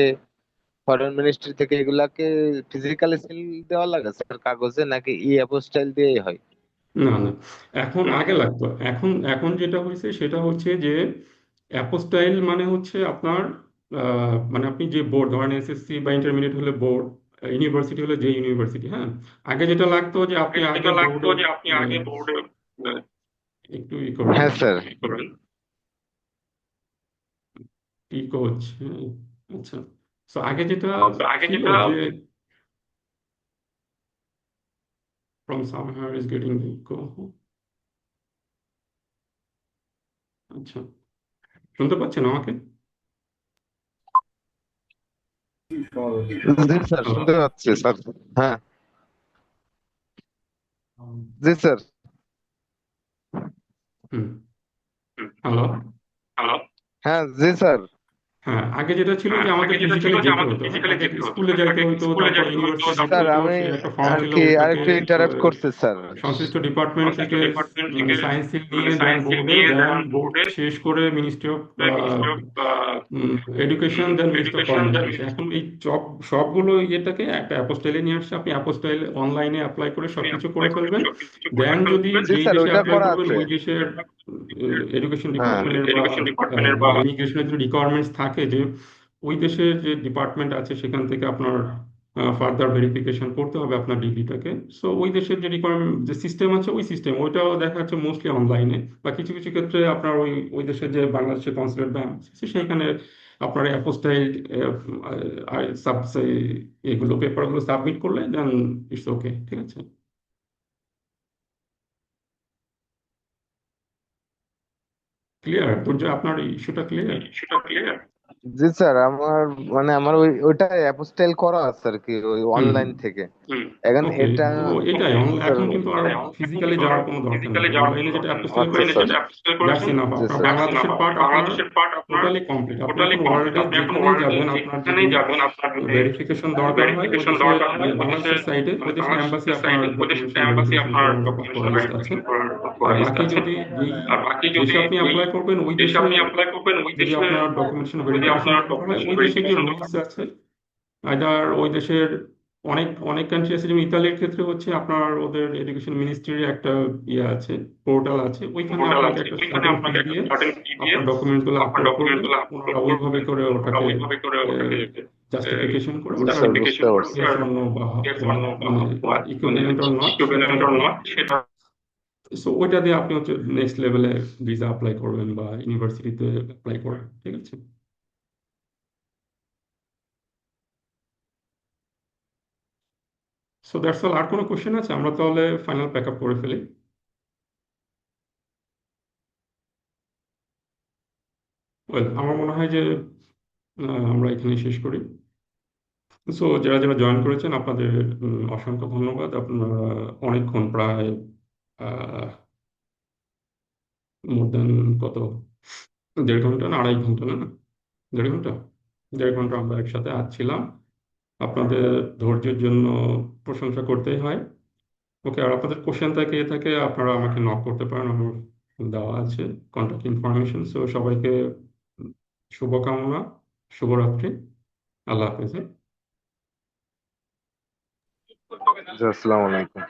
ফরেন মিনিস্ট্রি থেকে এগুলাকে ফিজিক্যালি সিল দেওয়া লাগে স্যার কাগজে, নাকি ই অ্যাপোস্টাইল দিয়েই হয়?
না না, এখন আগে লাগতো, এখন এখন যেটা হয়েছে সেটা হচ্ছে যে অ্যাপোস্টাইল মানে হচ্ছে আপনার মানে আপনি যে বোর্ড ধরেন এসএসসি বা ইন্টারমিডিয়েট হলে বোর্ড, ইউনিভার্সিটি হলে যে ইউনিভার্সিটি, হ্যাঁ। আগে যেটা লাগতো যে আপনি আগে বোর্ডে একটু ই করেন,
হ্যাঁ স্যার।
ইকো হচ্ছে, আচ্ছা। তো আগে যেটা ছিল যে from somewhere is getting the echo, আচ্ছা, শুনতে পাচ্ছেন আমাকে?
জি স্যার,
হ্যালো।
শুনতে পাচ্ছি স্যার। হ্যাঁ। জি স্যার।
হুম। হ্যালো।
হ্যাঁ জি স্যার।
হ্যাঁ, আগে যেটা ছিল যে আমাদের ফিজিক্যালি যেতে হতো, হ্যাঁ, আগে স্কুলে যাইতে হতো, তারপর ইউনিভার্সিটি যেতে
স্যার
হতো,
আমি
সে একটা ফর্ম
আর
ছিল,
কি
ওইটাকে
আরেকটু ইন্টারাপ্ট করছি স্যার।
সংশ্লিষ্ট ডিপার্টমেন্ট থেকে মানে সায়েন্স সিল নিয়ে দেন বোর্ডে, দেন বোর্ড শেষ করে ministry of education, then ministry of foreign affairs. এখন এই সবগুলো ইয়েটাকে একটা অ্যাপোস্টাইলে নিয়ে আসছে। আপনি অ্যাপোস্টাইল অনলাইনে অ্যাপ্লাই করে সবকিছু করে ফেলবেন, দেন যদি
জি
যেই
স্যার,
দেশে
ওইটা
অ্যাপ্লাই
করা
করবেন
আছে।
ওই দেশের এডুকেশন
হ্যাঁ।
ডিপার্টমেন্টের বা ইমিগ্রেশনের যে রিকোয়ারমেন্টস থাকে, যে ওই দেশের যে ডিপার্টমেন্ট আছে সেখান থেকে আপনার ফার্দার ভেরিফিকেশন করতে হবে আপনার ডিগ্রিটাকে। সো ওই দেশের যে রিকোয়ারমেন্ট যে সিস্টেম আছে, ওই সিস্টেম ওইটাও দেখা যাচ্ছে মোস্টলি অনলাইনে, বা কিছু কিছু ক্ষেত্রে আপনার ওই ওই দেশের যে বাংলাদেশের কনসুলেট ব্যাংক আছে সেখানে আপনার অ্যাপোস্টাইল এগুলো পেপারগুলো সাবমিট করলে দেন ইটস ওকে, ঠিক আছে। ক্লিয়ার তো, যে আপনার ইস্যুটা ক্লিয়ার?
জি স্যার, আমার মানে আমার ওইটা অ্যাপোস্টাইল করা আছে আর কি, ওই
হুম।
অনলাইন থেকে। এখন
ওকে,
এটা
তো এটাই
স্যার।
এখন কিন্তু আর ফিজিক্যালি যাওয়ার কোনো দরকার নেই, অনলাইনে যেটা অ্যাপোস্টাইল
আচ্ছা
করেছেন
স্যার।
That's enough.
জি
আপনার
স্যার।
বাংলাদেশের পার্ট আপনার টোটালি কমপ্লিট। আপনি এখন ওয়ার্ল্ডে যেখানেই যাবেন, আপনার যদি ভেরিফিকেশন দরকার হয় ওই দেশের মানে বাংলাদেশের সাইডে ওই দেশের এম্বাসি আপনার ডকুমেন্টেশন ভেরিফিকেশন করার করার লিস্ট আছে। আর বাকি যদি যেই দেশে আপনি অ্যাপ্লাই করবেন ওই দেশে যদি আপনার ডকুমেন্টেশন ভেরিফিকেশন দরকার হয়, ওই দেশে যে রুলস আছে, আইদার ওই দেশের অনেক অনেক কান্ট্রি আছে, যেমন ইতালির ক্ষেত্রে হচ্ছে আপনার ওদের এডুকেশন মিনিস্ট্রির একটা ইয়ে আছে, পোর্টাল আছে, ওইখানে আপনাকে একটা সার্টেন ফি দিয়ে আপনার ডকুমেন্ট গুলো আপলোড করলে ওনারা ওইভাবে করে ওটাকে জাস্টিফিকেশন করে
জি
ওটা
স্যার, বুঝতে পারছি।
ইয়েস অর নো বা what মানে ইকুইভ্যালেন্ট অর নট সেটা সো ওইটা দিয়ে আপনি হচ্ছে নেক্সট লেভেলে ভিসা অ্যাপ্লাই করবেন বা ইউনিভার্সিটিতে অ্যাপ্লাই করবেন, ঠিক আছে। So that's all. আর কোনো কোশ্চেন আছে? আমরা তাহলে ফাইনাল প্যাক আপ করে ফেলি। ওয়েল, আমার মনে হয় যে আমরা এখানে শেষ করি। সো যারা যারা জয়েন করেছেন আপনাদের অসংখ্য ধন্যবাদ। আপনারা অনেকক্ষণ, প্রায় মোর দেন কত, 1.5 ঘন্টা না 2.5 ঘন্টা, না 1.5 ঘন্টা, 1.5 ঘন্টা আমরা একসাথে ছিলাম। আপনাদের ধৈর্যের জন্য প্রশংসা করতেই হয়। ওকে, আর আপনাদের কোশ্চেন থাকে থাকে আপনারা আমাকে নক করতে পারেন, আমার দেওয়া আছে কন্ট্যাক্ট ইনফরমেশন। সো সবাইকে শুভকামনা, শুভরাত্রি, আল্লাহ হাফেজ।
জি, আসসালামু আলাইকুম।